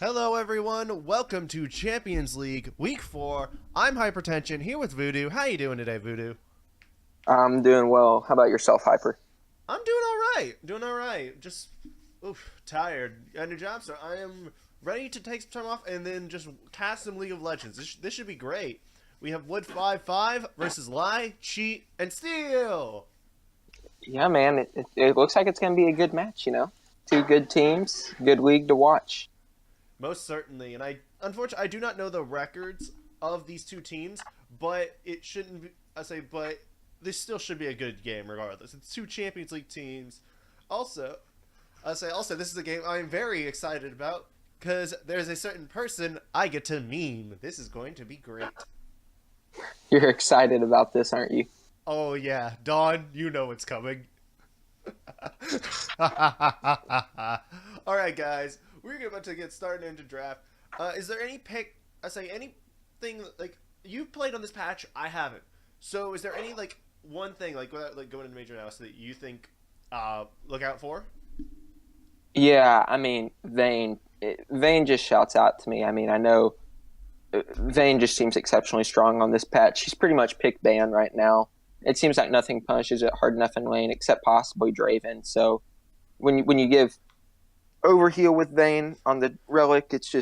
Hello everyone, welcome to Champions League Week 4. I'm Hypertension, here with Voodoo. How you doing today, Voodoo? I'm doing well. How about yourself, Hyper? I'm doing alright. Just, tired. Got a new job, so I am ready to take some time off and then just cast some League of Legends. This should be great. We have W5F versus Lie, Cheat, and Steal! Yeah, man, it looks like it's going to be a good match. Two good teams, good league to watch. Most certainly, and unfortunately, I do not know the records of these two teams, but it shouldn't be, but this still should be a good game regardless. It's two Champions League teams. Also, this is a game I'm very excited about because there's a certain person I get to meme. This is going to be great. You're excited about this, aren't you? Oh yeah, Dawn, you know what's coming. All right, guys, we're about to get started into draft. Is there any anything like you played on this patch? I haven't. So, is there any one thing without going into major analysis that you think look out for? Yeah, I mean, Vayne just shouts out to me. I mean, I know Vayne just seems exceptionally strong on this patch. He's pretty much pick ban right now. It seems like nothing punishes it hard enough in lane except possibly Draven. So when you give overheal with Vayne on the relic, it's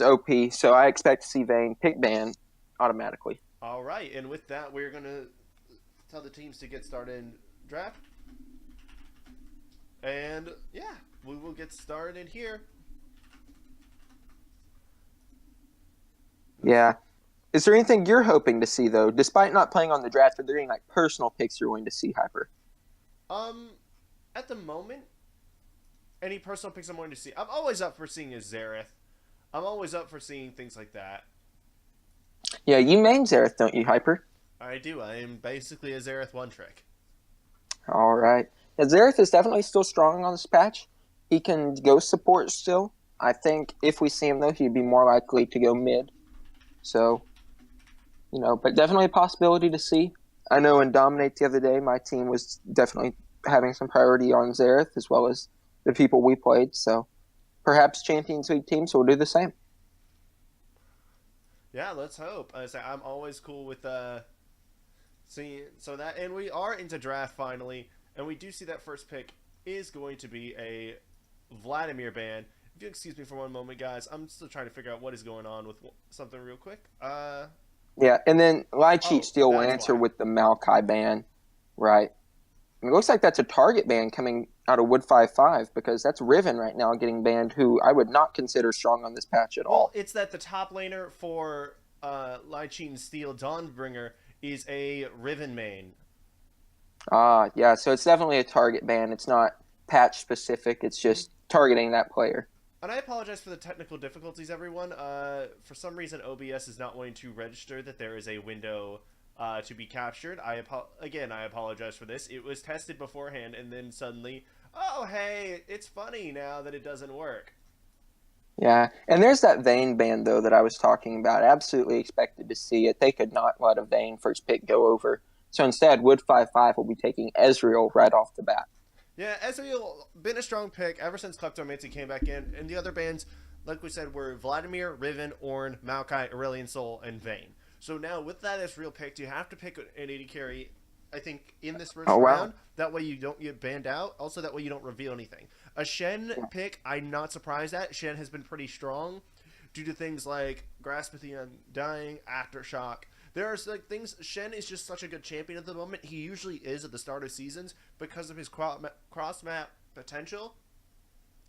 OP. So I expect to see Vayne pick ban automatically. All right, and with that, we're gonna tell the teams to get started in draft, and yeah, we will get started here. Yeah. Is there anything you're hoping to see though, despite not playing on the draft? Are there any personal picks you're going to see, Hyper? Um, at the moment, any personal picks I'm going to see, I'm always up for seeing a Xerath. I'm always up for seeing things like that. Yeah, you main Xerath, don't you, Hyper? I do. I am basically a Xerath one trick. All right. Yeah, Xerath is definitely still strong on this patch. He can go support still. I think if we see him though, he'd be more likely to go mid. So, but definitely a possibility to see. I know in Dominate the other day, my team was definitely having some priority on Xerath as well as the people we played. So perhaps Champions League teams will do the same. Yeah, let's hope. I'm always cool with seeing that, and we are into draft finally, and we do see that first pick is going to be a Vladimir ban. If you excuse me for one moment, guys, I'm still trying to figure out what is going on with something real quick. Yeah, and then Lycheat Oh, still will that's answer why. with the Maokai ban, right? It looks like that's a target ban coming out of Wood 5-5 because that's Riven right now getting banned, who I would not consider strong on this patch at Well, all. it's that the top laner for Lycheen Steel Dawnbringer is a Riven main. Yeah, so it's definitely a target ban. It's not patch specific, it's Mm-hmm. just targeting that player. And I apologize for the technical difficulties, everyone. For some reason, OBS is not wanting to register that there is a window to be captured. I apologize for this. It was tested beforehand, and then suddenly, oh hey, it's funny now that it doesn't work. Yeah, and there's that Vayne ban, though, that I was talking about. Absolutely expected to see it. They could not let a Vayne first pick go over. So instead, Wood 5-5 will be taking Ezreal right off the bat. Yeah, Ezreal been a strong pick ever since Kleptomancy came back in, and the other bands, like we said, were Vladimir, Riven, Ornn, Maokai, Aurelion Sol, and Vayne. So now with that Ezreal picked, you have to pick an AD carry. I think in this first Oh, wow. round, that way you don't get banned out. Also, that way you don't reveal anything. A Shen pick, I'm not surprised at. Shen has been pretty strong due to things like Grasp of the Undying, Aftershock. There are things. Shen is just such a good champion at the moment. He usually is at the start of seasons because of his cross map potential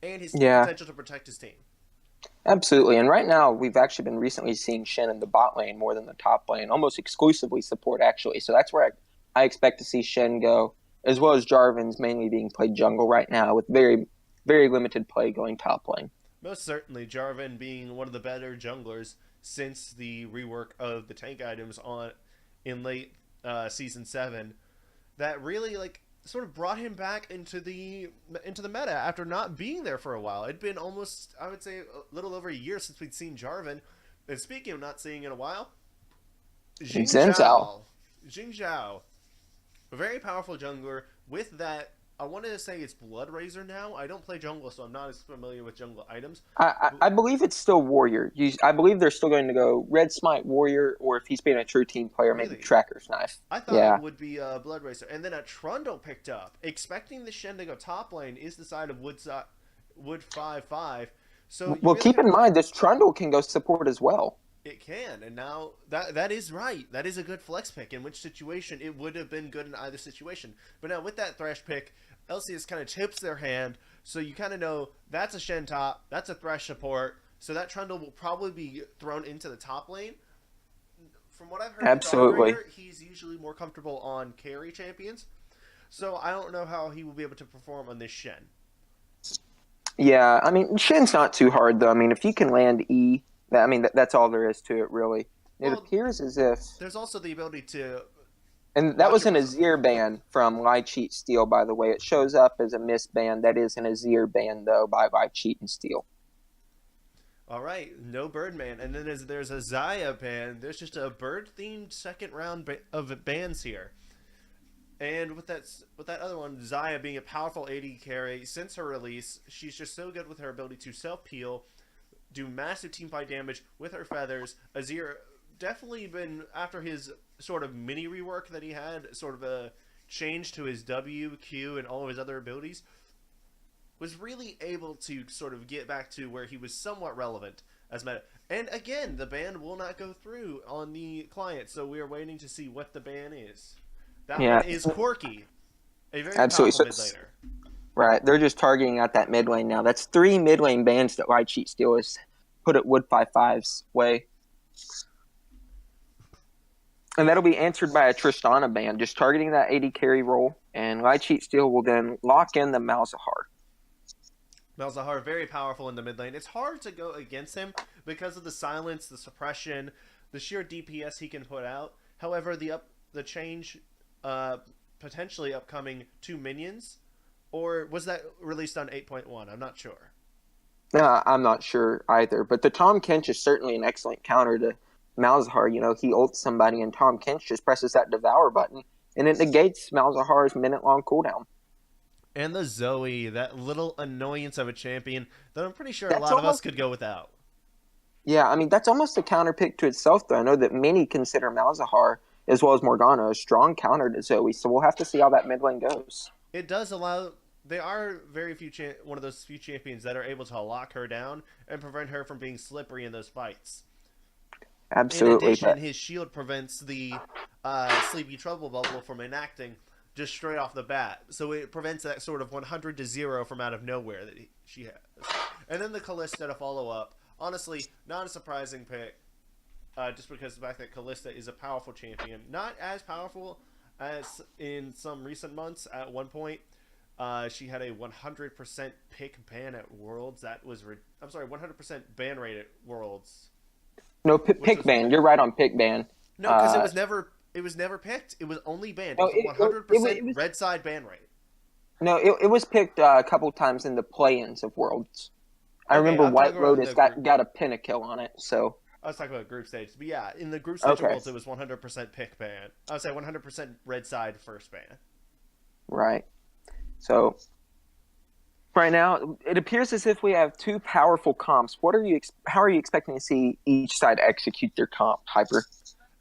and his Yeah, potential to protect his team. absolutely. And right now, we've actually been recently seeing Shen in the bot lane more than the top lane, almost exclusively support, actually. So that's where I expect to see Shen go, as well as Jarvan's mainly being played jungle right now, with very, very limited play going top lane. Most certainly, Jarvan being one of the better junglers since the rework of the tank items on in late season 7, that really sort of brought him back into the meta after not being there for a while. It'd been almost, I would say, a little over a year since we'd seen Jarvan. And speaking of not seeing in a while, Jing Zenzel. Zhao. Jing Zhao, a very powerful jungler with that I want to say it's Blood Razor now. I don't play jungle, so I'm not as familiar with jungle items. I believe it's still Warrior. I believe they're still going to go Red Smite Warrior, or if he's being a true team player, maybe Really? Tracker's Knife. I thought it Yeah. would be Blood Racer, and then a Trundle picked up. Expecting the Shen to go top lane is the side of Wood 5-5. So you Well, really keep have in mind this Trundle can go support as well. it can, and now that is right. That is a good flex pick. In which situation it would have been good in either situation. But now with that Thresh pick, LCS kind of tips their hand, so you kind of know that's a Shen top, that's a Thresh support. So that Trundle will probably be thrown into the top lane. From what I've heard with Absolutely. Dawnbringer, he's usually more comfortable on carry champions. So I don't know how he will be able to perform on this Shen. Yeah, I mean, Shen's not too hard though. I mean, if you can land E, that's all there is to it, really. It Well, appears as if, there's also the ability to and that watch was your an Azir ban from Lie Cheat Steal, by the way. It shows up as a miss ban. That is an Azir ban though by Lie Cheat and Steal. All right, no Birdman, and then there's a Zaya ban. There's just a bird-themed second round of bans here. And with that other one, Zaya being a powerful AD carry since her release, she's just so good with her ability to self peel, do massive team fight damage with her feathers. Azir definitely been after his sort of mini rework that he had, sort of a change to his W, Q, and all of his other abilities, was really able to sort of get back to where he was somewhat relevant as meta. And again, the ban will not go through on the client, so we are waiting to see what the ban is. That Yeah, one is Corki, a very absolutely. powerful So mid laner. right, they're just targeting out that mid lane now. That's three mid lane bans that Lie Cheat Steal has put at Wood 5-5's way. And that'll be answered by a Tristana ban, just targeting that AD carry role. And Lie Cheat Steal will then lock in the Malzahar. Malzahar very powerful in the mid lane. It's hard to go against him because of the silence, the suppression, the sheer DPS he can put out. However, the change potentially upcoming to minions, or was that released on 8.1? I'm not sure. No, I'm not sure either. But the Tom Kench is certainly an excellent counter to Malzahar. You know, he ults somebody and Tom Kench just presses that Devour button and it negates Malzahar's minute-long cooldown. And the Zoe, that little annoyance of a champion that I'm pretty sure a That's lot of us almost could go without. Yeah, I mean that's almost a counter pick to itself though. I know that many consider Malzahar as well as Morgana a strong counter to Zoe, so we'll have to see how that mid lane goes. It does allow. They are very few one of those few champions that are able to lock her down and prevent her from being slippery in those fights. In Absolutely, addition, but his shield prevents the Sleepy Trouble bubble from enacting just straight off the bat. So it prevents that sort of 100 to 0 from out of nowhere that she has. And then the Callista to follow up. Honestly, not a surprising pick. Just because of the fact that Callista is a powerful champion. Not as powerful as in some recent months. At one point, she had a 100% pick ban at Worlds. That was... I'm sorry, 100% ban rate at Worlds. no Which pick was ban. You're right on pick ban. no, because it was never picked. It was only banned. It No, was a 100% it was red side ban rate. no, it was picked a couple times in the play-ins of Worlds. I Okay, remember I'm talking White about Lotus the group. got a pentakill on it. So I was talking about group stage. But yeah, in the group stage of okay, Worlds, it was 100% pick ban. I would say 100% red side first ban. right. So right now, it appears as if we have two powerful comps. How are you expecting to see each side execute their comp, Hyper?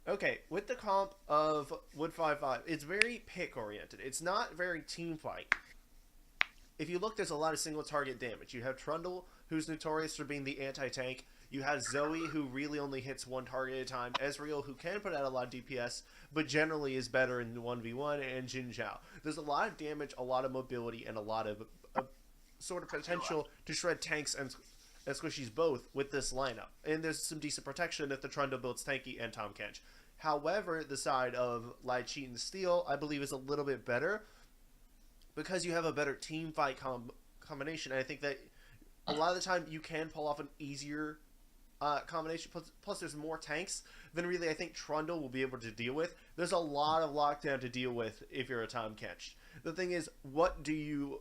Okay, with the comp of Wood 5-5, it's very pick oriented. It's not very team fight. If you look, there's a lot of single target damage. You have Trundle, who's notorious for being the anti-tank. You have Zoe, who really only hits one target at a time. Ezreal, who can put out a lot of DPS, but generally is better in 1v1, and Jin Zhao. There's a lot of damage, a lot of mobility, and a lot of sort of potential to shred tanks and squishies both with this lineup. And there's some decent protection if the Trundle builds tanky and Tom Kench. However, the side of Lie Cheat and Steal, I believe, is a little bit better because you have a better team fight combination. And I think that a lot of the time you can pull off an easier combination. Plus, there's more tanks than really I think Trundle will be able to deal with. There's a lot of lockdown to deal with if you're a Tom Kench. The thing is, what do you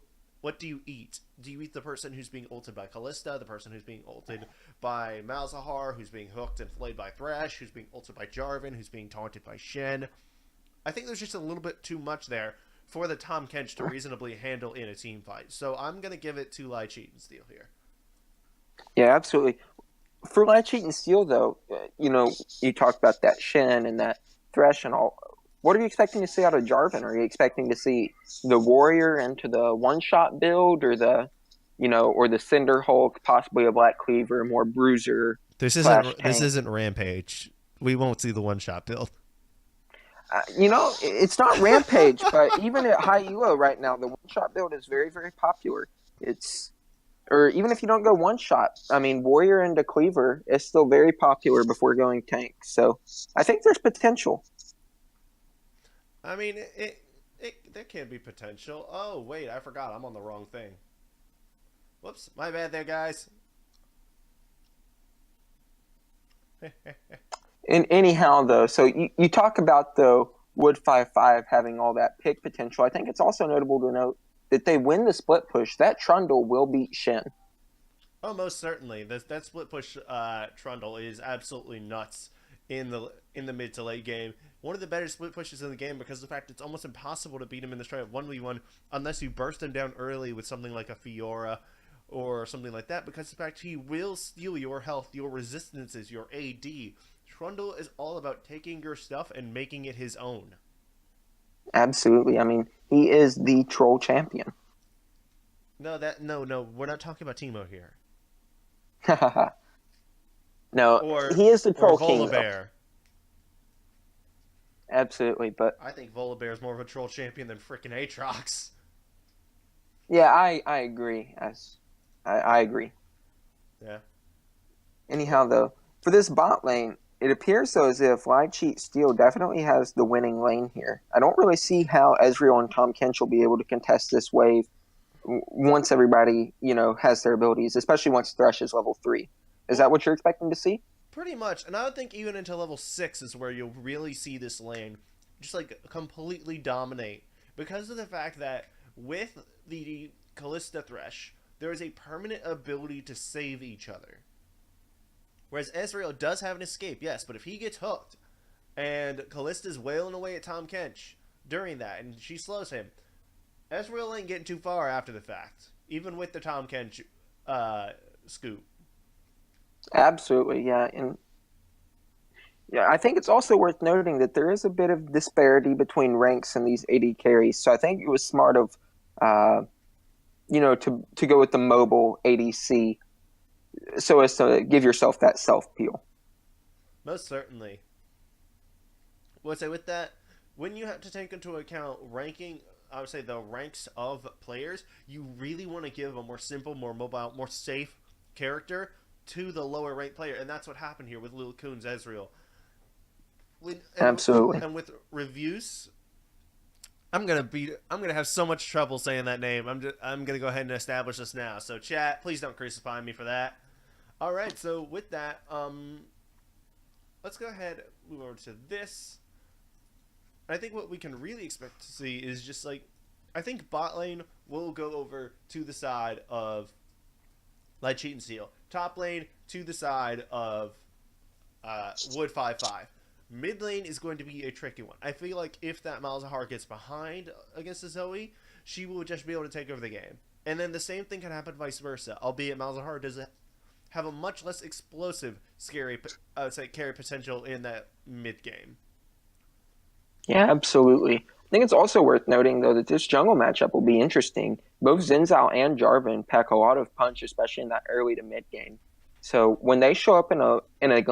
eat? Do you eat the person who's being ulted by Callista, the person who's being ulted by Malzahar, who's being hooked and flayed by Thresh, who's being ulted by Jarvan, who's being taunted by Shen? I think there's just a little bit too much there for the Tom Kench to reasonably handle in a team fight. So I'm gonna give it to Lai Cheat and Steel here. Yeah, absolutely. For Latch Heat and Steel, though, you talked about that Shin and that Thresh and all. What are you expecting to see out of Jarvan? Are you expecting to see the Warrior into the one-shot build, or or the Cinder Hulk, possibly a Black Cleaver, more Bruiser slash This tank? isn't Rampage. We won't see the one shot build. It's not Rampage, but even at high elo right now, the one-shot build is very, very popular. It's Or even if you don't go one shot, I mean, Warrior into Cleaver is still very popular before going tank. So I think there's potential. I mean, there can be potential. Oh wait, I forgot. I'm on the wrong thing. Whoops, my bad there, guys. And anyhow, though, so you talk about the Wood 5-5 having all that pick potential. I think it's also notable to note that they win the split push. That Trundle will beat Shin. Oh, most certainly. That split push Trundle is absolutely nuts in the mid to late game. One of the better split pushes in the game because of the fact it's almost impossible to beat him in the straight up 1v1 unless you burst him down early with something like a Fiora or something like that, because of the fact he will steal your health, your resistances, your AD. Trundle is all about taking your stuff and making it his own. Absolutely. I mean, he is the troll champion. No, we're not talking about Teemo here. No, Or he is the troll king, though. Volibear. Absolutely, but I think Volibear is more of a troll champion than frickin' Aatrox. yeah, I agree. I agree. Yeah. Anyhow, though, for this bot lane, it appears though as if Live Cheat Steel definitely has the winning lane here. I don't really see how Ezreal and Tom Kench will be able to contest this wave once everybody, has their abilities, especially once Thresh is level 3. Is that what you're expecting to see? Pretty much. And I would think even into level 6 is where you'll really see this lane just like completely dominate. Because of the fact that with the Kalista Thresh, there is a permanent ability to save each other. Whereas Ezreal does have an escape, yes, but if he gets hooked and Kalista's wailing away at Tom Kench during that and she slows him, Ezreal ain't getting too far after the fact, even with the Tom Kench scoop. Absolutely, yeah. And yeah, I think it's also worth noting that there is a bit of disparity between ranks in these AD carries. So I think it was smart of, to go with the mobile ADC so as to give yourself that self-peel. Most certainly. Well, say with that, when you have to take into account ranking, I would say the ranks of players, you really want to give a more simple, more mobile, more safe character to the lower ranked player, and that's what happened here with Lil Kuhn's Ezreal. Absolutely. And with reviews, I'm gonna have so much trouble saying that name. I'm gonna go ahead and establish this now. So chat, please don't crucify me for that. All right. So with that, let's go ahead and move over to this. I think what we can really expect to see is just like, I think bot lane will go over to the side of Light Cheat and Steel. Top lane to the side of Wood 5-5. Mid lane is going to be a tricky one. I feel like if that Malzahar gets behind against the Zoe, she will just be able to take over the game. And then the same thing can happen vice versa, albeit Malzahar does have a much less explosive, scary, I would say, carry potential in that mid game. Yeah, absolutely. I think it's also worth noting, though, that this jungle matchup will be interesting. Both Zinzao and Jarvan pack a lot of punch, especially in that early to mid game. So when they show up in a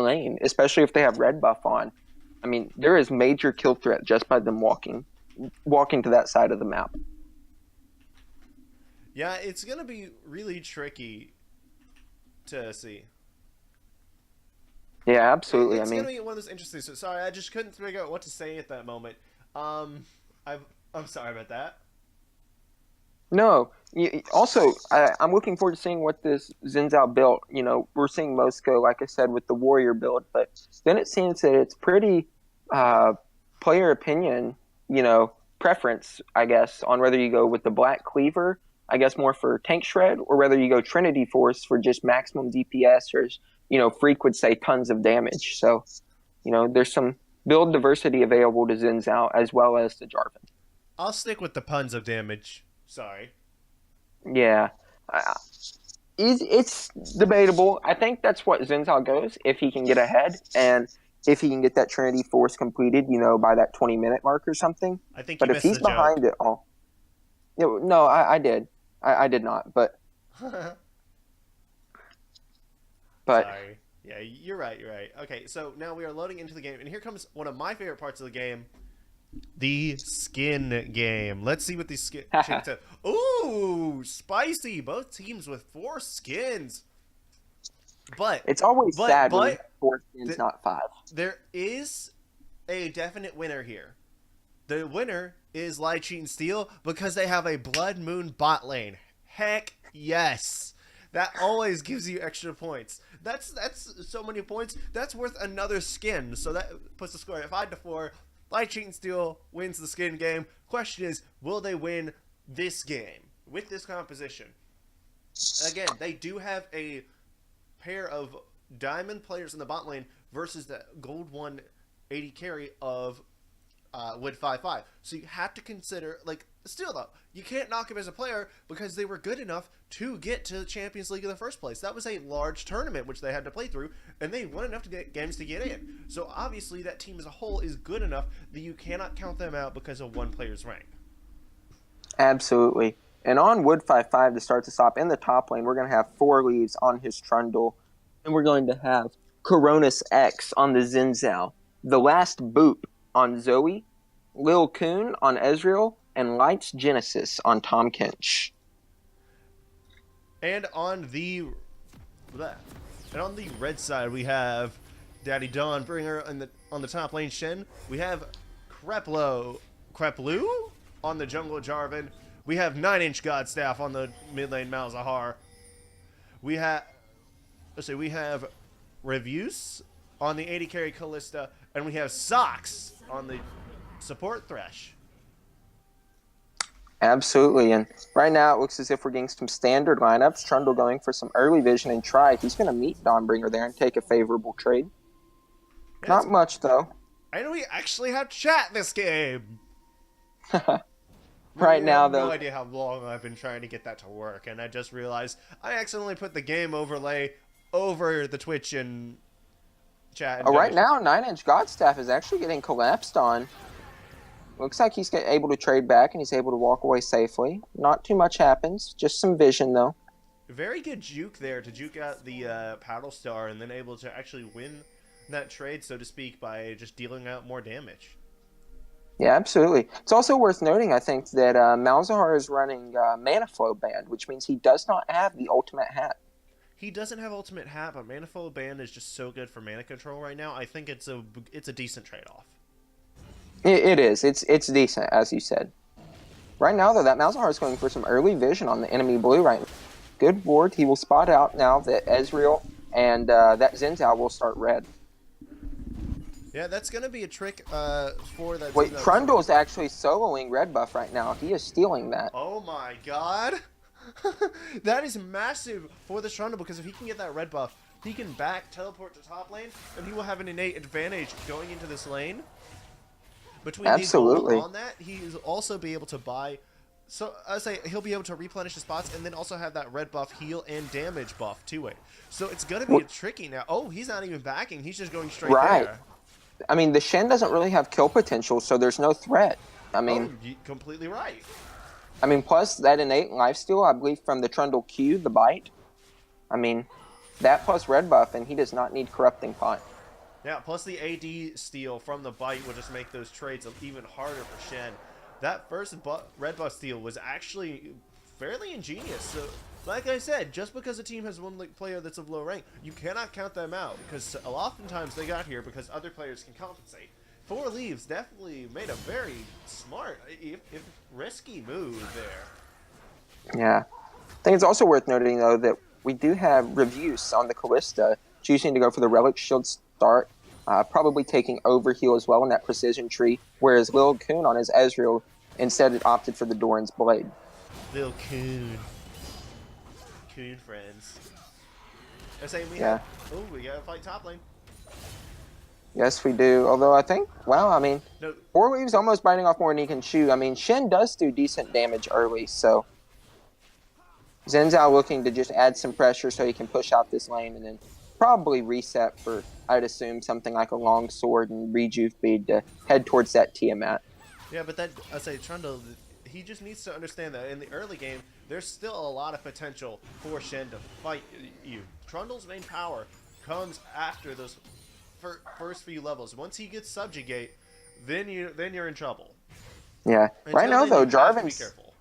lane, especially if they have red buff on, I mean, there is major kill threat just by them walking to that side of the map. Yeah, it's going to be really tricky to see. Yeah, absolutely. It's going to be one of those interesting. So sorry, I just couldn't figure out what to say at that moment. I'm sorry about that. No. Also, I'm looking forward to seeing what this Zinzao built. We're seeing Mosco, like I said, with the Warrior build, but then it seems that it's pretty player opinion, preference, I guess, on whether you go with the Black Cleaver, I guess more for tank shred, or whether you go Trinity Force for just maximum DPS or, Freak would say tons of damage. So, there's some build diversity available to Zinzao as well as to Jarvan. I'll stick with the puns of damage. Sorry. Yeah. Uh, it's debatable. I think that's what Zinzal goes if he can get ahead and if he can get that Trinity Force completed, by that 20-minute mark or something. I think you But if missed he's the joke. behind it all, no, I did. I did not. But Sorry. Yeah, you're right. You're right. Okay, so now we are loading into the game, and here comes one of my favorite parts of the game: the skin game. Let's see what these skin champions have. Ooh, spicy! Both teams with 4 skins. But, it's always but, sad when you but, have 4 skins, th- not 5. there is a definite winner here. The winner is Light and Steel because they have a Blood Moon bot lane. Heck yes. That always gives you extra points. That's so many points. That's worth another skin. So that puts the score at 5-4. Light and Steel wins the skin game. Question is, will they win this game with this composition? Again, they do have a pair of diamond players in the bot lane versus the gold 180 carry of W5F. So you have to consider, still though, you can't knock him as a player because they were good enough to get to the Champions League in the first place. That was a large tournament which they had to play through, and they won enough games to get in. So obviously that team as a whole is good enough that you cannot count them out because of one player's rank. Absolutely. And on Wood 5-5 to start this off, in the top lane, we're going to have 4 leaves on his Trundle. And we're going to have Coronis X on the Zinzao, The Last Boop on Zoe, Lil Kun on Ezreal, and Lights Genesis on Tom Kench. And on the red side, we have Daddy Dawnbringer on the top lane Shen. We have Creplu on the jungle Jarvan. We have 9-inch Godstaff on the mid lane Malzahar. We have Reviews on the 80 carry Callista, and we have Socks on the support Thresh. Absolutely. And right now it looks as if we're getting some standard lineups. Trundle going for some early vision and try. He's going to meet Dawnbringer there and take a favorable trade. Yeah, not much, though. And we actually have chat this game. Right now, though. I have no idea how long I've been trying to get that to work, and I just realized I accidentally put the game overlay over the Twitch and chat. And right now, 9-inch Godstaff is actually getting collapsed on. Looks like he's able to trade back, and he's able to walk away safely. Not too much happens. Just some vision, though. Very good juke there to juke out the Paddle Star, and then able to actually win that trade, so to speak, by just dealing out more damage. Yeah, absolutely. It's also worth noting, I think, that Malzahar is running Mana Flow Band, which means he does not have the Ultimate Hat. He doesn't have Ultimate Hat, but Mana Flow Band is just so good for mana control right now. I think it's a decent trade-off. It is. It's decent, as you said. Right now, though, that Malzahar is going for some early vision on the enemy blue right now. Good ward. He will spot out now that Ezreal and that Zinzao will start red. Yeah, that's going to be a trick for that. Wait, Trundle's actually soloing red buff right now. He is stealing that. Oh my god. That is massive for the Trundle, because if he can get that red buff, he can teleport to top lane, and he will have an innate advantage going into this lane. Between Absolutely. on that, he'll also be able to buy. So I say he'll be able to replenish his spots, and then also have that red buff heal and damage buff to it. So it's going to be tricky now. Oh, he's not even backing. He's just going straight there. I mean, the Shen doesn't really have kill potential, so there's no threat. I mean, you're completely right. I mean, plus that innate lifesteal, I believe, from the Trundle Q, the bite. I mean, that plus red buff, and he does not need Corrupting Pot. Yeah, plus the AD steal from the bite will just make those trades even harder for Shen. That first red buff steal was actually fairly ingenious. So, like I said, just because a team has one player that's of low rank, you cannot count them out, because oftentimes they got here because other players can compensate. 4 leaves definitely made a very smart, if risky move there. Yeah. I think it's also worth noting, though, that we do have Reviews on the Callista choosing to go for the Relic Shield start, probably taking Overheal as well in that precision tree, whereas Lil Kun on his Ezreal instead opted for the Doran's Blade. Lil Kun. Kun friends. I say we yeah. we gotta fight top lane. Yes, we do. Although I think, wow, I mean, No, 4-Wave's almost biting off more than he can chew. I mean, Shen does do decent damage early, so Xin Zhao looking to just add some pressure so he can push out this lane and then probably reset for, I'd assume, something like a long sword and rejuve bead to head towards that Tiamat. yeah, but that I say Trundle, he just needs to understand that in the early game, there's still a lot of potential for Shen to fight you. Trundle's main power comes after those first few levels. Once he gets subjugate, then you're in trouble. Yeah. Right Until now, then, though, you have to be careful.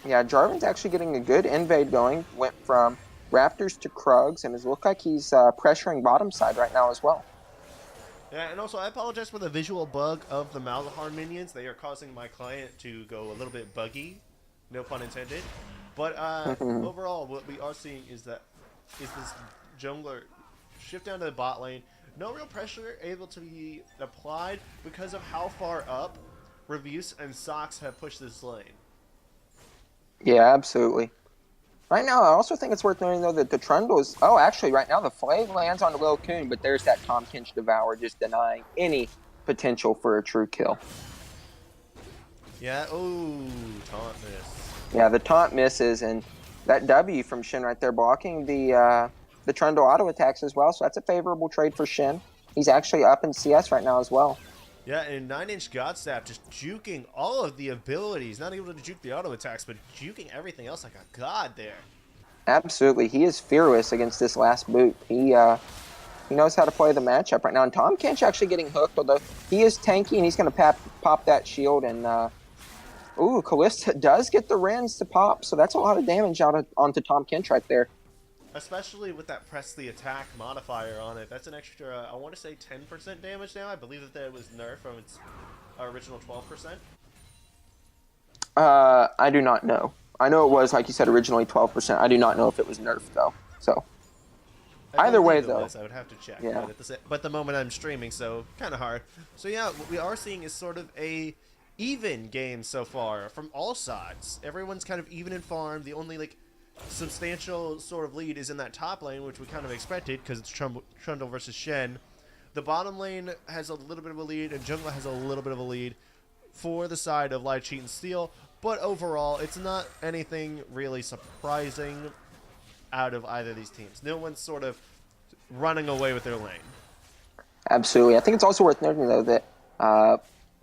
Jarvan's actually getting a good invade going. Went from Raptors to Krugs, and it looks like he's pressuring bottom side right now as well. Yeah, and also I apologize for the visual bug of the Malzahar minions. They are causing my client to go a little bit buggy, no pun intended. But overall, what we are seeing is this jungler shift down to the bot lane. No real pressure able to be applied because of how far up Revius and Sox have pushed this lane. Yeah, absolutely. Right now, I also think it's worth noting, though, that the Trundles... Oh, actually, right now, the Flay lands on the Lil Coon, but there's that Tom Kinch Devour just denying any potential for a true kill. Yeah, ooh, taunt miss. Yeah, the taunt misses, and that W from Shin right there blocking the Trundle auto attacks as well, so that's a favorable trade for Shin. He's actually up in CS right now as well. Yeah, and 9-inch Godstaff just juking all of the abilities. Not able to juke the auto attacks, but juking everything else like a god there. Absolutely. He is fearless against this last boot. He knows how to play the matchup right now. And Tom Kinch actually getting hooked, although he is tanky, and he's going to pop that shield. And, ooh, Callista does get the Rens to pop, so that's a lot of damage onto Tom Kinch right there. Especially with that press the attack modifier on it. That's an extra, I want to say 10% damage now. I believe that was nerfed from its original 12%. I do not know. I know it was, like you said, originally 12%. I do not know if it was nerfed, though. So, either way, though. I would have to check. Yeah. But the moment I'm streaming, so kind of hard. So yeah, what we are seeing is sort of a even game so far from all sides. Everyone's kind of even in farm. The only, like, substantial sort of lead is in that top lane, which we kind of expected because it's Trundle versus Shen. The bottom lane has a little bit of a lead, and jungle has a little bit of a lead for the side of Light Cheat and Steel. But overall, it's not anything really surprising out of either of these teams. No one's sort of running away with their lane. Absolutely. I think it's also worth noting, though, that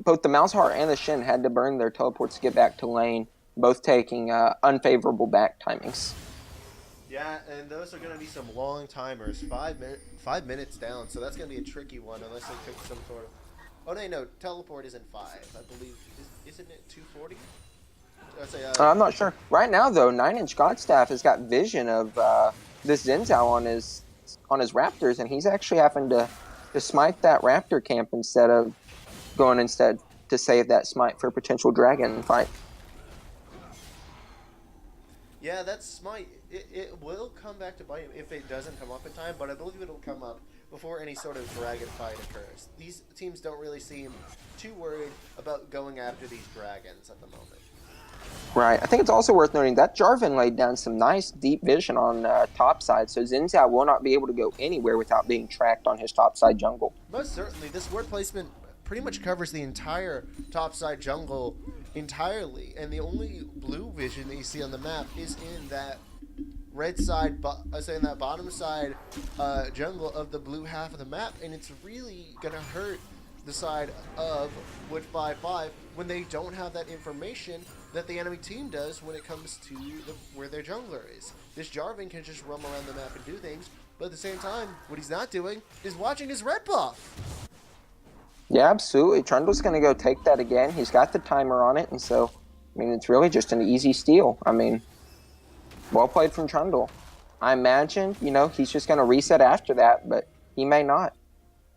both the Malzahar and the Shen had to burn their teleports to get back to lane, both taking unfavorable back timings. Yeah, and those are going to be some long timers. 5 minutes down, so that's going to be a tricky one unless they pick some sort of... Oh, no, teleport isn't 5. I believe... Isn't it 240? I'm not sure. Right now, though, 9-inch Godstaff has got vision of this Xin Zhao on his Raptors, and he's actually having to smite that Raptor camp instead of going to save that smite for a potential dragon fight. Yeah, that smite, it will come back to bite him if it doesn't come up in time, but I believe it'll come up before any sort of dragon fight occurs. These teams don't really seem too worried about going after these dragons at the moment. Right. I think it's also worth noting that Jarvan laid down some nice deep vision on top side, so Xin Zhao will not be able to go anywhere without being tracked on his top side jungle. Most certainly. This word placement pretty much covers the entire top side jungle entirely, and the only blue vision that you see on the map is in that red side, in that bottom side jungle of the blue half of the map, and it's really going to hurt the side of W5F when they don't have that information that the enemy team does when it comes to where their jungler is. This Jarvan can just roam around the map and do things, but at the same time, what he's not doing is watching his red buff. Yeah, absolutely. Trundle's going to go take that again. He's got the timer on it, and so, I mean, it's really just an easy steal. I mean, well played from Trundle. I imagine, he's just going to reset after that, but he may not.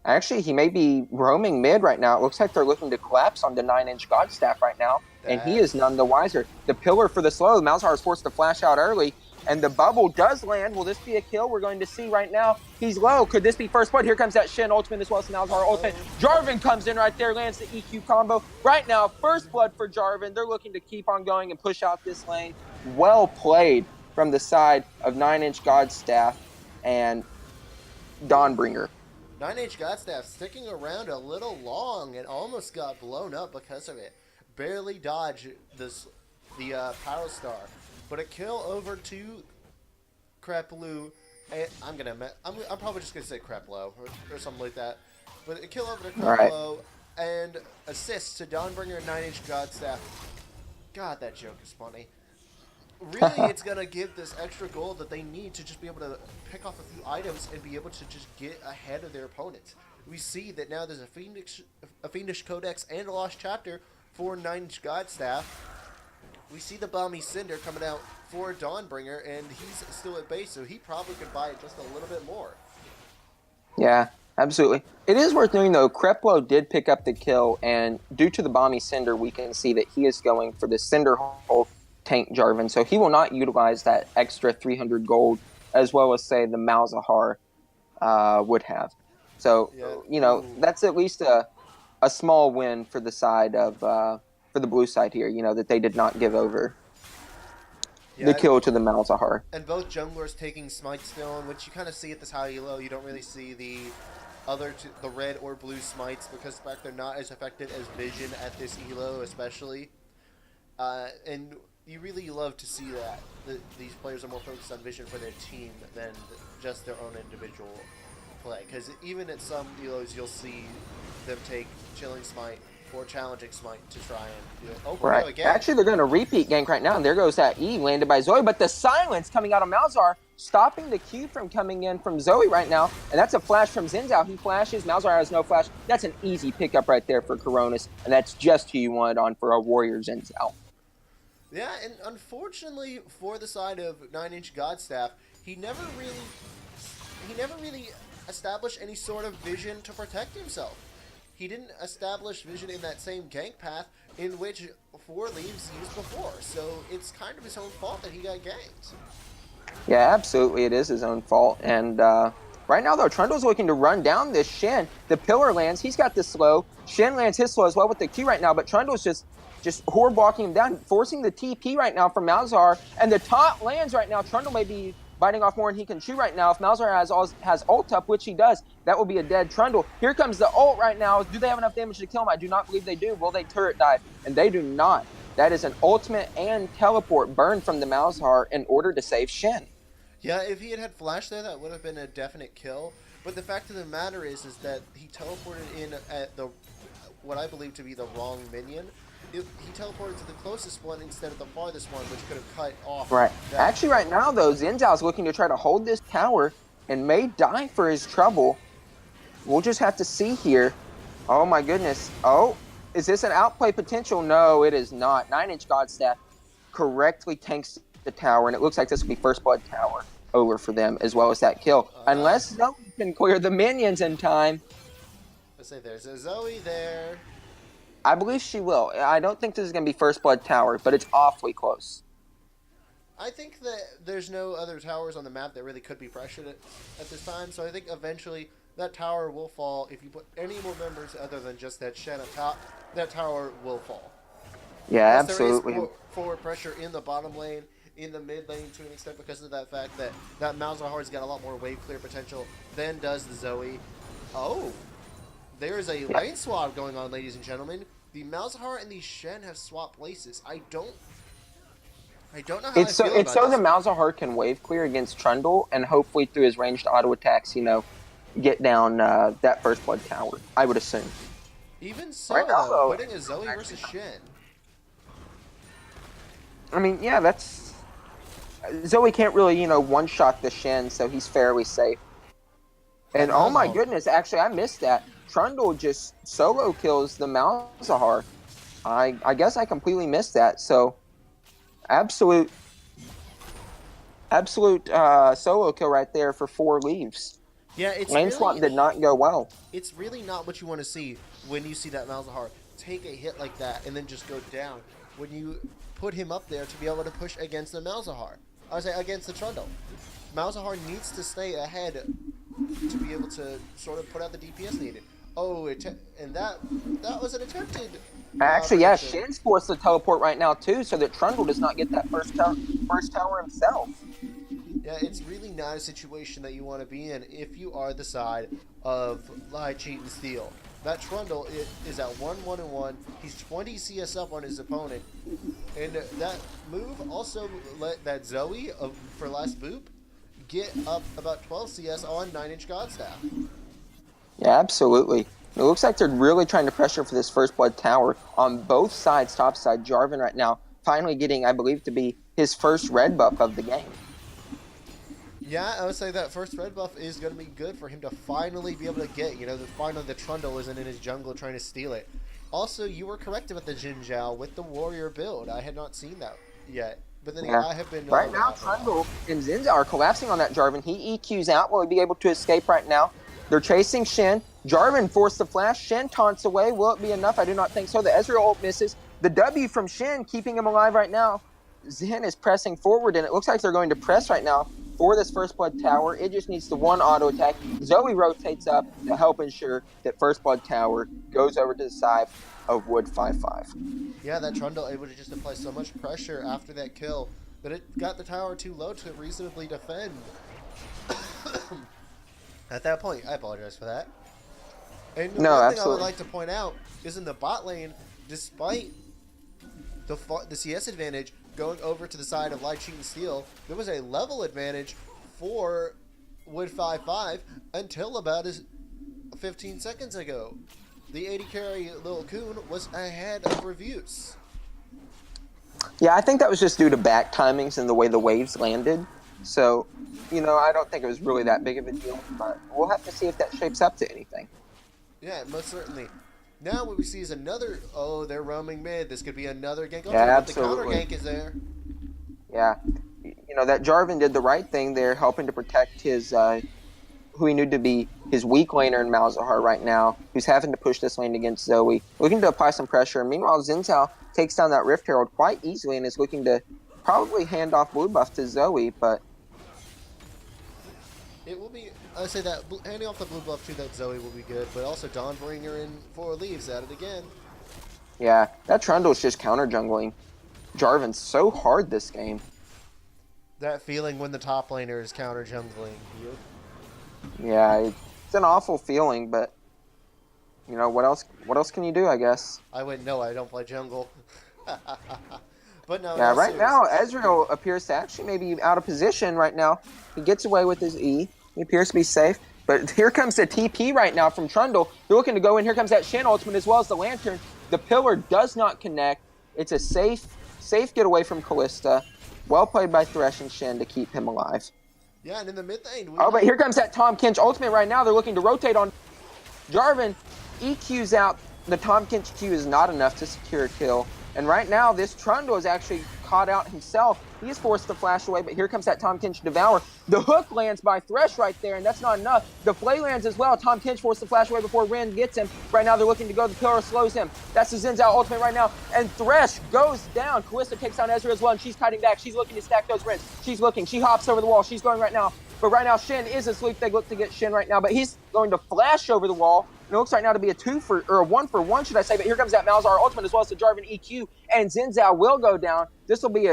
Actually, he may be roaming mid right now. It looks like they're looking to collapse on the 9-inch Godstaff right now, and he is none the wiser. The pillar for the slow, Malzahar is forced to flash out early, and the bubble does land. Will this be a kill? We're going to see right now. He's low. Could this be first blood? Here comes that Shen ultimate as well as Malzahar ultimate. Jarvan comes in right there, lands the EQ combo. Right now, first blood for Jarvan. They're looking to keep on going and push out this lane. Well played from the side of 9-inch Godstaff and Dawnbringer. 9H Godstaff sticking around a little long and almost got blown up because of it. Barely dodged the Power Star. But a kill over to Creplu. I'm probably just gonna say Creplo or something like that. But a kill over to Creplo and assist to Dawnbringer and 9H Godstaff. God, that joke is funny. Really, it's gonna give this extra gold that they need to just be able to pick off a few items and be able to just get ahead of their opponents. We see that now there's a Fiendish Codex and a Lost Chapter for 9H Godstaff. We see the Balmy Cinder coming out for Dawnbringer, and he's still at base, so he probably could buy it just a little bit more. Yeah, absolutely. It is worth noting, though, Creplo did pick up the kill, and due to the Balmy Cinder, we can see that he is going for the Cinder Hole tank Jarvan, so he will not utilize that extra 300 gold as well as, say, the Malzahar would have. So, that's at least a small win for the side of for the blue side here, that they did not give over the kill to the Malzahar. And both junglers taking Smite still, which you kind of see at this high elo. You don't really see the the red or blue Smites because in fact they're not as effective as Vision at this elo, especially. And you really love to see that these players are more focused on Vision for their team than just their own individual play. Because even at some elos, you'll see them take Chilling Smite or Challenging Smite to try and do it. Oh, right. Again. Actually, they're going to repeat gank right now, and there goes that E landed by Zoe. But the silence coming out of Malzahar, stopping the Q from coming in from Zoe right now. And that's a flash from Zinzao. He flashes. Malzahar has no flash. That's an easy pickup right there for Coronis, and that's just who you wanted on for a Warrior Zinzao. Yeah, and unfortunately for the side of 9H Godstaff, he never really established any sort of vision to protect himself. He didn't establish vision in that same gank path in which 4 Leaves used before, so it's kind of his own fault that he got ganked. Yeah, absolutely, it is his own fault, and right now, though, Trundle's looking to run down this Shen. The pillar lands, he's got the slow. Shen lands his slow as well with the Q right now, but Trundle's just horde walking him down, forcing the TP right now from Malzahar, and the taunt lands right now. Trundle may be biting off more than he can chew right now. If Malzahar has ult up, which he does, that will be a dead Trundle. Here comes the ult right now. Do they have enough damage to kill him? I do not believe they do. Will they turret dive? And they do not. That is an ultimate and teleport burn from the Malzahar in order to save Shen. Yeah, if he had flash there, that would have been a definite kill. But the fact of the matter is that he teleported in at what I believe to be the wrong minion. He teleported to the closest one instead of the farthest one, which could have cut off. Right. Actually, right now, though, Zinzao's looking to try to hold this tower and may die for his trouble. We'll just have to see here. Oh, my goodness. Oh, is this an outplay potential? No, it is not. 9H Godstaff correctly tanks the tower, and it looks like this will be First Blood Tower over for them, as well as that kill. Unless Zoe can clear the minions in time. Let's say there's a Zoe there. I believe she will. I don't think this is going to be First Blood Tower, but it's awfully close. I think that there's no other towers on the map that really could be pressured at this time, so I think eventually that tower will fall. If you put any more members other than just that Shen up top, that tower will fall. Yeah, Unless absolutely. there is forward pressure in the bottom lane, in the mid lane to an extent because of that fact that Malzahar's got a lot more wave clear potential than does the Zoe. Oh, there is a lane swap going on, ladies and gentlemen. The Malzahar and the Shen have swapped places. I don't know how it's I feel it's about so this. the Malzahar can wave clear against Trundle, and hopefully through his ranged auto attacks, get down that First Blood Tower, I would assume. Even so, right now, though, putting a Zoe versus Shen. I mean, yeah, that's... Zoe can't really, one-shot the Shen, so he's fairly safe. And oh my goodness, actually, I missed that. Trundle just solo kills the Malzahar. I guess I completely missed that. So, absolute solo kill right there for 4 Leaves. Yeah, it's lane swap did not go well. It's really not what you want to see when you see that Malzahar take a hit like that and then just go down. When you put him up there to be able to push against the Malzahar, against the Trundle. Malzahar needs to stay ahead to be able to sort of put out the DPS needed. Oh, and that was an attempted. Actually, yeah, Shen's forced to teleport right now too, so that Trundle does not get that first tower himself. Yeah, it's really not a situation that you want to be in if you are the side of Lie, Cheat, and Steal. That Trundle is at 1-1-1. He's 20 CS up on his opponent. And that move also let that Zoe for last boop get up about 12 CS on 9-inch Godstaff. Yeah, absolutely. It looks like they're really trying to pressure for this first blood tower on both sides, top side. Jarvan right now finally getting, I believe, to be his first red buff of the game. Yeah, I would say that first red buff is going to be good for him to finally be able to get. Finally the Trundle isn't in his jungle trying to steal it. Also, you were correct about the Jin Zhao with the warrior build. I had not seen that yet. But then I have been... Right now, Trundle and Xin Zhao are collapsing on that Jarvan. He EQs out. Will he be able to escape right now? They're chasing Shen. Jarvan forced the flash. Shen taunts away. Will it be enough? I do not think so. The Ezreal ult misses. The W from Shen keeping him alive right now. Xin is pressing forward, and it looks like they're going to press right now for this first blood tower. It just needs the one auto attack. Zoe rotates up to help ensure that first blood tower goes over to the side of W5F. Yeah, that Trundle able to just apply so much pressure after that kill, but it got the tower too low to reasonably defend. At that point, I apologize for that. And one thing I would like to point out is in the bot lane, despite the CS advantage going over to the side of Light, Cheat, and Steal, there was a level advantage for W5F until about 15 seconds ago. The 80 carry Lil Coon was ahead of Reviews. Yeah, I think that was just due to back timings and the way the waves landed. So, I don't think it was really that big of a deal, but we'll have to see if that shapes up to anything. Yeah, most certainly. Now what we see is another... Oh, they're roaming mid. This could be another gank. Yeah, absolutely. The counter gank is there. Yeah. That Jarvan did the right thing there, helping to protect his... who he knew to be his weak laner in Malzahar right now, who's having to push this lane against Zoe, looking to apply some pressure. Meanwhile, Xin Zhao takes down that Rift Herald quite easily and is looking to probably hand off blue buff to Zoe, but... It will be... I say that handing off the blue buff to that Zoe will be good, but also Dawnbringer in 4 leaves at it again. Yeah, that Trundle's just counter jungling Jarvan so hard this game. That feeling when the top laner is counter jungling. Yeah, it's an awful feeling, but what else can you do, I guess? I don't play jungle. But no. Yeah, right now Ezreal appears to actually maybe be out of position right now. He gets away with his E. He appears to be safe. But here comes the TP right now from Trundle. They're looking to go in. Here comes that Shen ultimate as well as the Lantern. The pillar does not connect. It's a safe getaway from Kalista. Well played by Thresh and Shen to keep him alive. Yeah, and in the mid lane... but here comes that Tahm Kench ultimate right now. They're looking to rotate on Jarvan. EQ's out. The Tahm Kench Q is not enough to secure a kill. And right now, this Trundle is actually caught out himself. He is forced to flash away, but here comes that Tahm Kench Devour. The hook lands by Thresh right there, and that's not enough. The Flay lands as well. Tahm Kench forced to flash away before Ren gets him. Right now, they're looking to go. The pillar slows him. That's the Xin Zhao ultimate right now. And Thresh goes down. Kalista takes down Ezra as well, and she's kiting back. She's looking to stack those Rens. She's looking. She hops over the wall. She's going right now. But right now, Shen is asleep. They look to get Shen right now, but he's going to flash over the wall. And it looks right now to be a 1-for-1, should I say. But here comes that Malzahar ultimate as well as the Jarvan EQ. And Xin Zhao will go down. This will be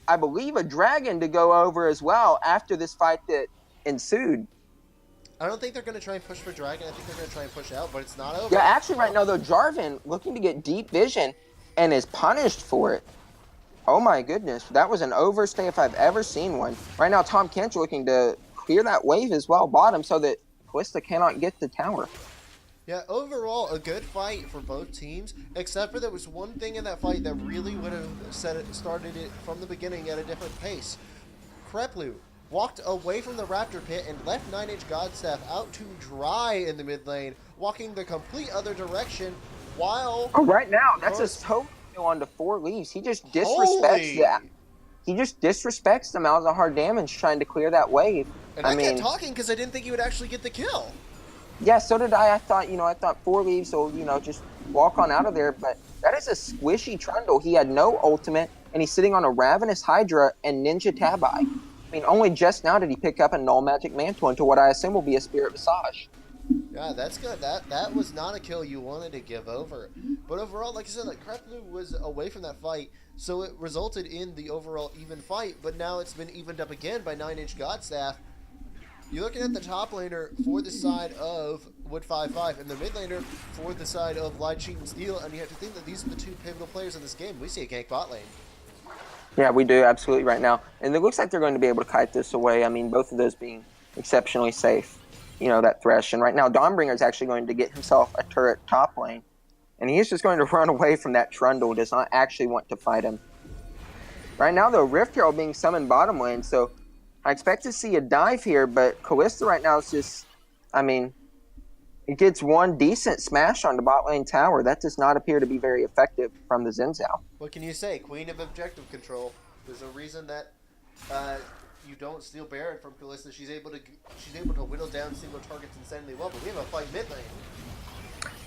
I believe, a dragon to go over as well after this fight that ensued. I don't think they're going to try and push for dragon. I think they're going to try and push out, but it's not over. Yeah, actually right now, though, Jarvan looking to get deep vision and is punished for it. Oh, my goodness. That was an overstay if I've ever seen one. Right now, Tahm Kench looking to clear that wave as well, bottom, so that Kalista cannot get the tower. Yeah, overall, a good fight for both teams, except for there was one thing in that fight that really would have started it from the beginning at a different pace. Kreplu walked away from the Raptor pit and left 9-inch Godstaff out to dry in the mid lane, walking the complete other direction while... Oh, right now, that's a total on to 4 leaves. He just disrespects that. He just disrespects the Malzahar damage trying to clear that wave. And I kept talking because I didn't think he would actually get the kill. Yeah, so did I. I thought 4 leaves, so, just walk on out of there. But that is a squishy Trundle. He had no ultimate, and he's sitting on a Ravenous Hydra and Ninja Tabi. I mean, only just now did he pick up a Null Magic Mantle into what I assume will be a Spirit Visage. Yeah, that's good. That was not a kill you wanted to give over. But overall, like I said, like Krepmu was away from that fight, so it resulted in the overall even fight. But now it's been evened up again by 9-inch Godstaff. You're looking at the top laner for the side of W5F and the mid laner for the side of Light Sheet and Steel, and you have to think that these are the two pivotal players in this game. We see a gank bot lane. Yeah, we do, absolutely, right now. And it looks like they're going to be able to kite this away. I mean, both of those being exceptionally safe, you know, that Thresh. And right now, Dawnbringer is actually going to get himself a turret top lane. And he is just going to run away from that Trundle, does not actually want to fight him. Right now, though, Rift Herald being summoned bottom lane, so I expect to see a dive here, but Kalista right now is just, I mean, it gets one decent smash on the bot lane tower. That does not appear to be very effective from the Xin Zhao. What can you say? Queen of objective control. There's a reason that you don't steal Baron from Kalista. She's able to whittle down single targets insanely well. But we have a fight mid lane.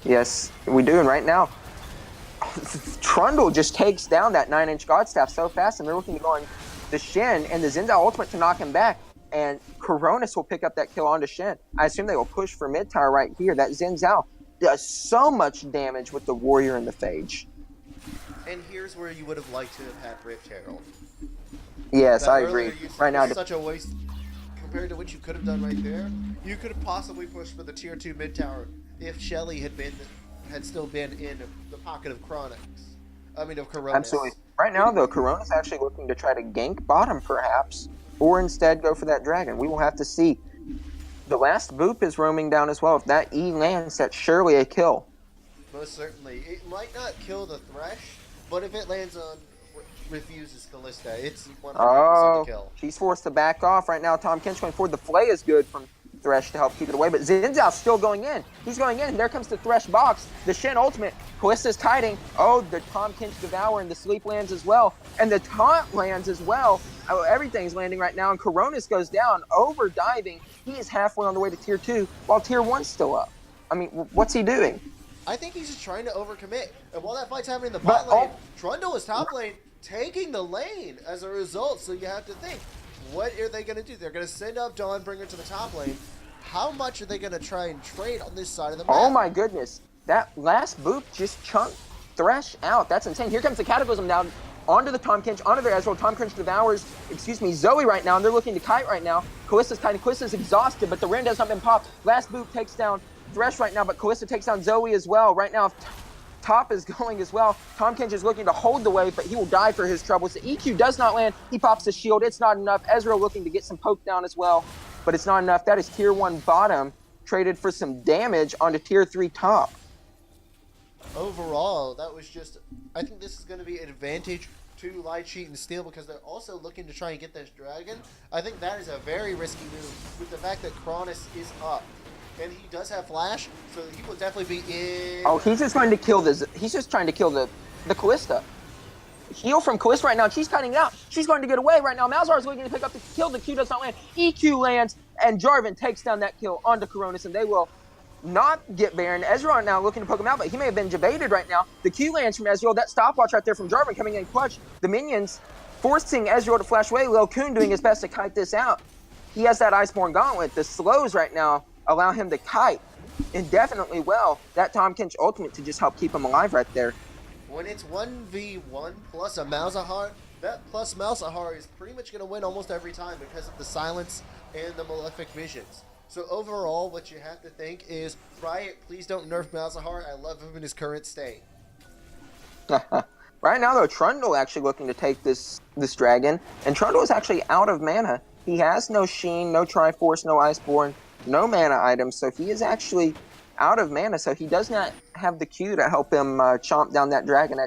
Yes, we do. And right now, Trundle just takes down that 9-inch Godstaff so fast, and they're looking to go on the Shen and the Xin Zhao ultimate to knock him back. And Coronis will pick up that kill onto Shen. I assume they will push for mid tower right here. That Xin Zhao does so much damage with the Warrior and the Phage. And here's where you would have liked to have had Rift Herald. Yes, I agree. Right now, such a waste compared to what you could have done right there. You could have possibly pushed for the tier 2 mid tower if Shelly had still been in the pocket of Coronis. Absolutely. Right now, though, Coronis is actually looking to try to gank bottom, perhaps, or instead go for that dragon. We will have to see. The last Boop is roaming down as well. If that E lands, that's surely a kill. Most certainly. It might not kill the Thresh, but if it lands on refuses Kalista, it's 100% a kill. She's forced to back off right now. Tom Kench going forward. The Flay is good from Thresh to help keep it away, but Xin Zhao's still going in. He's going in. There comes the Thresh box. The Shen ultimate. Kalista's kiting. Oh, the Tom Kench Devour and the Sleep lands as well. And the Taunt lands as well. Oh, everything's landing right now, and Coronis goes down, over diving. He is halfway on the way to tier 2, while tier 1's still up. I mean, what's he doing? I think he's just trying to overcommit. And while that fight's happening in the bot lane, Trundle is top lane, taking the lane as a result. So you have to think, what are they going to do? They're going to send up Dawnbringer to the top lane. How much are they going to try and trade on this side of the map? Oh my goodness. That last Boop just chunked Thresh out. That's insane. Here comes the Cataclysm down onto the Tom Kench, onto their Ezreal. Tom Kench devours, Zoe right now, and they're looking to kite right now. Kalista's kiting. Kalista's exhausted, but the Rend has not been popped. Last Boop takes down Thresh right now, but Kalista takes down Zoe as well. Right now, Top is going as well. Tom Kench is looking to hold the wave, but he will die for his troubles. The EQ does not land. He pops the shield. It's not enough. Ezreal looking to get some poke down as well, but it's not enough. That is tier 1 bottom, traded for some damage onto tier 3 top. Overall, that was just... I think this is going to be an advantage to Light Sheet and Steel because they're also looking to try and get this dragon. I think that is a very risky move with the fact that Cronus is up. And he does have flash, so he will definitely be in... Oh, he's just going to kill this. He's just trying to kill the Kalista. Heal from Kalista right now. She's cutting it out. She's going to get away right now. Malzahar is looking to pick up the kill. The Q does not land. EQ lands, and Jarvan takes down that kill onto Coronis, and they will not get Baron. Ezreal now looking to poke him out, but he may have been debated right now. The Q lands from Ezreal. That stopwatch right there from Jarvan coming in clutch. The minions forcing Ezreal to flash away. Lil Kun doing his best to kite this out. He has that Iceborne Gauntlet. The slows right now allow him to kite indefinitely well. That Tom Kench ultimate to just help keep him alive right there. When it's 1v1 plus a Malzahar, that plus Malzahar is pretty much going to win almost every time because of the silence and the malefic visions. So overall, what you have to think is, Riot, please don't nerf Malzahar. I love him in his current state. Right now, though, Trundle actually looking to take this dragon, and Trundle is actually out of mana. He has no Sheen, no Triforce, no Iceborne, no mana items, so he is actually out of mana, so he does not have the Q to help him chomp down that dragon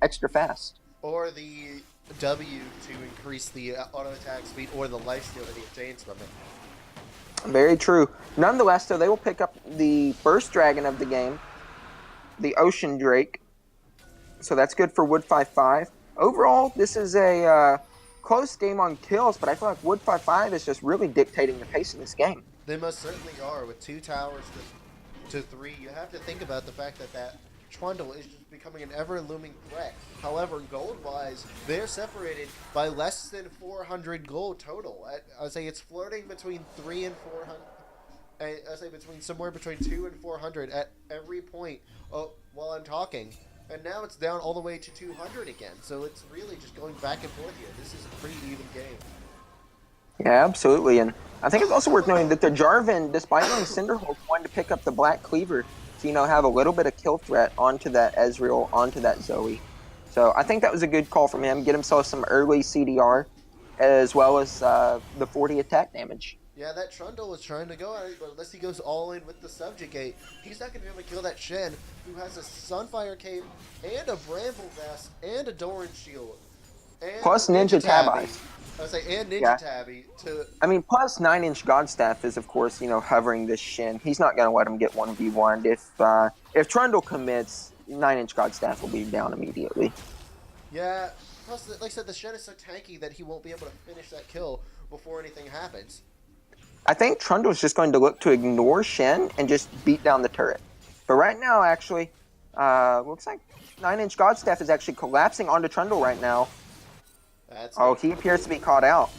extra fast. Or the W to increase the auto attack speed or the lifesteal that he obtains from it. Very true. Nonetheless, though, they will pick up the first dragon of the game, the Ocean Drake. So that's good for W5F. Overall, this is a close game on kills, but I feel like W5F is just really dictating the pace of this game. They most certainly are. With 2 towers to 3, you have to think about the fact that Trundle is just becoming an ever-looming threat. However, gold-wise, they're separated by less than 400 gold total. I would say it's flirting between 300 and 400. And I say somewhere between 2 and 400 at every point while I'm talking. And now it's down all the way to 200 again. So it's really just going back and forth here. This is a pretty even game. Yeah, absolutely. And I think it's also worth noting that the Jarvan, despite being Cinderhulk, wanted to pick up the Black Cleaver to, have a little bit of kill threat onto that Ezreal, onto that Zoe. So I think that was a good call from him. Get himself some early CDR as well as the 40 attack damage. Yeah, that Trundle was trying to go at it, but unless he goes all in with the Subjugate, he's not going to be able to kill that Shen, who has a Sunfire Cape, and a Bramble Vest, and a Doran Shield. And plus Ninja Tabby. I would say, and Ninja Tabby. Plus 9-inch Godstaff is, of course, hovering this Shen. He's not going to let him get 1v1. If Trundle commits, 9-inch Godstaff will be down immediately. Yeah, plus, like I said, the Shen is so tanky that he won't be able to finish that kill before anything happens. I think Trundle's just going to look to ignore Shen and just beat down the turret. But right now, actually, looks like 9-inch Godstaff is actually collapsing onto Trundle right now. He appears to be caught out.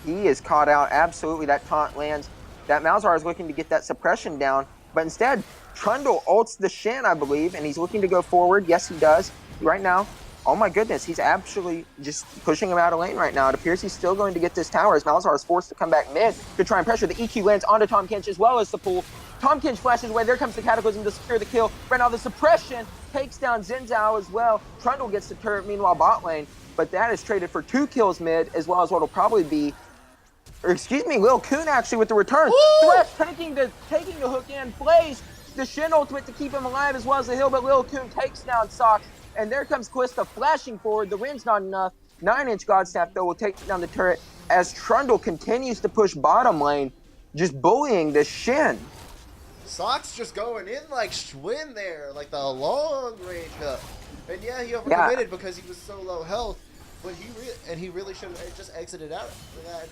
He is caught out, absolutely. That taunt lands. That Malzahar is looking to get that suppression down. But instead, Trundle ults the Shen, I believe, and he's looking to go forward. Yes, he does. Right now, oh my goodness, he's actually just pushing him out of lane right now. It appears he's still going to get this tower as Malzahar is forced to come back mid to try and pressure. The EQ lands onto Tahm Kench as well as the pool. Tahm Kench flashes away. There comes the Cataclysm to secure the kill. Right now, the suppression takes down Xin Zhao as well. Trundle gets the turret, meanwhile, bot lane. But that is traded for 2 kills mid, as well as what will probably be, Lil Kun actually with the return. Thresh taking the hook in, plays the Shen ultimate to keep him alive as well as the heal, but Lil Kun takes down Sox. And there comes Quista flashing forward. The wind's not enough. 9-inch Godstaff, though, will take down the turret as Trundle continues to push bottom lane, just bullying the Shen. Sox just going in like Schwinn there, like the long range hook. And yeah, he overcommitted because he was so low health. But he really should have just exited out.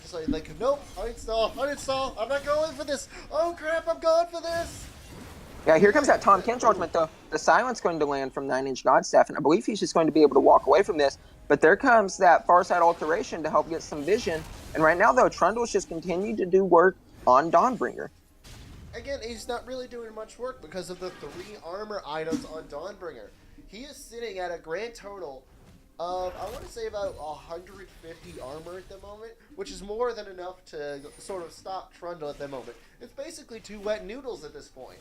Just like nope, uninstall. I'm not going for this. Oh crap, I'm going for this. Yeah, here comes that Tahm Kench ultimate, though. The silence going to land from 9-inch Godstaff, and I believe he's just going to be able to walk away from this. But there comes that far side alteration to help get some vision. And right now, though, Trundle's just continued to do work on Dawnbringer. Again, he's not really doing much work because of the 3 armor items on Dawnbringer. He is sitting at a grand total of, I want to say, about 150 armor at the moment, which is more than enough to sort of stop Trundle at the moment. It's basically 2 wet noodles at this point.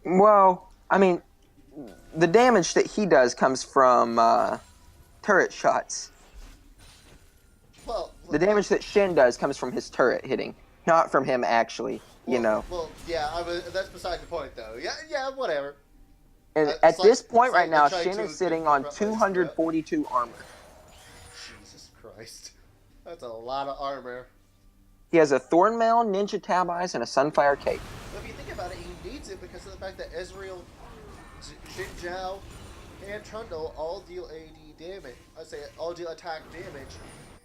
Well, I mean, the damage that he does comes from turret shots. Well, the damage that Shen does comes from his turret hitting, not from him actually, Well, yeah, that's beside the point, though. Yeah, whatever. And at this point right now, Shen is sitting on 242 armor. Jesus Christ. That's a lot of armor. He has a Thornmail, Ninja Tab Eyes, and a Sunfire Cape. But if you think about it, he needs it because of the fact that Ezreal, Xin Zhao, and Trundle all deal AD damage. I say all deal attack damage.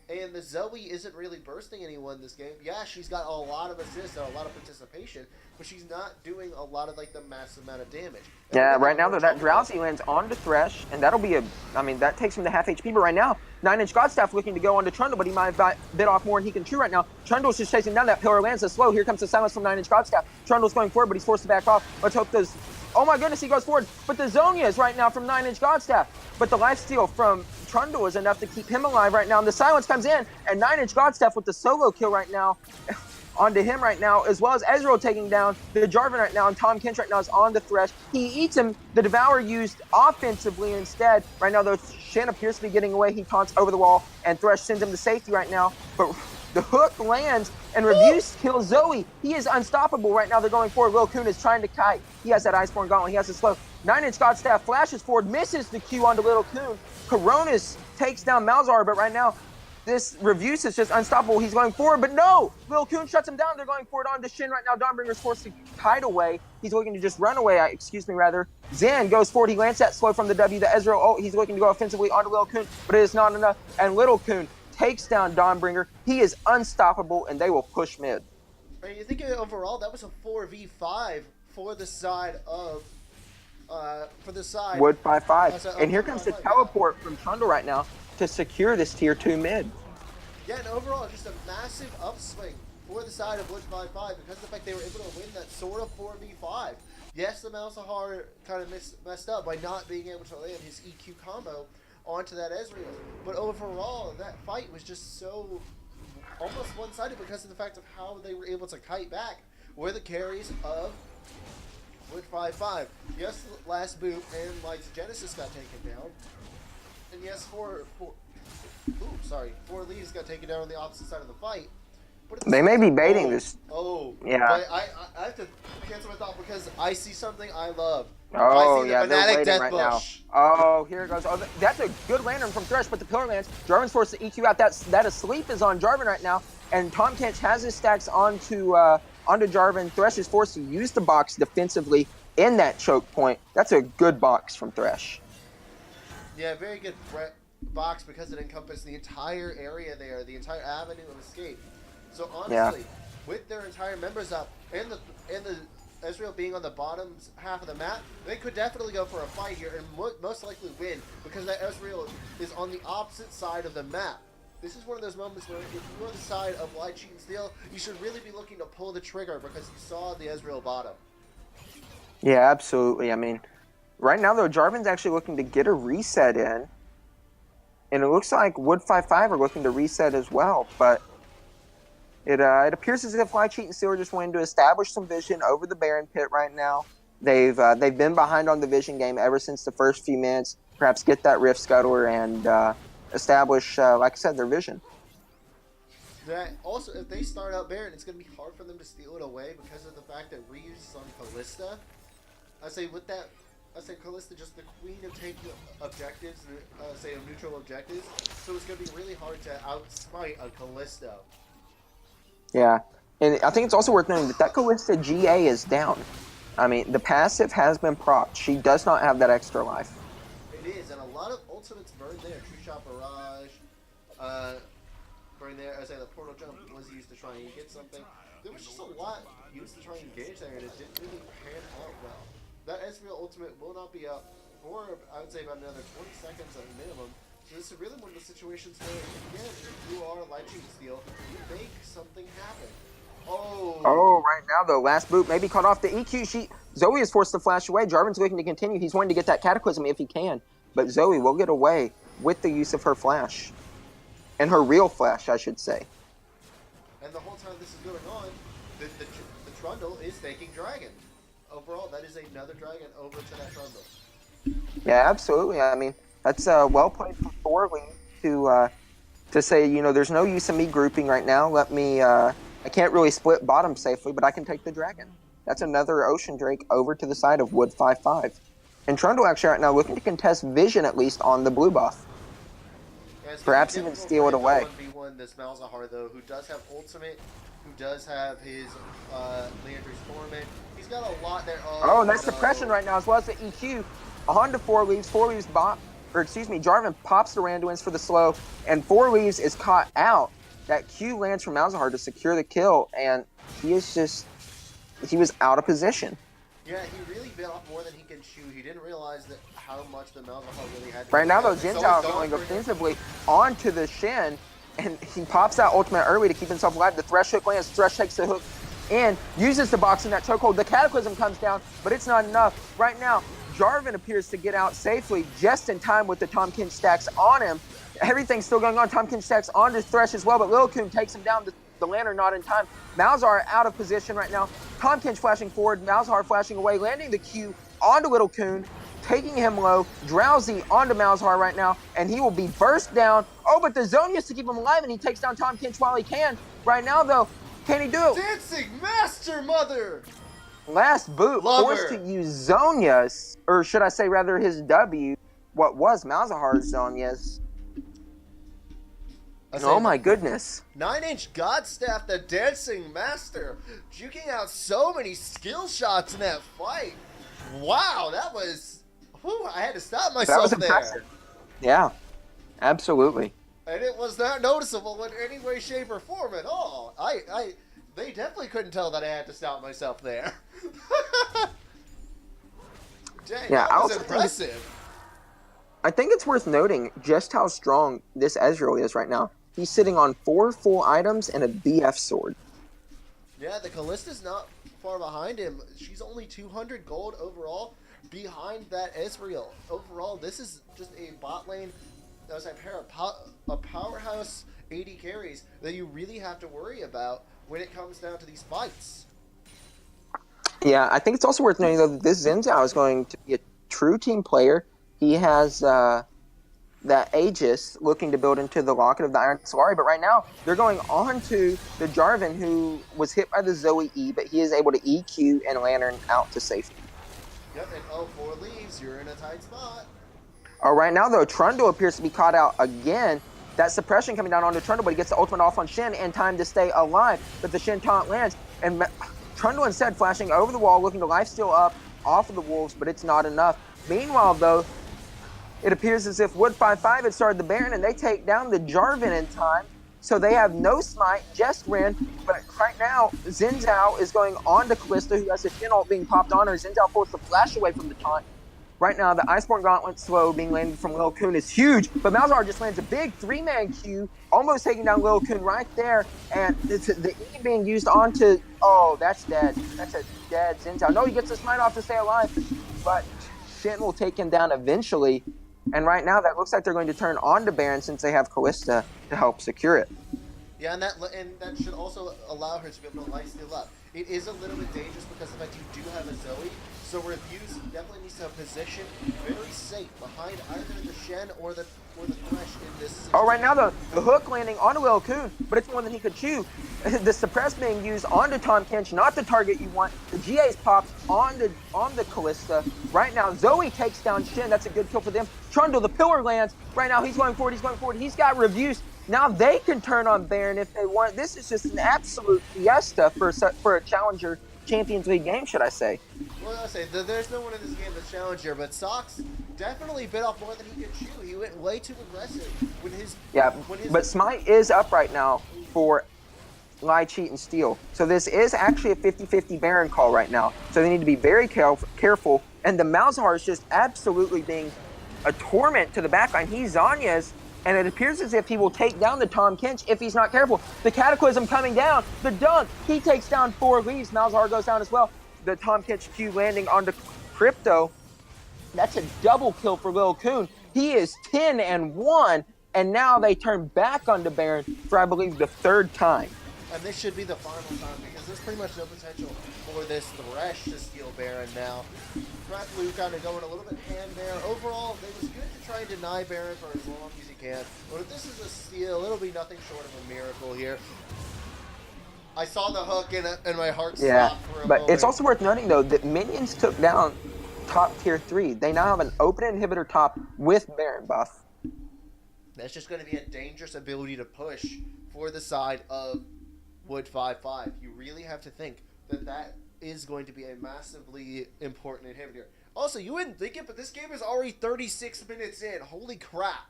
And the Zoe isn't really bursting anyone this game. Yeah, she's got a lot of assists and a lot of participation, but she's not doing a lot of the massive amount of damage. And yeah, right now though, that Drowsy lands onto Thresh, and that'll be that takes him to half HP. But right now, 9-inch Godstaff looking to go onto Trundle, but he might have bit off more than he can chew right now. Trundle's just chasing down that pillar, lands so slow. Here comes the silence from 9-inch Godstaff. Trundle's going forward, but he's forced to back off. Let's hope those. Oh my goodness, he goes forward. But the Zonia is right now from 9-inch Godstaff. But the lifesteal from Trundle is enough to keep him alive right now. And the silence comes in, and 9-inch Godstaff with the solo kill right now onto him right now, as well as Ezreal taking down the Jarvan right now, and Tahm Kench right now is on the Thresh. He eats him. The Devour used offensively instead. Right now, though, Shen appears to be getting away. He taunts over the wall, and Thresh sends him to safety right now. But the hook lands, and Reviews kills Zoe. He is unstoppable right now. They're going forward. Lil Kun is trying to kite. He has that Iceborne Gauntlet. He has a slow. 9-inch Godstaff flashes forward, misses the Q onto Lil Kun. Coronas takes down Malzahar, but right now, this Reviews is just unstoppable. He's going forward, but no! Lil Kun shuts him down. They're going forward onto Shin right now. Dawnbringer's forced to kite away. He's looking to just run away, Zan goes forward. He lands that slow from the W. The Ezreal, he's looking to go offensively onto Lil Kun, but it is not enough. And Lil Kun takes down Dawnbringer. He is unstoppable, and they will push mid. And you think overall, that was a 4v5 for the side of... Wood 5-5. And here comes the teleport from Trundle right now to secure this tier 2 mid. Yeah, and overall, just a massive upswing for the side of W5F because of the fact they were able to win that sort of 4v5. Yes, the Malzahar kind of messed up by not being able to land his EQ combo onto that Ezreal. But overall, that fight was just so almost one-sided because of the fact of how they were able to kite back were the carries of W5F. Yes, last boot and like Genesis got taken down. And yes, four leaves got taken down on the opposite side of the fight. They may be baiting this. Yeah. But I have to cancel my thought because I see something I love. Oh, I see the yeah, they're waiting Death right Bush. now. Oh, here it goes. Oh, that's a good lantern from Thresh, but the pillar lands. Jarvan's forced to EQ out. That asleep is on Jarvan right now, and Tahm Kench has his stacks onto Jarvan. Thresh is forced to use the box defensively in that choke point. That's a good box from Thresh. Yeah, very good box because it encompassed the entire area there, the entire avenue of escape. So honestly, with their entire members up and the Ezreal being on the bottom half of the map, they could definitely go for a fight here and most likely win because that Ezreal is on the opposite side of the map. This is one of those moments where if you're on the side of Light, Cheat, and Steal, you should really be looking to pull the trigger because you saw the Ezreal bottom. Yeah, absolutely. I mean, right now, though, Jarvan's actually looking to get a reset in. And it looks like W5F are looking to reset as well, but it appears as if Light, Cheat, and Steal are just wanting to establish some vision over the Baron pit right now. They've been behind on the vision game ever since the first few minutes. Perhaps get that Rift Scuttler and establish, like I said, their vision. That also, if they start out Baron, it's going to be hard for them to steal it away because of the fact that Ryu's is on Kalista. I say Kalista just the queen of taking objectives, say of neutral objectives. So it's going to be really hard to outsmite a Kalista. Yeah, and I think it's also worth noting that Kalista GA is down. I mean, the passive has been procced. She does not have that extra life. It is, and a lot of ultimates burned there. True Shot Barrage, burned there. I say the portal jump was used to try and get something. There was just a lot used to try and engage there, and it didn't really pan out well. That Ezreal ultimate will not be up for, I would say, about another 20 seconds at a minimum. So this is really one of the situations where, again, if you are Light, Cheat, and Steal, you make something happen. Oh, right now, though, last boot maybe cut off the EQ. Zoe is forced to flash away. Jarvan's looking to continue. He's wanting to get that Cataclysm if he can. But Zoe will get away with the use of her flash. And her real flash, I should say. And the whole time this is going on, the Trundle is taking Dragon. Overall, that is another Dragon over to that Trundle. Yeah, absolutely. I mean, that's well played from Thorley to say, you know, there's no use in me grouping right now. Let me, I can't really split bottom safely, but I can take the Dragon. That's another Ocean Drake over to the side of W5F. And Trundle actually right now looking to contest vision at least on the blue buff. Yeah, perhaps even steal it away. 1v1 this Malzahar though, who does have ultimate, who does have his Leandry's Torment. He's got a lot there. Oh, nice suppression right now as well as the EQ. On to 4 leaves. 4 leaves Jarvan pops the Randuin's for the slow, and 4 leaves is caught out. That Q lands from Malzahar to secure the kill, and he was out of position. Yeah, he really bit off more than he can chew. He didn't realize that how much the Malzahar really had to right now, though, Jin Zhao is going offensively onto the Shen, and he pops out ultimate early to keep himself alive. The Thresh hook lands. Thresh takes the hook and uses the box in that chokehold. The Cataclysm comes down, but it's not enough. Right now, Jarvan appears to get out safely just in time with the Tahm Kench stacks on him. Everything's still going on. Tahm Kench stacks onto Thresh as well, but Lil Kun takes him down. The Lantern not in time. Malzahar out of position right now. Tahm Kench flashing forward. Malzahar flashing away, landing the Q onto Little Kun, taking him low. Drowsy onto Malzahar right now, and he will be burst down. Oh, but the Zonius to keep him alive, and he takes down Tahm Kench while he can. Right now, though, can he do it? Dancing Master Mother! Last boot, forced to use Zonia's, or should I say rather his W, what was Malzahar's Zonia's. Oh my goodness. 9-inch Godstaff, the Dancing Master, juking out so many skill shots in that fight. Wow, that was... Whew, I had to stop myself that was impressive. Yeah, absolutely. And it was not noticeable in any way, shape, or form at all. They definitely couldn't tell that I had to stop myself there. Dang, yeah, that was impressive. I think it's worth noting just how strong this Ezreal is right now. He's sitting on 4 full items and a BF sword. Yeah, the Kallista's not far behind him. She's only 200 gold overall behind that Ezreal. Overall, this is just a bot lane that was a powerhouse 80 carries that you really have to worry about when it comes down to these fights. Yeah, I think it's also worth noting, though, that this Xin Zhao is going to be a true team player. He has that Aegis looking to build into the Locket of the Iron Solari, but right now they're going on to the Jarvan, who was hit by the Zoe E, but he is able to EQ and Lantern out to safety. Yep, and oh, 4 leaves, you're in a tight spot. Right now, though, Trundle appears to be caught out again. That suppression coming down onto Trundle, but he gets the ultimate off on Shen and time to stay alive. But the Shen taunt lands, and Trundle instead flashing over the wall, looking to lifesteal up off of the Wolves, but it's not enough. Meanwhile, though, it appears as if W5F had started the Baron, and they take down the Jarvan in time. So they have no smite, just Ren. But right now, Xin Zhao is going on to Kalista, who has a Shin ult being popped on her. Xin Zhao forced the flash away from the taunt. Right now, the Iceborne Gauntlet slow being landed from Lil Kun is huge, but Malzahar just lands a big 3-man Q, almost taking down Lil Kun right there, and the E being used onto, oh, that's dead. That's a dead Xin Zhao. No, he gets the smite off to stay alive, but Shin will take him down eventually, and right now that looks like they're going to turn on to Baron since they have Kalista to help secure it. Yeah, and that should also allow her to be able to lifesteal up. It is a little bit dangerous because of the fact you do have a Zoe, so Reviews definitely needs to position very safe behind either the Shen or the Thresh in this situation. Oh, right now the hook landing onto Lil Kun, but it's one that he could chew. The suppress being used onto Tahm Kench, not the target you want. The GA's popped on the Kalista. Right now, Zoe takes down Shen. That's a good kill for them. Trundle, the pillar lands. Right now, he's going forward. He's got Reviews. Now they can turn on Baron if they want. This is just an absolute fiesta for a challenger Champions League game, should I say. Well, I'll say, there's no one in this game that's challenger, but Sox definitely bit off more than he could chew. He went way too aggressive with his... But Smite is up right now for Lie, Cheat, and Steal. So this is actually a 50-50 Baron call right now. So they need to be very careful. And the Malzahar is just absolutely being a torment to the backline. He's Zanya's, and it appears as if he will take down the Tahm Kench if he's not careful. The Cataclysm coming down, the dunk, he takes down 4 leaves. Malzahar goes down as well. The Tahm Kench Q landing onto Crypto. That's a double kill for Lil Kun. He is 10-1, and now they turn back onto Baron for, I believe, the 3rd time. And this should be the final time because there's pretty much no potential for this Thresh to steal Baron now. Blue kind of going a little bit hand there. Overall, it was good to try and deny Baron for as long as he can. But if this is a steal, it'll be nothing short of a miracle here. I saw the hook and my heart stopped for a moment. But it's also worth noting, though, that Minions took down top tier 3. They now have an open inhibitor top with Baron buff. That's just going to be a dangerous ability to push for the side of W5F. You really have to think that is going to be a massively important inhibitor. Also, you wouldn't think it, but this game is already 36 minutes in. Holy crap.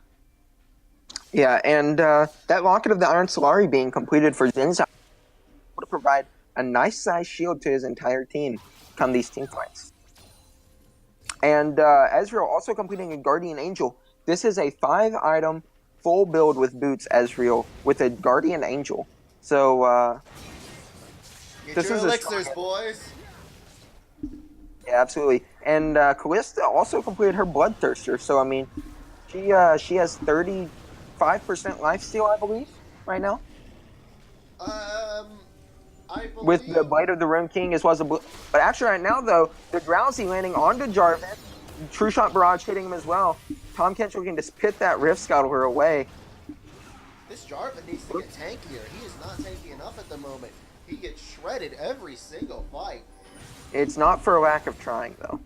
Yeah, and that Locket of the Iron Solari being completed for Xin Zhao to provide a nice size shield to his entire team come these team fights. And Ezreal also completing a Guardian Angel. This is a 5-item full build with boots Ezreal with a Guardian Angel. So Get this your is elixirs, boys. Yeah, absolutely. And Kalista also completed her Bloodthirster. So I mean, she has 35% lifesteal, I believe, right now. I believe... With the Blade of the Rune King as well as the but actually right now though, the Drowsy landing onto Jarvan, True Shot Barrage hitting him as well. Tahm Kench looking to pit that Rift Scuttler away. This Jarvan needs to get tankier. He is not tanky enough at the moment. He gets shredded every single fight. It's not for a lack of trying though.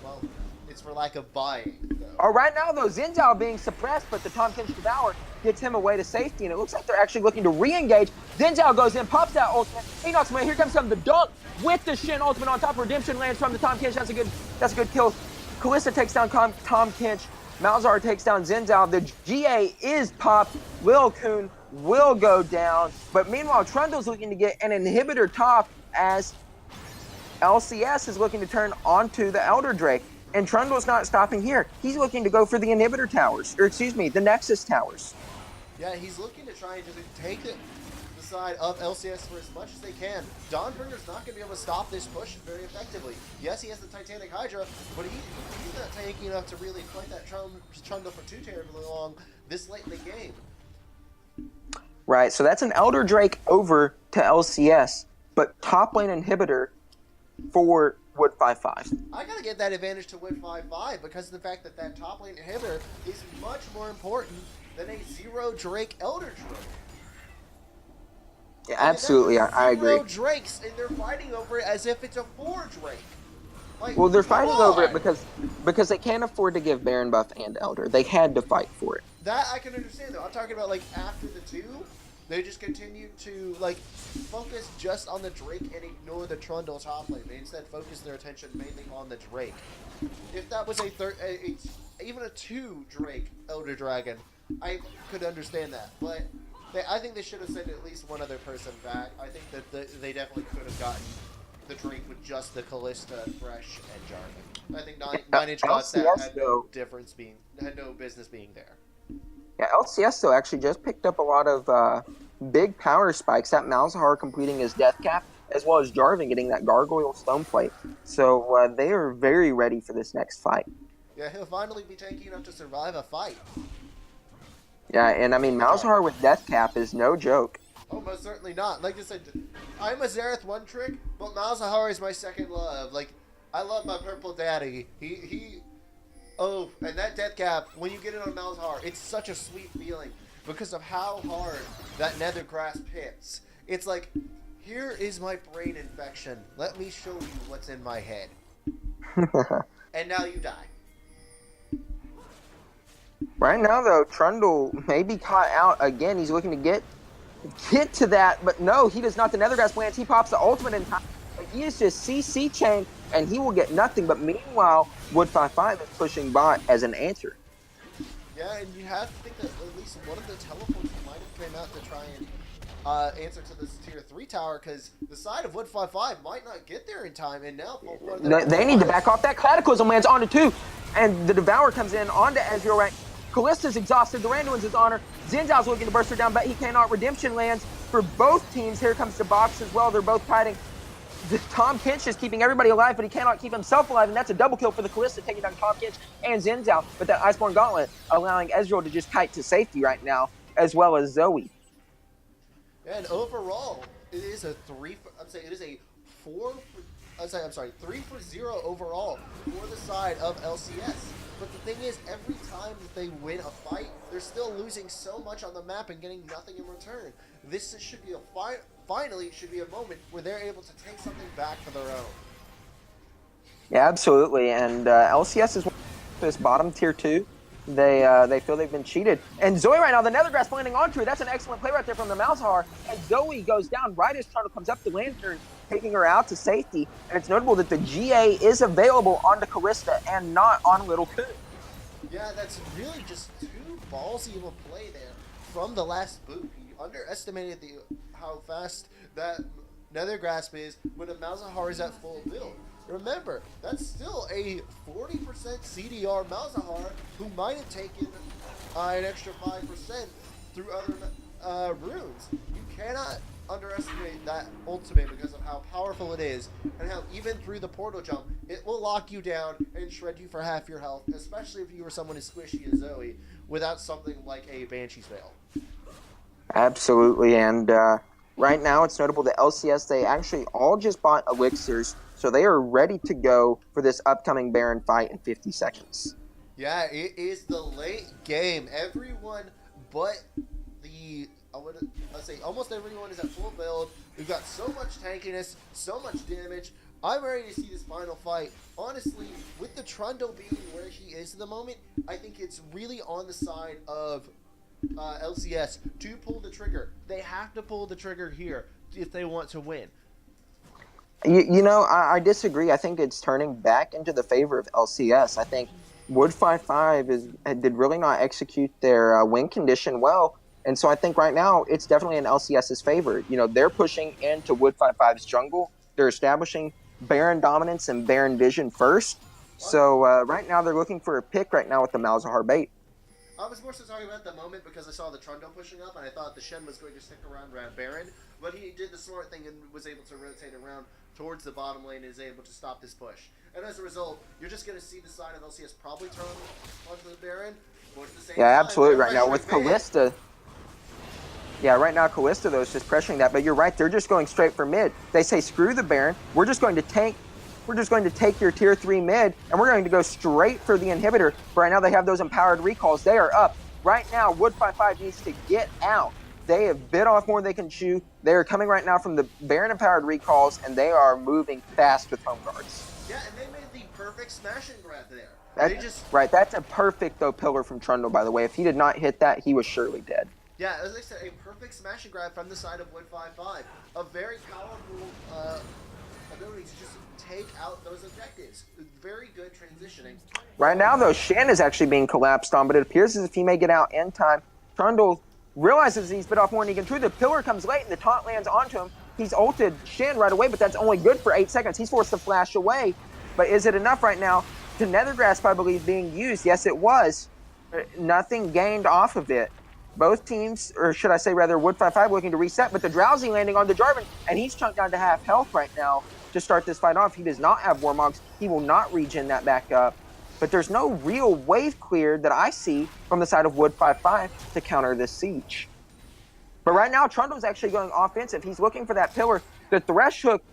Well, it's for lack of buying though. Oh, right now though, Xin Zhao being suppressed, but the Tahm Kench Devour gets him away to safety, and it looks like they're actually looking to re-engage. Xin Zhao goes in, pops that ultimate, he knocks him away. Here comes some the dunk with the Shin ultimate on top. Redemption lands from the Tahm Kench. That's a good kill. Kalista takes down Tahm Kench. Malzahar takes down Xin Zhao. The GA is popped. Lil Kun will go down, but meanwhile Trundle's looking to get an inhibitor top as LCS is looking to turn onto the Elder Drake. And Trundle's not stopping here. He's looking to go for the inhibitor towers, or excuse me, the Nexus towers. Yeah, he's looking to try and just take the side of LCS for as much as they can. Dawnbringer's not going to be able to stop this push very effectively. Yes, he has the Titanic Hydra, but he's not tanky enough to really fight that Trundle for too terribly long this late in the game. Right, so that's an Elder Drake over to LCS, but top lane inhibitor for W5F. I gotta give that advantage to W5F because of the fact that that top lane inhibitor is much more important than a 0 Drake Elder Drake. Yeah, absolutely, I agree. 0 Drakes, and they're fighting over it as if it's a 4 Drake. Like, well, they're fighting over it because they can't afford to give Baron buff and Elder. They had to fight for it. That I can understand, though. I'm talking about, like, after the 2, they just continue to, like, focus just on the Drake and ignore the Trundle top lane. They instead focus their attention mainly on the Drake. If that was even a 2 Drake Elder Dragon, I could understand that. But I think they should have sent at least one other person back. I think that they definitely could have gotten the Drake with just the Callista, Thresh, and Jarvan. I think 9-inch Gods had no business being there. Yeah, LCS, though, actually just picked up a lot of big power spikes. That Malzahar completing his death cap, as well as Jarvan getting that Gargoyle Stone Plate. So they are very ready for this next fight. Yeah, he'll finally be tanky enough to survive a fight. Yeah, and I mean, Malzahar with death cap is no joke. Oh, most certainly not. Like I said, I'm a Xerath one trick, but Malzahar is my second love. Like, I love my purple daddy. Oh, and that death cap, when you get it on Malzahar, it's such a sweet feeling because of how hard that nether grasp hits. It's like, here is my brain infection. Let me show you what's in my head. And now you die. Right now, though, Trundle may be caught out again. He's looking to get to that, but no, he does not. The nether grasp lands. He pops the ultimate in time. He is just CC chain, and he will get nothing. But meanwhile, W5F is pushing bot as an answer. Yeah, and you have to think that at least one of the teleports might have came out to try and answer to this tier 3 tower, because the side of W5F might not get there in time, and now they need to back off. That Cataclysm lands onto 2, and the Devourer comes in onto Ezreal right. Kallista's exhausted. The Randuin's his honor. Xin Zhao's looking to burst her down, but he cannot. Redemption lands for both teams. Here comes the box as well. They're both fighting. Tom Kinch is keeping everybody alive, but he cannot keep himself alive, and that's a double kill for the Kalista, taking down Tom Kinch and Xin Zhao. But that Iceborne Gauntlet allowing Ezreal to just kite to safety right now, as well as Zoe. And overall, it is a 3 for 0 overall for the side of LCS. But the thing is, every time that they win a fight, they're still losing so much on the map and getting nothing in return. This should be finally should be a moment where they're able to take something back for their own. Yeah, absolutely. And LCS is this bottom tier 2. They feel they've been cheated. And Zoe right now, the nether grasp landing onto her. That's an excellent play right there from the Malzahar. And Zoe goes down right as Trundle comes up the lantern, taking her out to safety. And it's notable that the GA is available onto Kalista and not on Little Kun. Yeah, that's really just too ballsy of a play there from the last boot. He underestimated how fast that nether grasp is when a Malzahar is at full build. Remember, that's still a 40% CDR Malzahar who might have taken an extra 5% through other runes. You cannot underestimate that ultimate because of how powerful it is and how even through the portal jump, it will lock you down and shred you for half your health, especially if you were someone as squishy as Zoe without something like a Banshee's Veil. Absolutely, and right now it's notable that LCS, they actually all just bought elixirs, so they are ready to go for this upcoming Baron fight in 50 seconds. Yeah, it is the late game. Everyone but let's say almost everyone is at full build. We've got so much tankiness, so much damage. I'm ready to see this final fight. Honestly, with the Trundle being where he is at the moment, I think it's really on the side of LCS to pull the trigger. They have to pull the trigger here if they want to win. You know, I disagree. I think it's turning back into the favor of LCS. I think W5F did really not execute their win condition well. And so I think right now it's definitely in LCS's favor. You know, they're pushing into W5F's jungle. They're establishing Baron dominance and Baron vision first. So right now they're looking for a pick right now with the Malzahar bait. I was more so talking about the moment because I saw the Trundle pushing up, and I thought the Shen was going to stick around Baron, but he did the smart thing and was able to rotate around towards the bottom lane and is able to stop this push. And as a result, you're just going to see the side of LCS probably turn onto the Baron, but at the same Yeah, time, absolutely. they're Right now with pressuring mid. Kalista. Yeah, right now Kalista though is just pressuring that, but you're right. They're just going straight for mid. They say, "Screw the Baron. We're just going to tank. We're just going to take your tier 3 mid, and we're going to go straight for the inhibitor." But right now they have those empowered recalls. They are up. Right now, Wood55 needs to get out. They have bit off more than they can chew. They are coming right now from the Baron empowered recalls, and they are moving fast with home guards. Yeah, and they made the perfect smash and grab there. They That's just right. That's a perfect though pillar from Trundle, by the way. If he did not hit that, he was surely dead. Yeah, as I said, a perfect smash and grab from the side of Wood55. A very powerful ability to just take out those objectives. Very good transitioning. Right now, though, Shen is actually being collapsed on, but it appears as if he may get out in time. Trundle realizes he's bit off more than he can chew. The pillar comes late, and the taunt lands onto him. He's ulted Shen right away, but that's only good for 8 seconds. He's forced to flash away. But is it enough right now? To Nether Grasp, I believe, being used. Yes, it was. Nothing gained off of it. Both teams, or should I say rather, Wood55 looking to reset, but the Drowsy landing on the Jarvan, and he's chunked down to half health right now to start this fight off. He does not have Warmogs. He will not regen that back up. But there's no real wave clear that I see from the side of Wood55 to counter this siege. But right now, Trundle's actually going offensive. He's looking for that pillar. The Thresh Hook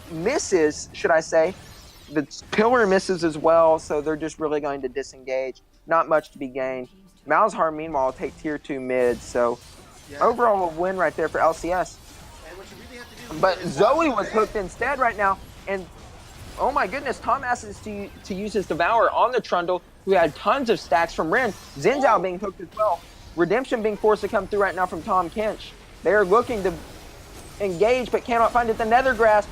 misses, should I say. The pillar misses as well, so they're just really going to disengage. Not much to be gained. Malzahar, meanwhile, will take tier 2 mid, so yeah. Overall a win right there for LCS. And what you really have to do but Zoe was hooked instead right now, and oh my goodness, Tom asks to use his Devour on the Trundle, who had tons of stacks from Rin. Xin Zhao being hooked as well. Redemption being forced to come through right now from Tom Kench. They are looking to engage, but cannot find it. The Nether Grasp.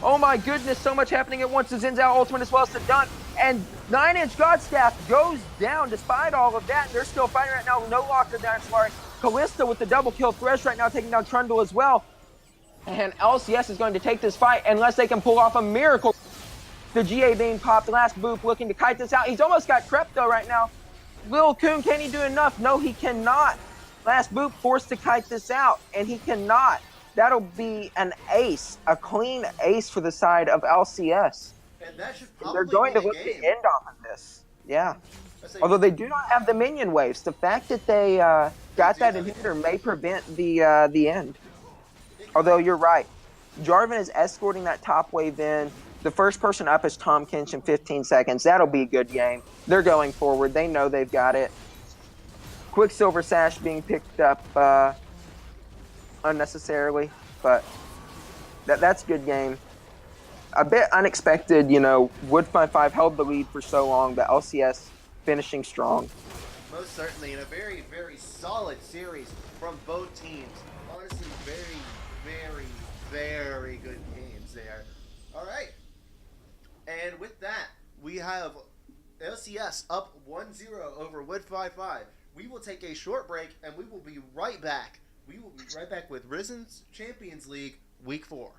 Oh my goodness, so much happening at once. The Xin Zhao ultimate as well as the dunk. And 9-inch Godstaff goes down despite all of that. They're still fighting right now. No locker down Solari. Kalista with the double kill. Thresh right now taking down Trundle as well. And LCS is going to take this fight unless they can pull off a miracle. The GA being popped. Last Boop looking to kite this out. He's almost got crept though right now. Lil Coon, can he do enough? No, he cannot. Last Boop forced to kite this out, and he cannot. That'll be an ace, a clean ace for the side of LCS. And that should probably They're going be to look to end off of this. Yeah. Although they do not have the minion waves. The fact that they got that inhibitor may prevent the end. Although you're right. Jarvan is escorting that top wave in. The first person up is Tom Kench in 15 seconds. That'll be a good game. They're going forward. They know they've got it. Quicksilver Sash being picked up unnecessarily, but that's a good game. A bit unexpected, you know, Wood55 held the lead for so long, but LCS finishing strong. Most certainly, in a very, very solid series from both teams. Honestly, very, very, very good games there. All right. And with that, we have LCS up 1-0 over Wood55. We will take a short break, and we will be right back. We will be right back with Risen's Champions League Week 4.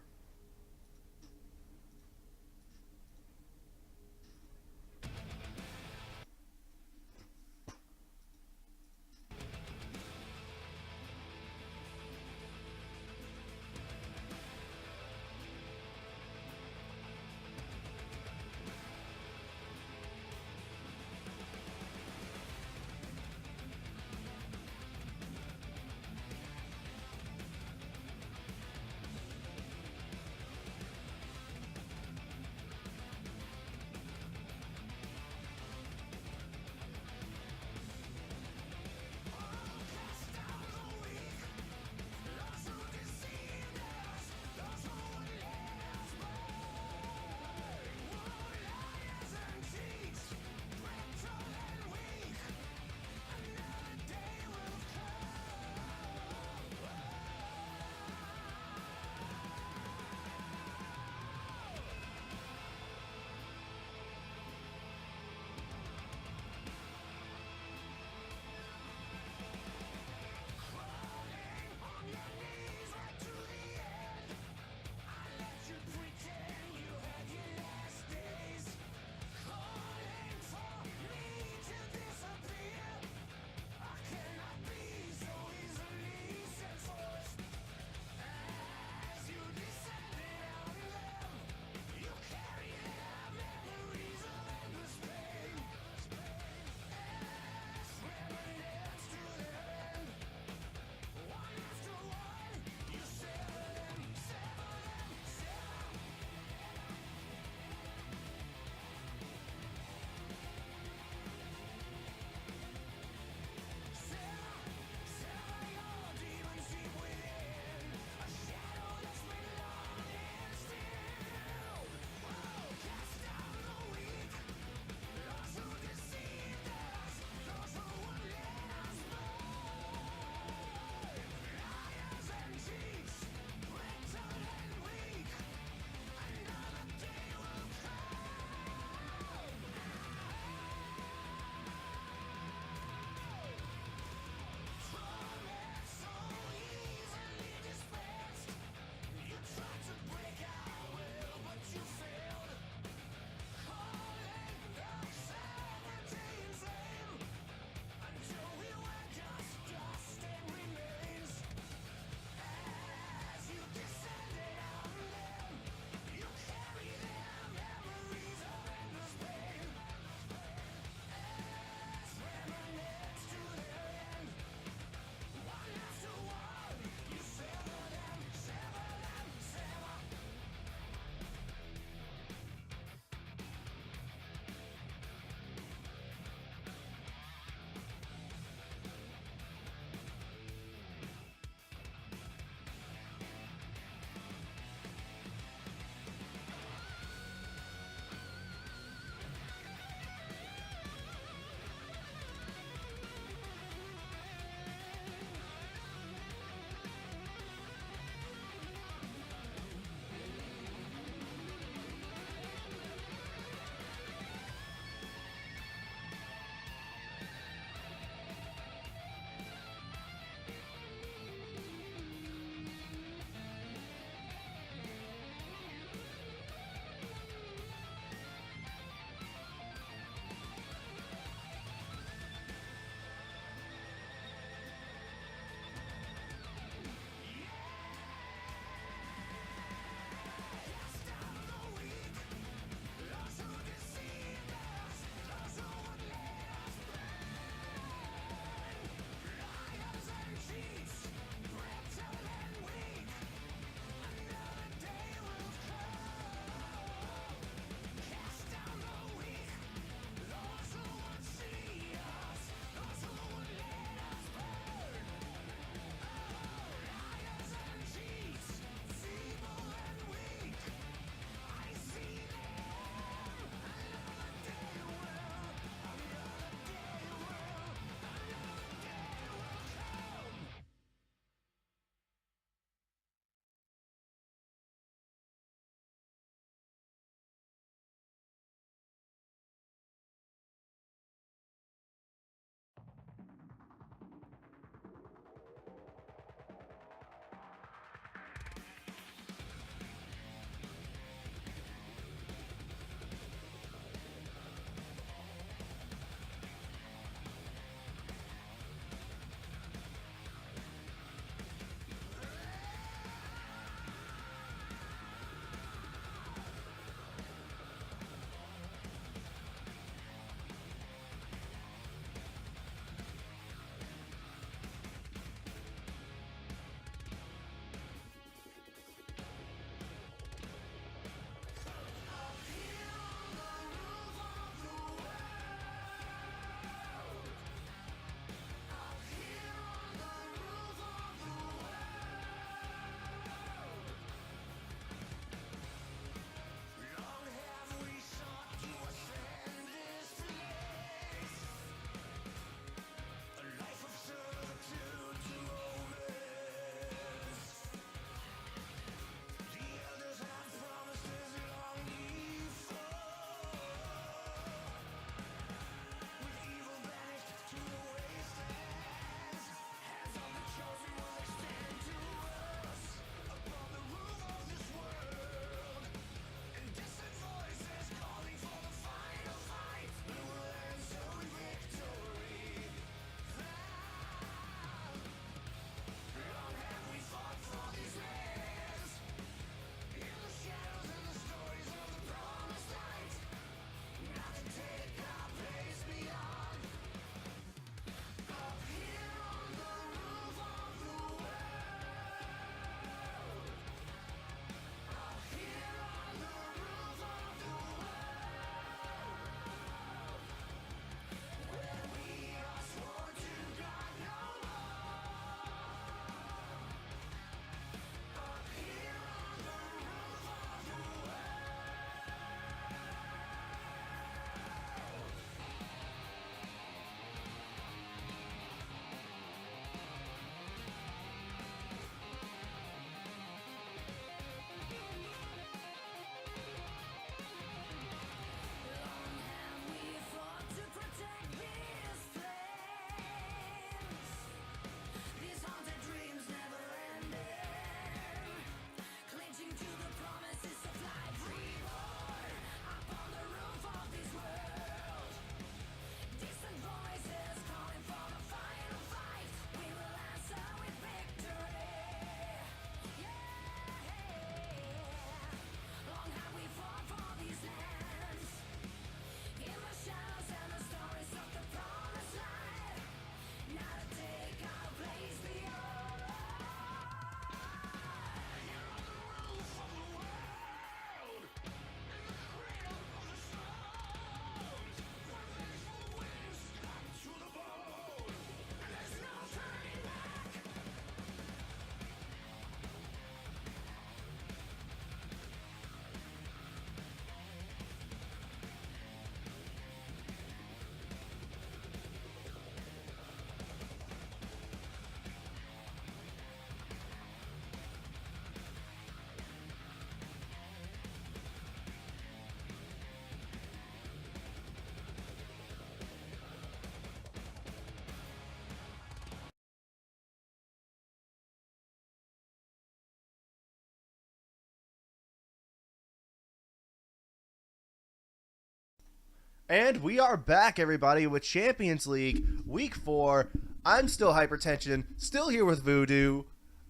And we are back, everybody, with Champions League Week 4. I'm still Hypertension, still here with Voodoo.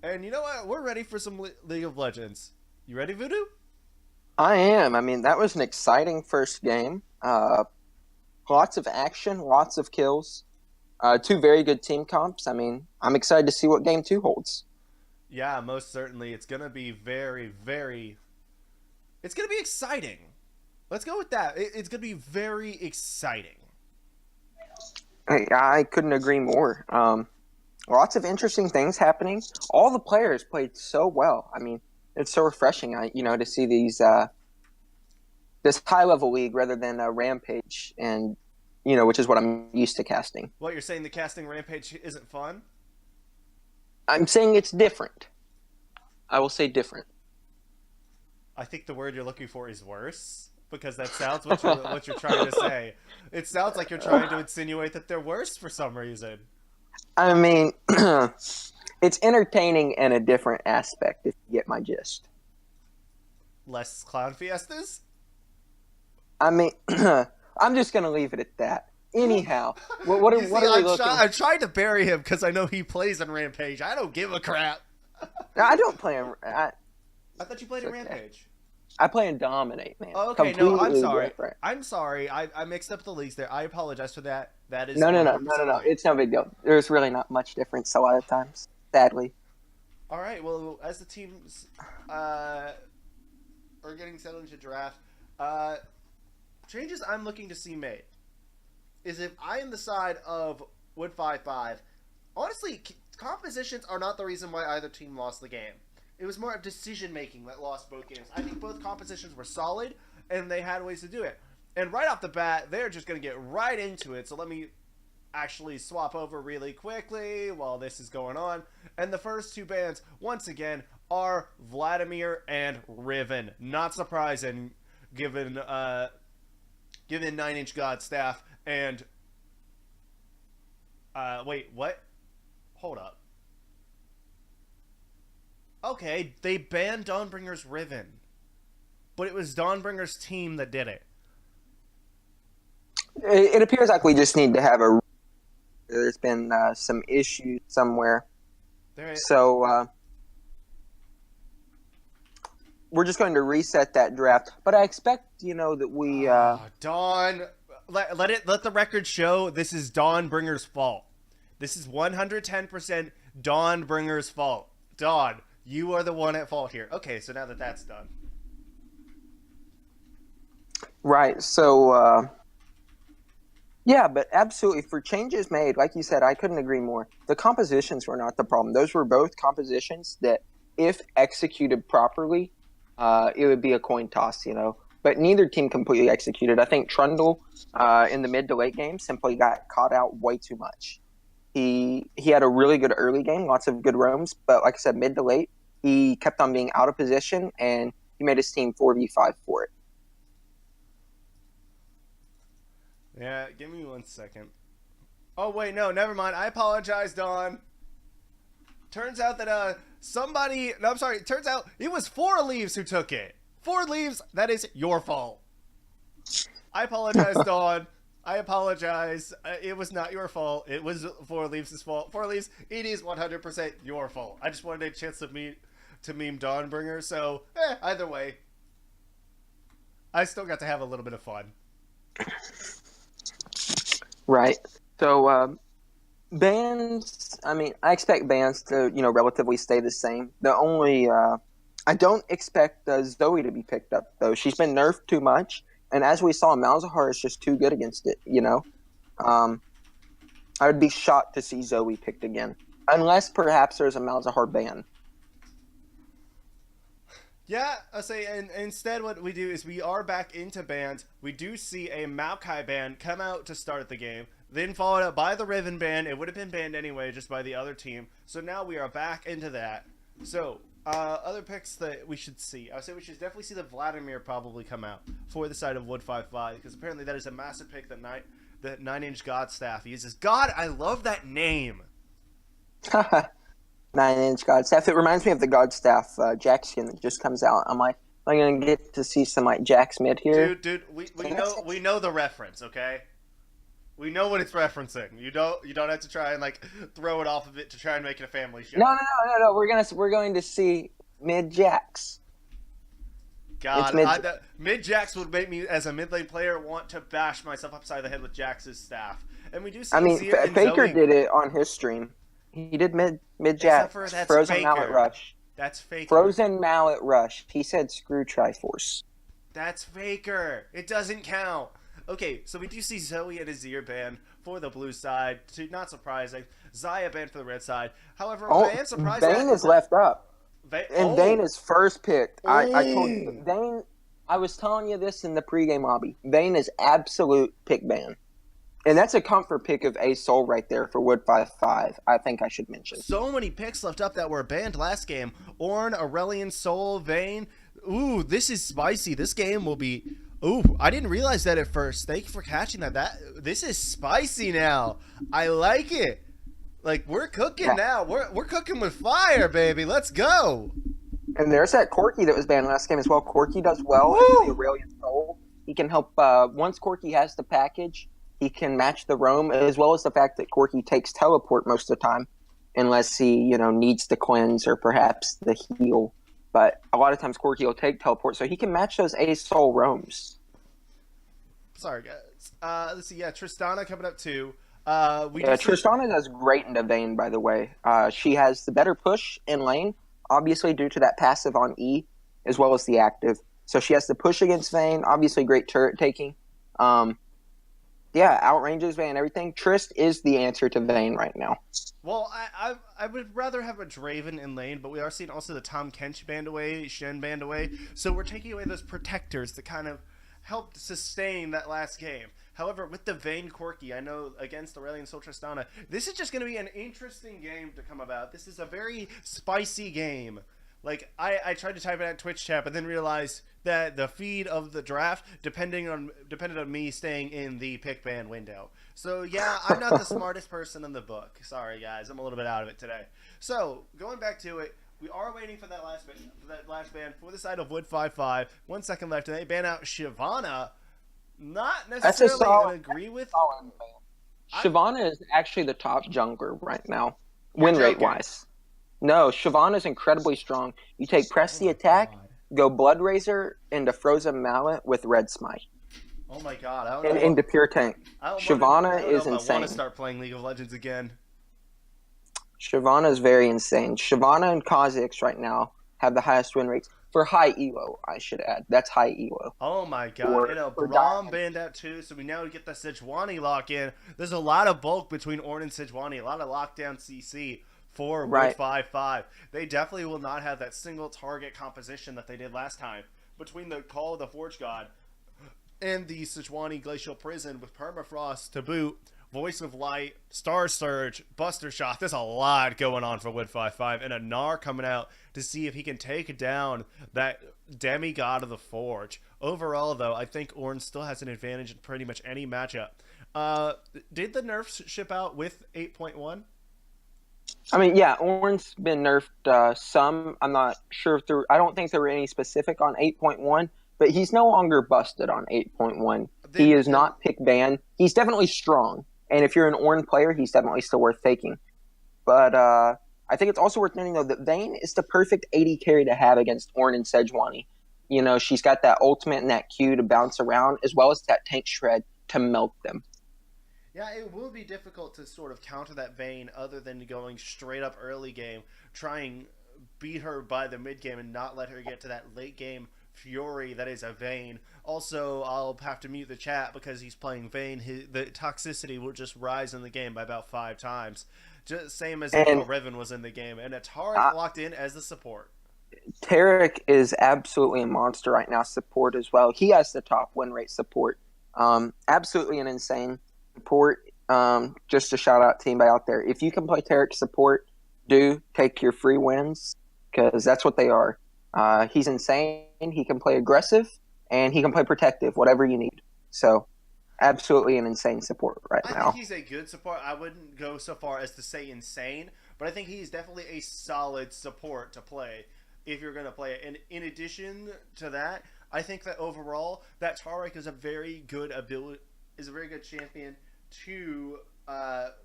And you know what? We're ready for some League of Legends. You ready, Voodoo? I am. I mean, that was an exciting first game. Lots of action, lots of kills. Two very good team comps. I mean, I'm excited to see what game two holds. Yeah, most certainly. It's going to be It's going to be exciting. Let's go with that. It's going to be very exciting. I couldn't agree more. Lots of interesting things happening. All the players played so well. I mean, it's so refreshing, to see this high level league rather than a Rampage, and which is what I'm used to casting. What, you're saying the casting Rampage isn't fun? I'm saying it's different. I will say different. I think the word you're looking for is worse, because that sounds what you're trying to say. It sounds like you're trying to insinuate that they're worse for some reason. I mean, it's entertaining in a different aspect, if you get my gist. Less clown fiestas? I mean, I'm just going to leave it at that. Anyhow, what are we looking? I'm trying to bury him because I know he plays in Rampage. I don't give a crap. I don't play in... I thought you played in Rampage. I play in Dominate, man. Oh, okay, no, I'm sorry. Different. I'm sorry. I mixed up the leagues there. I apologize for that. That is No. It's no big deal. There's really not much difference a lot of times, sadly. All right. Well, as the teams are getting settled into draft, changes I'm looking to see made is if I am the side of W5F. Honestly, compositions are not the reason why either team lost the game. It was more of decision-making that lost both games. I think both compositions were solid, and they had ways to do it. And right off the bat, they're just going to get right into it. So let me actually swap over really quickly while this is going on. And the first two bans, once again, are Vladimir and Riven. Not surprising, given 9-inch God Staff and... wait, what? Hold up. Okay, they banned Dawnbringer's Riven. But it was Dawnbringer's team that did it. It appears like we just need to have a... There's been some issues somewhere. So, we're just going to reset that draft. But I expect, that we... Dawn... Let the record show this is Dawnbringer's fault. This is 110% Dawnbringer's fault. Dawn... You are the one at fault here. Okay, so now that that's done. Right, so, yeah, but absolutely, for changes made, like you said, I couldn't agree more. The compositions were not the problem. Those were both compositions that, if executed properly, it would be a coin toss, But neither team completely executed. I think Trundle, in the mid to late game, simply got caught out way too much. He had a really good early game, lots of good roams, but like I said, mid to late, he kept on being out of position, and he made his team 4v5 for it. Yeah, give me 1 second. Oh, wait, no, never mind. I apologize, Dawn. Turns out that, turns out it was 4 Leaves who took it. 4 Leaves, that is your fault. I apologize, Dawn. I apologize. It was not your fault. It was 4 Leaves' fault. 4 Leaves, it is 100% your fault. I just wanted a chance to meme Dawnbringer, so either way, I still got to have a little bit of fun. Right. So, bans, I mean, I expect bans to, relatively stay the same. The only, I don't expect Zoe to be picked up, though. She's been nerfed too much. And as we saw, Malzahar is just too good against it, I would be shocked to see Zoe picked again. Unless perhaps there's a Malzahar ban. Yeah, I'll say, and instead what we do is we are back into bans. We do see a Maokai ban come out to start the game, then followed up by the Riven ban. It would have been banned anyway, just by the other team. So now we are back into that. So, other picks that we should see. I would say we should definitely see the Vladimir probably come out for the side of W5F, because apparently that is a massive pick that 9-inch God Staff uses. God, I love that name. 9-inch God Staff. It reminds me of the God Staff Jack skin that just comes out. I'm like, I'm gonna get to see some like Jax mid here. Dude, we And that's know the reference, okay? We know what it's referencing. You don't have to try and like throw it off of it to try and make it a family no, no, show. no, no, no. We're going to see mid Jax. It's God, mid. mid Jax would make me, as a mid lane player, want to bash myself upside the head with Jax's staff. And we do I see mean, Zir and Faker Zoe, did it on his stream. He did mid except for Jax, that's frozen mallet Faker. rush, That's Faker. frozen mallet rush. He said screw Triforce. That's Faker. It doesn't count. Okay, so we do see Zoe and Azir banned for the blue side. Not surprising. Zaya banned for the red side. However, what Oh, I am surprised Vayne at is is that left up, and Vayne Oh, is first picked. I told oh. you, Vayne. I was telling you this in the pregame lobby. Vayne is absolute pick ban. And that's a comfort pick of a soul right there for Wood 5-5. I think I should mention. So many picks left up that were banned last game. Ornn, Aurelion, Soul, Vayne. Ooh, this is spicy. This game will be. Ooh, I didn't realize that at first. Thank you for catching that. This is spicy now. I like it. Like we're cooking Yeah. now. We're cooking with fire, baby. Let's go. And there's that Corki that was banned last game as well. Corki does well Woo! in the Aurelion Soul. He can help. Once Corki has the package, he can match the roam, as well as the fact that Corki takes teleport most of the time, unless he needs to cleanse or perhaps the heal. But a lot of times Corki will take teleport, so he can match those A Soul roams. Sorry, guys. Let's see. Yeah, Tristana coming up too. Tristana does great into Vayne, by the way. She has the better push in lane, obviously due to that passive on E, as well as the active. So she has the push against Vayne, obviously great turret taking. Outranges Vayne and everything. Trist is the answer to Vayne right now. Well, I would rather have a Draven in lane, but we are seeing also the Tom Kench banned away, Shen banned away. So we're taking away those protectors that kind of helped sustain that last game. However, with the Vayne Corki, I know against Aurelion Sol Tristana, this is just going to be an interesting game to come about. This is a very spicy game. Like, I tried to type it at Twitch chat, but then realized that the feed of the draft depended on me staying in the pick ban window. So yeah, I'm not the smartest person in the book. Sorry guys, I'm a little bit out of it today. So going back to it, we are waiting for that last ban for the side of Wood 5-5. 1 second left, and they ban out Shyvana. Not necessarily going to agree with. Shyvana is actually the top jungler right now, You're win rate joking. wise. No, Shyvana is incredibly strong. You take press the attack, go Blood Razor into Frozen Mallet with Red Smite, Oh my god, I don't and know. into Pure Tank. I don't Shyvana know is if I insane. want to start playing League of Legends again. Shyvana is very insane. Shyvana and Kha'Zix right now have the highest win rates for high elo, I should add. That's high elo. Oh my god, For Braum Diamond. banned out too, so we now get the Sejuani lock in. There's a lot of bulk between Ornn and Sejuani, a lot of lockdown CC for Right. Wood 5-5. They definitely will not have that single target composition that they did last time. Between the Call of the Forge God and the Sejuani Glacial Prison with Permafrost to boot, Voice of Light, Star Surge, Buster Shot. There's a lot going on for Wood 5-5, and a Gnar coming out to see if he can take down that demigod of the Forge. Overall, though, I think Ornn still has an advantage in pretty much any matchup. Did the nerfs ship out with 8.1? I mean, yeah, Ornn's been nerfed some. I'm not sure if I don't think there were any specific on 8.1, but he's no longer busted on 8.1. He is not pick banned. He's definitely strong. And if you're an Ornn player, he's definitely still worth taking. But I think it's also worth noting, though, that Vayne is the perfect AD carry to have against Ornn and Sejuani. She's got that ultimate and that Q to bounce around, as well as that tank shred to melt them. Yeah, it will be difficult to sort of counter that Vayne other than going straight up early game, trying beat her by the mid game and not let her get to that late game fury that is a Vayne. Also, I'll have to mute the chat because he's playing Vayne. The toxicity will just rise in the game by about 5 times. Just same as if Riven was in the game. And Tarek locked in as the support. Tarek is absolutely a monster right now, support as well. He has the top win rate support. Absolutely an insane support. Just a shout out to anybody out there. If you can play Tarek support, do take your free wins because that's what they are. He's insane. He can play aggressive and he can play protective, whatever you need. So, absolutely an insane support right now. I think he's a good support. I wouldn't go so far as to say insane, but I think he's definitely a solid support to play. if you're going to play it. And in addition to that, I think that overall that Tarek is a very good champion to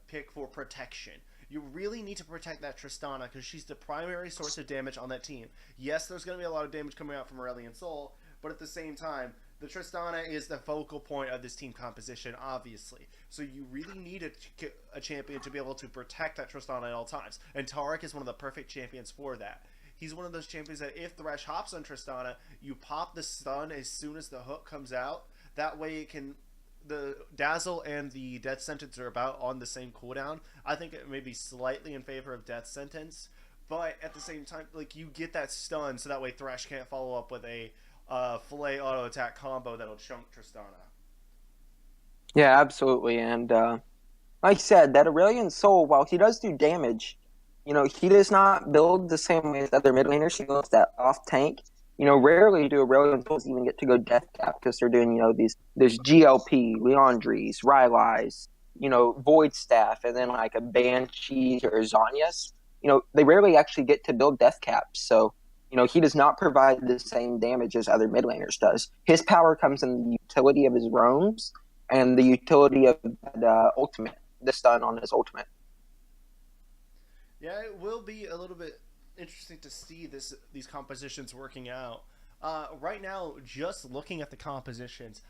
pick for protection. You really need to protect that Tristana because she's the primary source of damage on that team. Yes, there's going to be a lot of damage coming out from Aurelion Sol, but at the same time, the Tristana is the focal point of this team composition, obviously. So you really need a champion to be able to protect that Tristana at all times. And Tarek is one of the perfect champions for that. He's one of those champions that if Thresh hops on Tristana, you pop the stun as soon as the hook comes out. That way it can... The Dazzle and the Death Sentence are about on the same cooldown. I think it may be slightly in favor of Death Sentence, but at the same time, like, you get that stun, so that way Thresh can't follow up with a Fillet auto attack combo that'll chunk Tristana. Yeah, absolutely. And like I said, that Aurelion Sol, while he does do damage, he does not build the same way as other mid laners. He builds that off tank. Rarely do Aurelion Sols even get to go death cap because they're doing, there's GLP, Leandries, Rylai's, Void Staff, and then like a Banshee or Zanyas. They rarely actually get to build death caps. So, he does not provide the same damage as other mid laners does. His power comes in the utility of his roams and the utility of the ultimate, the stun on his ultimate. Yeah, it will be a little bit interesting to see these compositions working out. Right now, just looking at the compositions,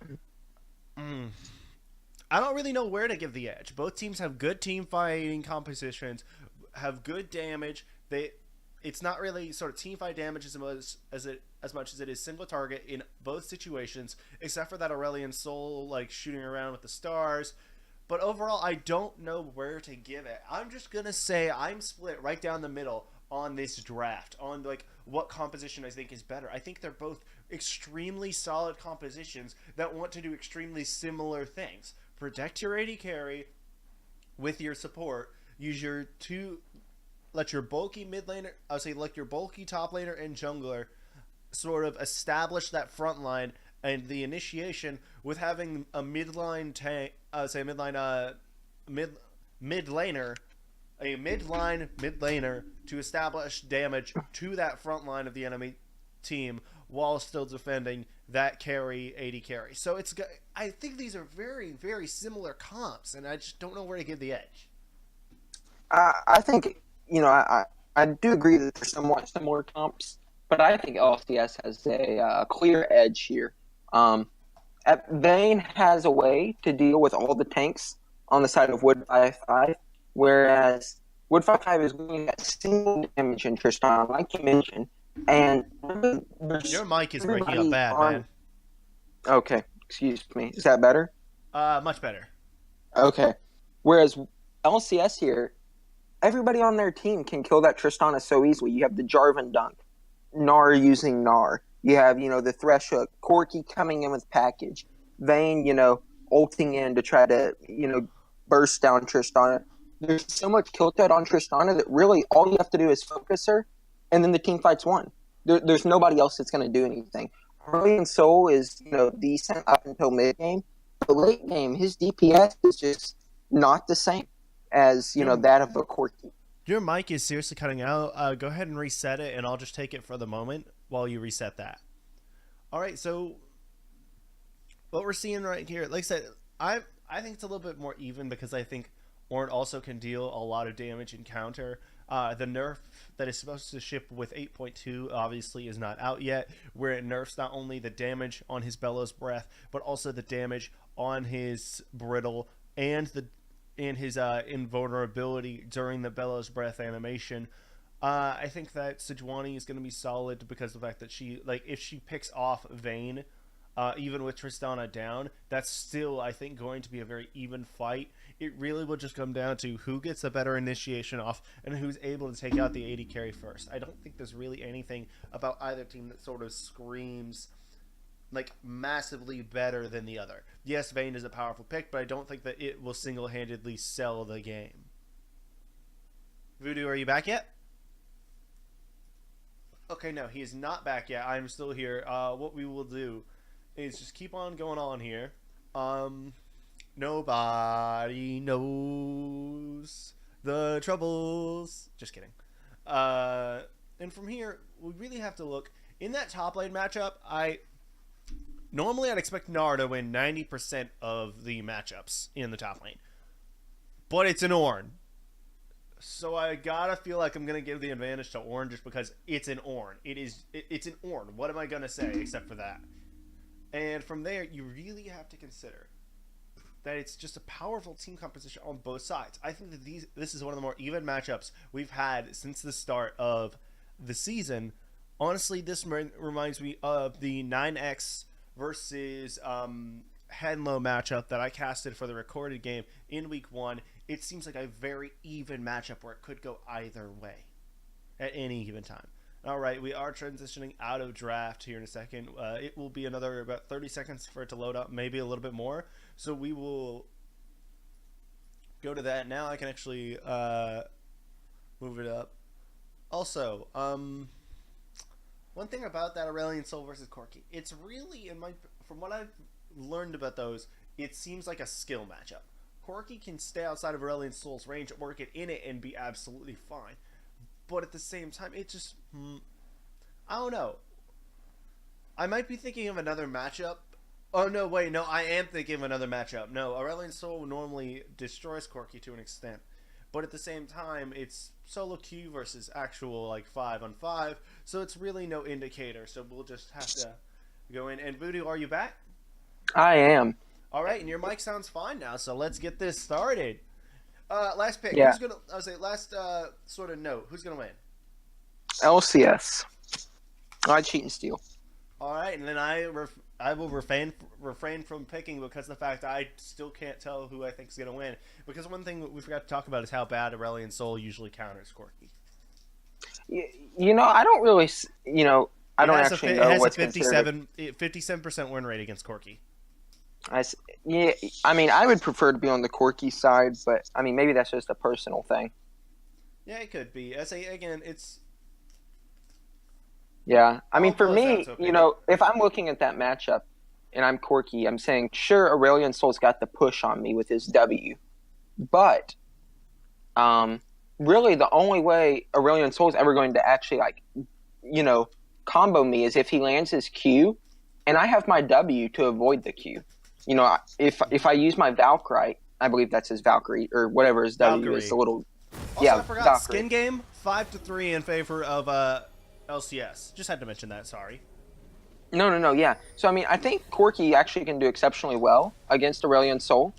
I don't really know where to give the edge. Both teams have good team fighting compositions, have good damage. It's not really sort of team fight damage as much as it is single target in both situations, except for that Aurelion Sol like shooting around with the stars. But overall, I don't know where to give it. I'm just gonna say I'm split right down the middle on this draft, on like what composition I think is better. I think they're both extremely solid compositions that want to do extremely similar things. Protect your AD carry with your support. Use your let your bulky mid laner, let your bulky top laner and jungler sort of establish that front line and the initiation with having a midline tank, mid laner, a midline mid laner to establish damage to that front line of the enemy team while still defending that carry, AD carry. So I think these are very, very similar comps, and I just don't know where to give the edge. I think, I do agree that they're somewhat similar comps, but I think LCS has a clear edge here. Vayne has a way to deal with all the tanks on the side of Wood 5-5, whereas Wood 5-5 is going to get single damage in Tristan, like you mentioned. And your mic is breaking up bad, man. Okay, excuse me. Is that better? Much better. Okay. Whereas LCS here, everybody on their team can kill that Tristana so easily. You have the Jarvan dunk, Gnar using Gnar. You have, the Thresh hook, Corki coming in with package, Vayne, ulting in to try to, burst down Tristana. There's so much kill threat on Tristana that really all you have to do is focus her, and then the team fights one. There's nobody else that's going to do anything. Aurelion Sol is, decent up until mid game, but late game, his DPS is just not the same as, that of a Corki. Your mic is seriously cutting out. Go ahead and reset it, and I'll just take it for the moment while you reset that. All right, so what we're seeing right here, like I said, I think it's a little bit more even because I think Ornn also can deal a lot of damage in counter. The nerf that is supposed to ship with 8.2 obviously is not out yet, where it nerfs not only the damage on his Bellows Breath, but also the damage on his Brittle and his invulnerability during the Bellows Breath animation. I think that Sejuani is going to be solid because of the fact that if she picks off Vayne, even with Tristana down, that's still, I think, going to be a very even fight. It really will just come down to who gets the better initiation off and who's able to take out the AD carry first. I don't think there's really anything about either team that sort of screams like massively better than the other. Yes, Vayne is a powerful pick, but I don't think that it will single-handedly sell the game. Voodoo, are you back yet? Okay, no, he is not back yet. I'm still here. What we will do is just keep on going on here. Nobody knows the troubles. Just kidding. And from here, we really have to look. In that top lane matchup, Normally I'd expect Nara to win 90% of the matchups in the top lane. But it's an Ornn. So I gotta feel like I'm gonna give the advantage to Ornn just because it's an Ornn. It's an Ornn. What am I gonna say except for that? And from there, you really have to consider that it's just a powerful team composition on both sides. I think that this is one of the more even matchups we've had since the start of the season. Honestly, this reminds me of the 9X versus Henlo matchup that I casted for the recorded game in week 1. It seems like a very even matchup where it could go either way at any given time. All right, we are transitioning out of draft here in a second. It will be another about 30 seconds for it to load up, maybe a little bit more. So we will go to that. Now I can actually move it up. Also, one thing about that Aurelion Sol versus Corki, it's really, from what I've learned about those, it seems like a skill matchup. Corki can stay outside of Aurelion Sol's range or get in it and be absolutely fine. But at the same time, it just, I don't know. I might be thinking of another matchup. Oh, no, wait, no, I am thinking of another matchup. No, Aurelion Sol normally destroys Corki to an extent. But at the same time, it's solo queue versus actual, 5-on-5. So it's really no indicator. So we'll just have to go in. And Voodoo, are you back? I am. All right, and your mic sounds fine now. So let's get this started. Last pick. Yeah. Who's gonna? I was say last sort of note. Who's gonna win? LCS. I cheat and steal. All right, and then I will refrain from picking because of the fact I still can't tell who I think is gonna win. Because one thing we forgot to talk about is how bad Aurelion Sol usually counters Corki. I don't really. I don't actually know what's considered. It has a 57% win rate against Corki. I would prefer to be on the Corki side, but maybe that's just a personal thing. Yeah, it could be. Again, it's. Yeah, for me, if I'm looking at that matchup and I'm Corki, I'm saying, sure, Aurelion Sol's got the push on me with his W, but really the only way Aurelion Sol's ever going to actually combo me is if he lands his Q, and I have my W to avoid the Q. If I use my Valkyrie, I believe that's his Valkyrie or whatever his W Valkyrie. is. The little. Also, yeah, I forgot. Valkyrie. Skin game 5-3 in favor of LCS. Just had to mention that. Sorry. No. Yeah. So I think Corki actually can do exceptionally well against Aurelion Sol,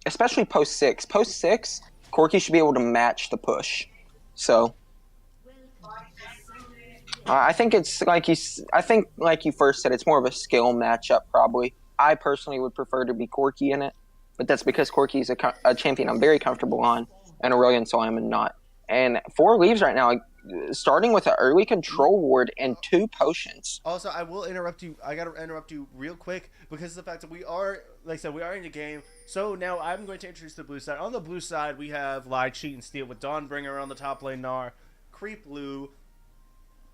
especially post 6. Post 6, Corki should be able to match the push. So. I think it's like you first said, it's more of a skill matchup probably. I personally would prefer to be Corki in it, but that's because Corki is a champion I'm very comfortable on, and Aurelion Sol I'm not. And 4 leaves right now, starting with an early control ward and 2 potions. Also, I will interrupt you. I gotta interrupt you real quick because of the fact that we are, like I said, we are in the game. So now I'm going to introduce the blue side. On the blue side, we have Lie, Cheat, and Steal with Dawnbringer on the top lane, Gnar, Creep Blue.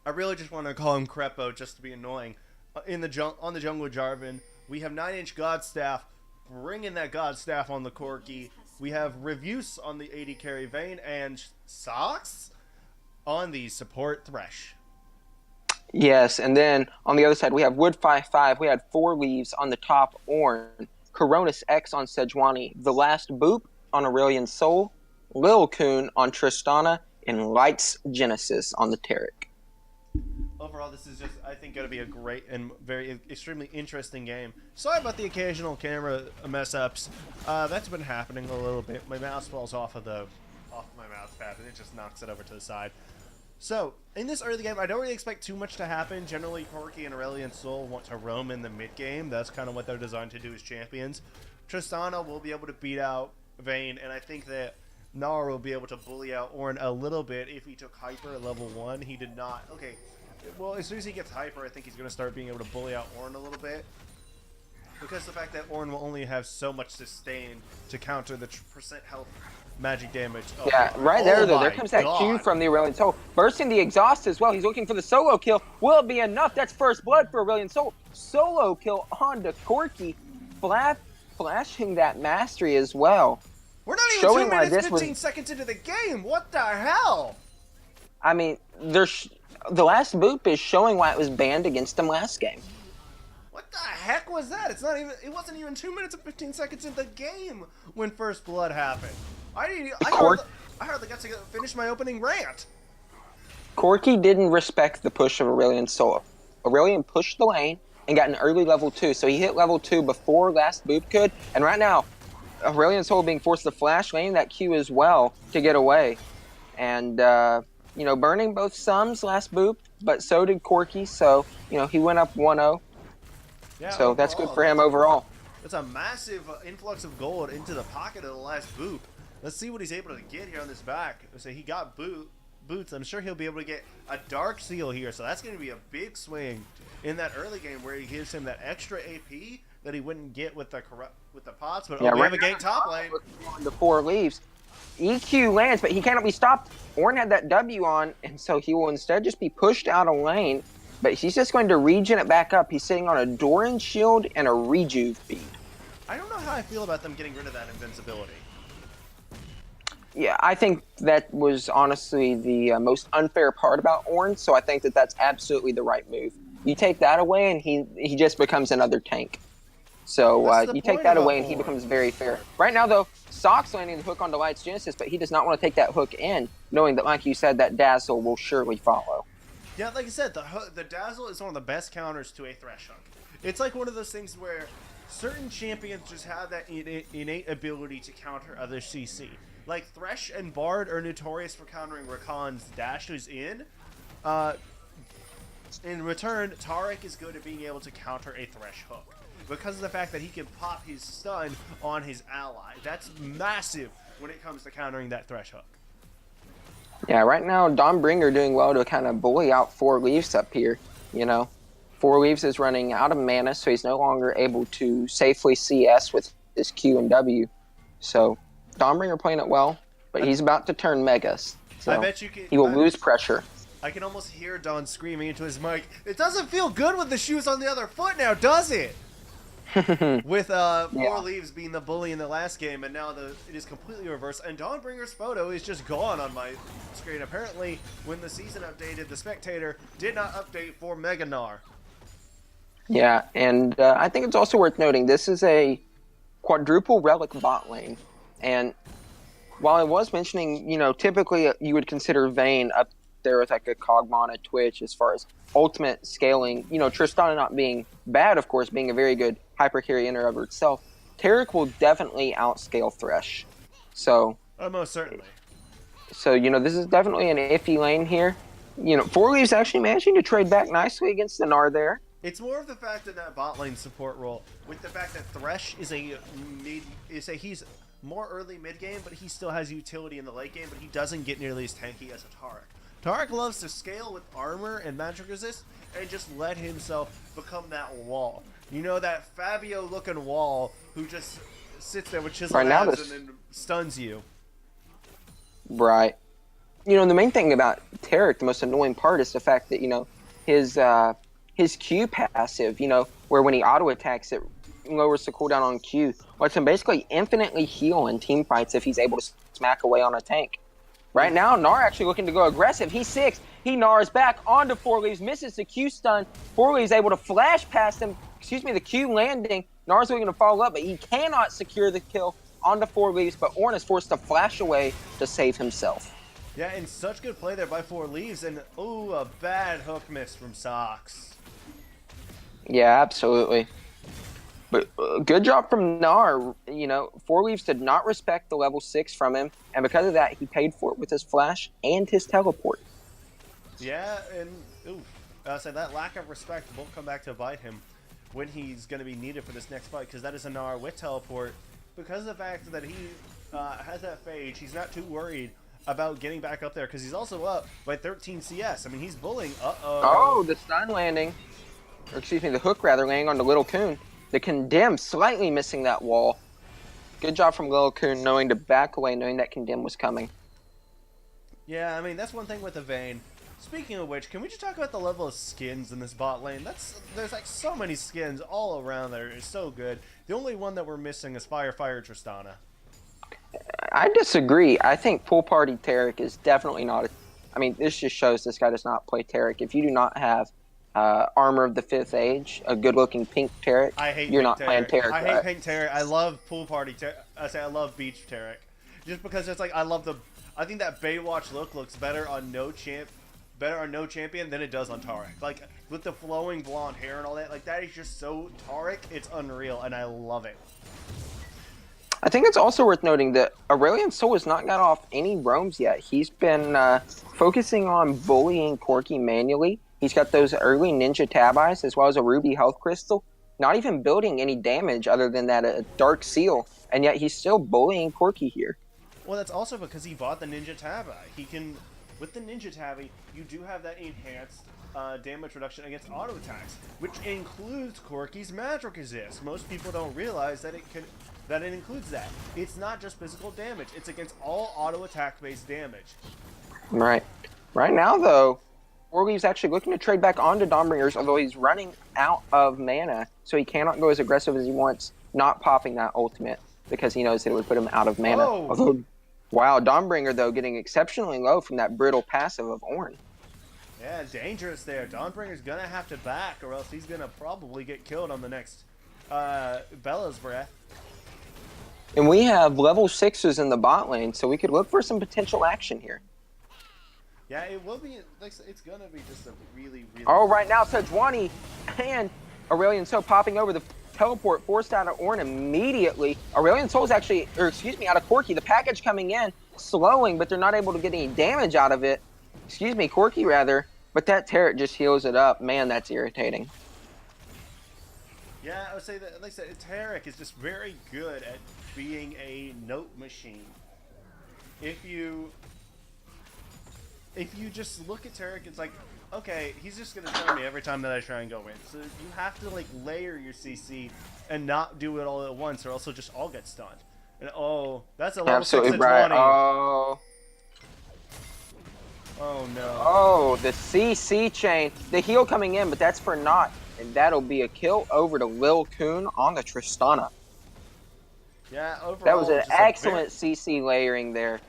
I really just want to call him Crepo just to be annoying. On the jungle Jarvan, we have 9-inch Godstaff, bringing that Godstaff on the Corki. We have Revuce on the AD carry Vayne, and Socks on the support Thresh. Yes, and then on the other side, we have Wood5F. We had 4 leaves on the top, Ornn, Coronis X on Sejuani, The Last Boop on Aurelion Sol, Lil Kun on Tristana, and Lights Genesis on the Taric. Overall, this is just, I think, going to be a great and extremely interesting game. Sorry about the occasional camera mess-ups. That's been happening a little bit. My mouse falls off my mouse pad, and it just knocks it over to the side. So, in this early game, I don't really expect too much to happen. Generally, Corki and Aurelion Sol want to roam in the mid-game. That's kind of what they're designed to do as champions. Tristana will be able to beat out Vayne, and I think that Gnar will be able to bully out Ornn a little bit if he took Hyper at level 1. He did not. Okay. Well, as soon as he gets Hyper, I think he's going to start being able to bully out Ornn a little bit. Because the fact that Ornn will only have so much sustain to counter the percent health magic damage. Oh, yeah, right there, though. There comes that Q from the Aurelion Sol. Bursting the exhaust as well. He's looking for the solo kill. Will it be enough? That's first blood for Aurelion Sol. Solo kill onto Corki. Flashing that mastery as well. We're not even 2 minutes, 15 seconds into the game. What the hell? I mean, the last boop is showing why it was banned against him last game. What the heck was that? It's not even. It wasn't even 2 minutes and 15 seconds in the game when first blood happened. I hardly got to finish my opening rant. Corki didn't respect the push of Aurelian's solo. Aurelian pushed the lane and got an early level 2, so he hit level 2 before last boop could. And right now, Aurelian's solo being forced to flash lane that Q as well to get away. And, burning both sums last boop, but so did Corki, so, he went up 1-0. Yeah, so overall, that's good for him overall. That's a massive influx of gold into the pocket of the last boop. Let's see what he's able to get here on this back. So he got boots. I'm sure he'll be able to get a dark seal here. So that's going to be a big swing in that early game where he gives him that extra AP that he wouldn't get with the pots. But we have a gank top lane. The 4 leaves. EQ lands, but he cannot be stopped. Ornn had that W on, and so he will instead just be pushed out of lane. But he's just going to regen it back up. He's sitting on a Doran shield and a rejuve feed. I don't know how I feel about them getting rid of that invincibility. Yeah, I think that was honestly the most unfair part about Ornn, so I think that that's absolutely the right move. You take that away, and he just becomes another tank. So you take that away, and he becomes very fair. Right now, though, Sock's landing the hook onto Light's Genesis, but he does not want to take that hook in, knowing that, like you said, that Dazzle will surely follow. Yeah, like I said, the Dazzle is one of the best counters to a Thresh hook. It's like one of those things where certain champions just have that innate ability to counter other CC. Like Thresh and Bard are notorious for countering Rakan's dashes in. In return, Taric is good at being able to counter a Thresh hook because of the fact that he can pop his stun on his ally. That's massive when it comes to countering that Thresh hook. Yeah, right now, Dawnbringer doing well to kind of bully out 4 Leaves up here, 4 Leaves is running out of mana, so he's no longer able to safely CS with his Q and W. So, Dawnbringer playing it well, but he's about to turn Megas. So I bet he will lose pressure. I can almost hear Dawn screaming into his mic, "It doesn't feel good with the shoes on the other foot now, does it?" With 4 Leaves being the bully in the last game, and now it is completely reversed. And Dawnbringer's photo is just gone on my screen. Apparently, when the season updated, the Spectator did not update for Mega Gnar. Yeah, and I think it's also worth noting this is a quadruple relic bot lane, and while I was mentioning, typically you would consider Vayne up there with like a Kog'Maw, a Twitch as far as ultimate scaling. Tristana not being bad, of course, being a very good hyper carry in and of itself. Taric will definitely outscale Thresh. So, most certainly. So, this is definitely an iffy lane here. 4 Leaves actually managing to trade back nicely against the Gnar there. It's more of the fact that bot lane support role, with the fact that Thresh is he's more early mid game, but he still has utility in the late game, but he doesn't get nearly as tanky as a Taric. Taric loves to scale with armor and magic resist and just let himself become that wall. That Fabio-looking wall who just sits there with chiseled abs and then stuns you. Right. The main thing about Taric, the most annoying part is the fact that, his Q passive, where when he auto-attacks it lowers the cooldown on Q, lets him basically infinitely heal in team fights if he's able to smack away on a tank. Right now, Gnar actually looking to go aggressive. He's 6. He Gnars back onto 4 Leaves, misses the Q stun. 4 Leaves able to flash past him. The Q landing. Gnar's looking to follow up, but he cannot secure the kill onto 4 Leaves, but Ornn is forced to flash away to save himself. Yeah, and such good play there by 4 Leaves, and a bad hook miss from Socks. Yeah, absolutely. But good job from Gnar. 4 Leaves did not respect the level 6 from him, and because of that, he paid for it with his flash and his teleport. Yeah, and so that lack of respect won't come back to bite him when he's going to be needed for this next fight, because that is a Gnar with teleport. Because of the fact that he has that phage, he's not too worried about getting back up there, because he's also up by 13 CS. I mean, he's bullying. Oh, the stun landing. Or excuse me, the hook rather, landing on the Little Coon. The Condemn slightly missing that wall. Good job from Little Coon knowing to back away, knowing that Condemn was coming. Yeah, I mean, that's one thing with the Vayne. Speaking of which, can we just talk about the level of skins in this bot lane? There's like so many skins all around there. It's so good. The only one that we're missing is Fire Tristana. I disagree. I think full party Taric is definitely not I mean, this just shows this guy does not play Taric. If you do not have Armor of the Fifth Age, a good-looking pink Taric, I hate you're pink not playing Taric. Taric I right. hate pink Taric. I love pool party Taric. I love beach Taric. Just because it's like, I think that Baywatch look looks better on no champion than it does on Taric. Like, with the flowing blonde hair and all that, like, that is just so Taric, it's unreal, and I love it. I think it's also worth noting that Aurelion Sol has not got off any roams yet. He's been focusing on bullying Corki manually. He's got those early Ninja Tab Eyes as well as a Ruby Health Crystal. Not even building any damage other than that Dark Seal, and yet he's still bullying Corki here. Well, that's also because he bought the Ninja Tab Eye. He can, with the Ninja Tab Eye, you do have that enhanced damage reduction against auto attacks, which includes Corki's Magic Resist. Most people don't realize that it includes that. It's not just physical damage; it's against all auto attack based damage. Right. Right now, though, Orly's actually looking to trade back onto Dawnbringers, although he's running out of mana, so he cannot go as aggressive as he wants, not popping that ultimate because he knows that it would put him out of mana. Oh. Although, wow, Dawnbringer, though, getting exceptionally low from that brittle passive of Ornn. Yeah, dangerous there. Dawnbringer's gonna have to back, or else he's gonna probably get killed on the next Bella's Breath. And we have level 6s in the bot lane, so we could look for some potential action here. Yeah, it will be. It's gonna be just a really. Oh, right now, Sejuani and Aurelion Sol popping over the teleport, forced out of Ornn immediately. Aurelion Sol's actually, or excuse me, out of Corki. The package coming in, slowing, but they're not able to get any damage out of it. Excuse me, Corki rather. But that Taric just heals it up. Man, that's irritating. Yeah, I would say that, like I said, Taric is just very good at being a note machine. If you just look at Taric, it's like, okay, he's just gonna turn me every time that I try and go in. So you have to like layer your CC and not do it all at once, or else it'll just all get stunned. And oh, that's a level Absolutely 6 right. 20. Oh no. Oh, the CC chain. The heal coming in, but that's for naught. And that'll be a kill over to Lil Kun on the Tristana. Yeah, overall, that was an excellent CC layering there.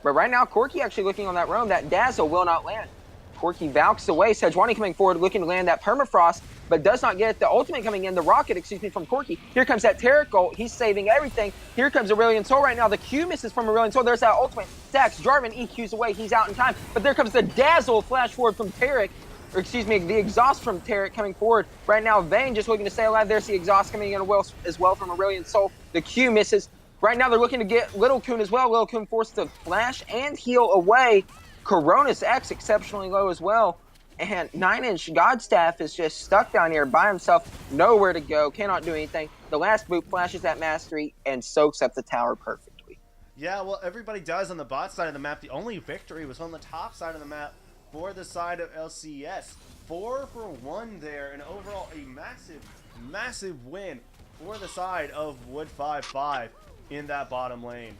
But right now, Corki actually looking on that roam. That Dazzle will not land. Corki valks away. Sejuani coming forward, looking to land that Permafrost, but does not get it. The ultimate coming in, the rocket, excuse me, from Corki. Here comes that Taric ult. He's saving everything. Here comes Aurelion Sol right now. The Q misses from Aurelion Sol. There's that ultimate. Stacks. Jarvan EQs away. He's out in time. But there comes the Dazzle flash forward from Taric. Or excuse me, the exhaust from Taric coming forward. Right now, Vayne just looking to stay alive. There's the exhaust coming in as well from Aurelion Sol. The Q misses. Right now, they're looking to get Little Kun as well. Little Kun forced to flash and heal away. Coronis X exceptionally low as well. And 9-inch Godstaff is just stuck down here by himself. Nowhere to go. Cannot do anything. The last boot flashes that mastery and soaks up the tower perfectly. Yeah, well, everybody dies on the bot side of the map. The only victory was on the top side of the map for the side of LCS. 4 for 1 there, and overall a massive, massive win for the side of W5F in that bottom lane.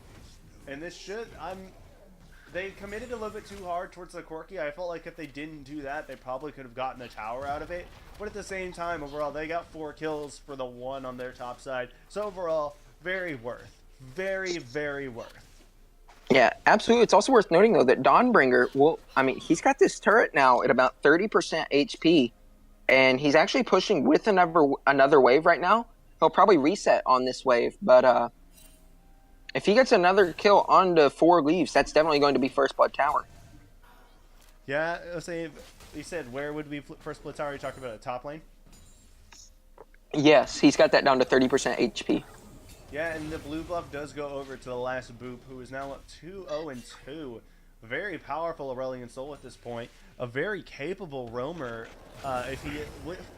And this should, they committed a little bit too hard towards the Corki. I felt like if they didn't do that, they probably could have gotten the tower out of it. But at the same time, overall, they got 4 kills for the 1 on their top side. So overall, very worth. Very, very worth. Yeah, absolutely. It's also worth noting, though, that Dawnbringer, he's got this turret now at about 30% HP, and he's actually pushing with another wave right now. He'll probably reset on this wave, but if he gets another kill onto 4 leaves, that's definitely going to be First Blood Tower. Yeah, let's say, you said where would be First Blood Tower? You talking about a top lane? Yes, he's got that down to 30% HP. Yeah, and the blue buff does go over to the last Boop, who is now up 2-0-2. Very powerful Aurelion Sol at this point. A very capable roamer. If he,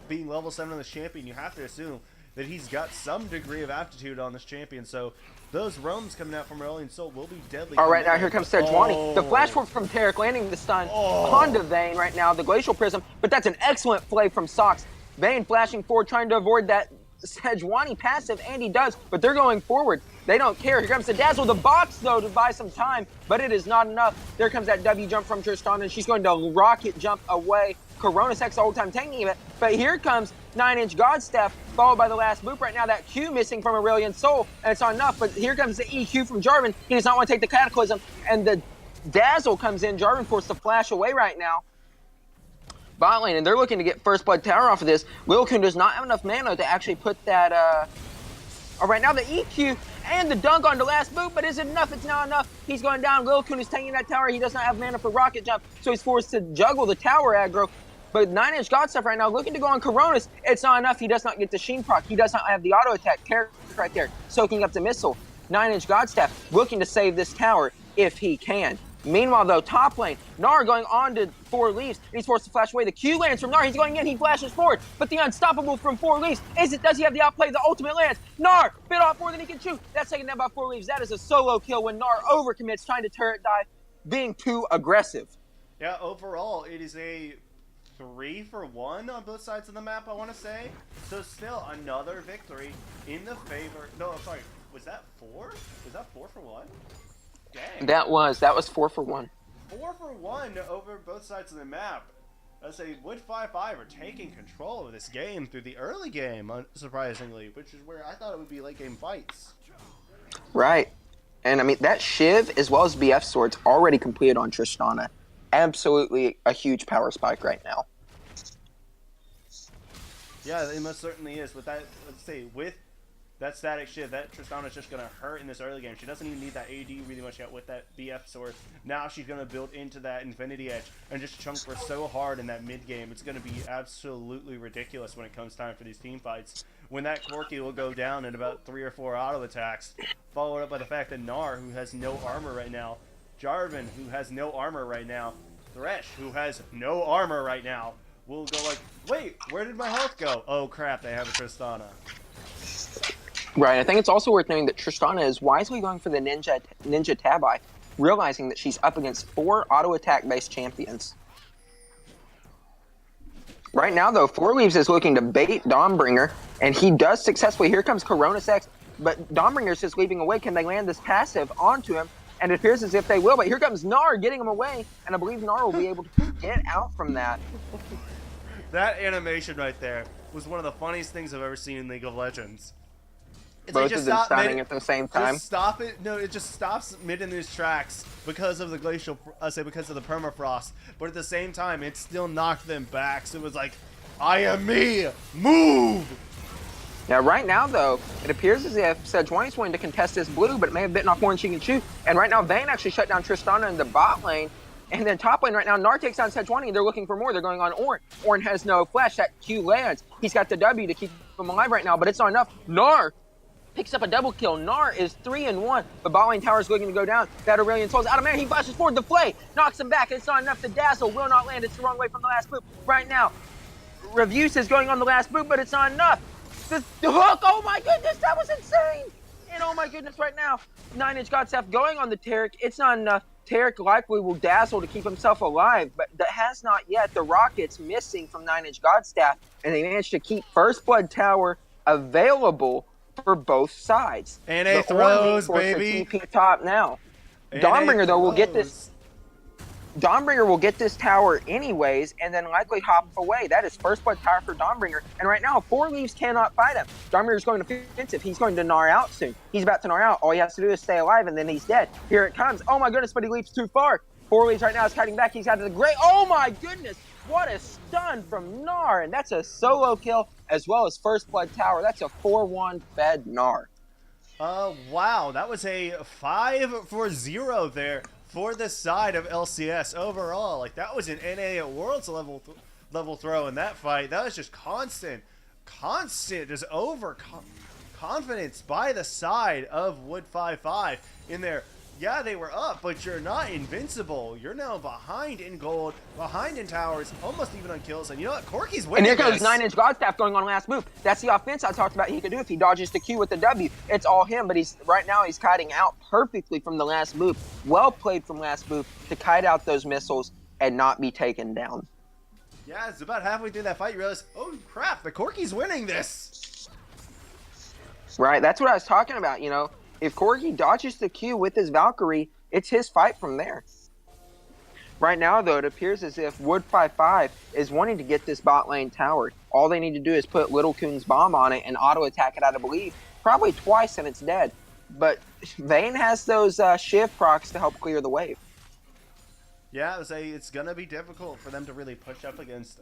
being level 7 on this champion, you have to assume that he's got some degree of aptitude on this champion. So those roams coming out from Aurelion Sol will be deadly. All right, now here comes Sejuani. Oh. The flash forward from Taric landing the stun onto Vayne right now. The Glacial Prism, but that's an excellent play from Sox. Vayne flashing forward, trying to avoid that Sejuani passive, and he does, but they're going forward. They don't care. Here comes the Dazzle, the box, though, to buy some time, but it is not enough. There comes that W jump from Tristana, and she's going to rocket jump away. Coronis X the whole time tanking it, but here comes 9-inch Godstaff, followed by the last boop. Right now, that Q missing from Aurelion Sol, and it's not enough, but here comes the EQ from Jarvan. He does not want to take the Cataclysm, and the Dazzle comes in. Jarvan forced to flash away right now. Bot lane, and they're looking to get first blood tower off of this. Lil Kun does not have enough mana to actually put that, right now the EQ and the dunk on the last boot, but is it enough? It's not enough. He's going down. Lil Kun is taking that tower. He does not have mana for rocket jump, so he's forced to juggle the tower aggro. But 9-inch God Stuff right now looking to go on Coronas. It's not enough. He does not get the Sheen proc. He does not have the auto attack character right there, soaking up the missile. 9-inch God Staff looking to save this tower if he can. Meanwhile, though, top lane, Gnar going on to 4 Leaves. He's forced to flash away. The Q lands from Gnar. He's going in. He flashes forward. But the unstoppable from 4 Leaves. Does he have the outplay? The ultimate lands. Gnar bit off more than he can chew. That's taken down by 4 Leaves. That is a solo kill when Gnar overcommits, trying to turret dive, being too aggressive. Yeah, overall, it is a 3-for-1 on both sides of the map, I want to say. So still another victory in the favor. No, I'm sorry. Was that 4? Was that 4-for-1? Dang. That was 4-for-1. 4-for-1 over both sides of the map. Let's say W5F are taking control of this game through the early game, surprisingly, which is where I thought it would be late game fights. Right. And I mean, that Shiv as well as BF swords already completed on Tristana. Absolutely a huge power spike right now. Yeah, it most certainly is. With that, let's say, with that static Shiv, that Tristana's just going to hurt in this early game. She doesn't even need that AD really much yet with that BF sword. Now she's going to build into that Infinity Edge and just chunk her so hard in that mid game. It's going to be absolutely ridiculous when it comes time for these team fights. When that Corki will go down in about 3 or 4 auto attacks, followed up by the fact that Gnar, who has no armor right now, Jarvan, who has no armor right now, Thresh, who has no armor right now, will go like, wait, where did my health go? Oh crap, they have a Tristana. Right, I think it's also worth noting that Tristana is wisely going for the Ninja Tabi, realizing that she's up against 4 auto attack based champions. Right now though, 4 Leaves is looking to bait Dawnbringer, and he does successfully. Here comes Coronas X, but Dawnbringer's just leaping away. Can they land this passive onto him? And it appears as if they will, but here comes Gnar getting him away, and I believe Gnar will be able to get out from that. That animation right there was one of the funniest things I've ever seen in League of Legends. It's Both like of them standing at the same time. Just stop it. No, it just stops mid in his tracks because of the glacial, because of the permafrost. But at the same time, it still knocked them back. So it was like, I am me, move! Now, right now, though, it appears as if Sejuani is willing to contest this blue, but it may have bitten off more than she can chew. And right now, Vayne actually shut down Tristana in the bot lane. And then top lane right now, Gnar takes down Sejuani, and they're looking for more. They're going on Ornn. Ornn has no flash. That Q lands. He's got the W to keep him alive right now, but it's not enough. Gnar picks up a double kill. Gnar is 3-1. The bot lane tower is looking to go down. That Aurelion Soul's out of mana. He flashes forward. The Flay knocks him back. It's not enough. The Dazzle will not land. It's the wrong way from the last boot. Right now, Reviews is going on the last boot, but it's not enough. The hook, oh my goodness, that was insane! And oh my goodness, right now, 9-inch God Staff going on the Taric. It's not enough. Taric likely will dazzle to keep himself alive, but that has not yet. The Rocket's missing from 9-inch God Staff, and they managed to keep First Blood Tower available for both sides. And a throws, baby. TP top now. Dawnbringer, though, will get this. Dawnbringer will get this tower anyways, and then likely hop away. That is First Blood Tower for Dawnbringer. And right now, 4 Leaves cannot fight him. Dawnbringer's going offensive. He's going to Gnar out soon. He's about to Gnar out. All he has to do is stay alive, and then he's dead. Here it comes. Oh my goodness, but he leaps too far. 4 Leaves right now is kiting back. He's got the great. Oh my goodness, what a stun from Gnar. And that's a solo kill as well as First Blood Tower. That's a 4-1 fed Gnar. Wow, that was a 5-for-0 there for the side of LCS overall. Like, that was an NA at Worlds level throw in that fight. That was just constant, just confidence by the side of W5F in there. Yeah, they were up, but you're not invincible. You're now behind in gold, behind in towers, almost even on kills. And you know what? Corki's winning. And here comes 9-inch God Staff going on last move. That's the offense I talked about he could do if he dodges the Q with the W. It's all him, but right now he's kiting out perfectly from the last move. Well played from last move to kite out those missiles and not be taken down. Yeah, it's about halfway through that fight you realize, oh crap, the Corki's winning this. Right, that's what I was talking about, you know. If Corki dodges the Q with his Valkyrie, it's his fight from there. Right now, though, it appears as if W5F is wanting to get this bot lane tower. All they need to do is put Little Coon's bomb on it and auto-attack it, I believe, probably twice and it's dead. But Vayne has those Shiv procs to help clear the wave. Yeah, I would say it's gonna be difficult for them to really push up against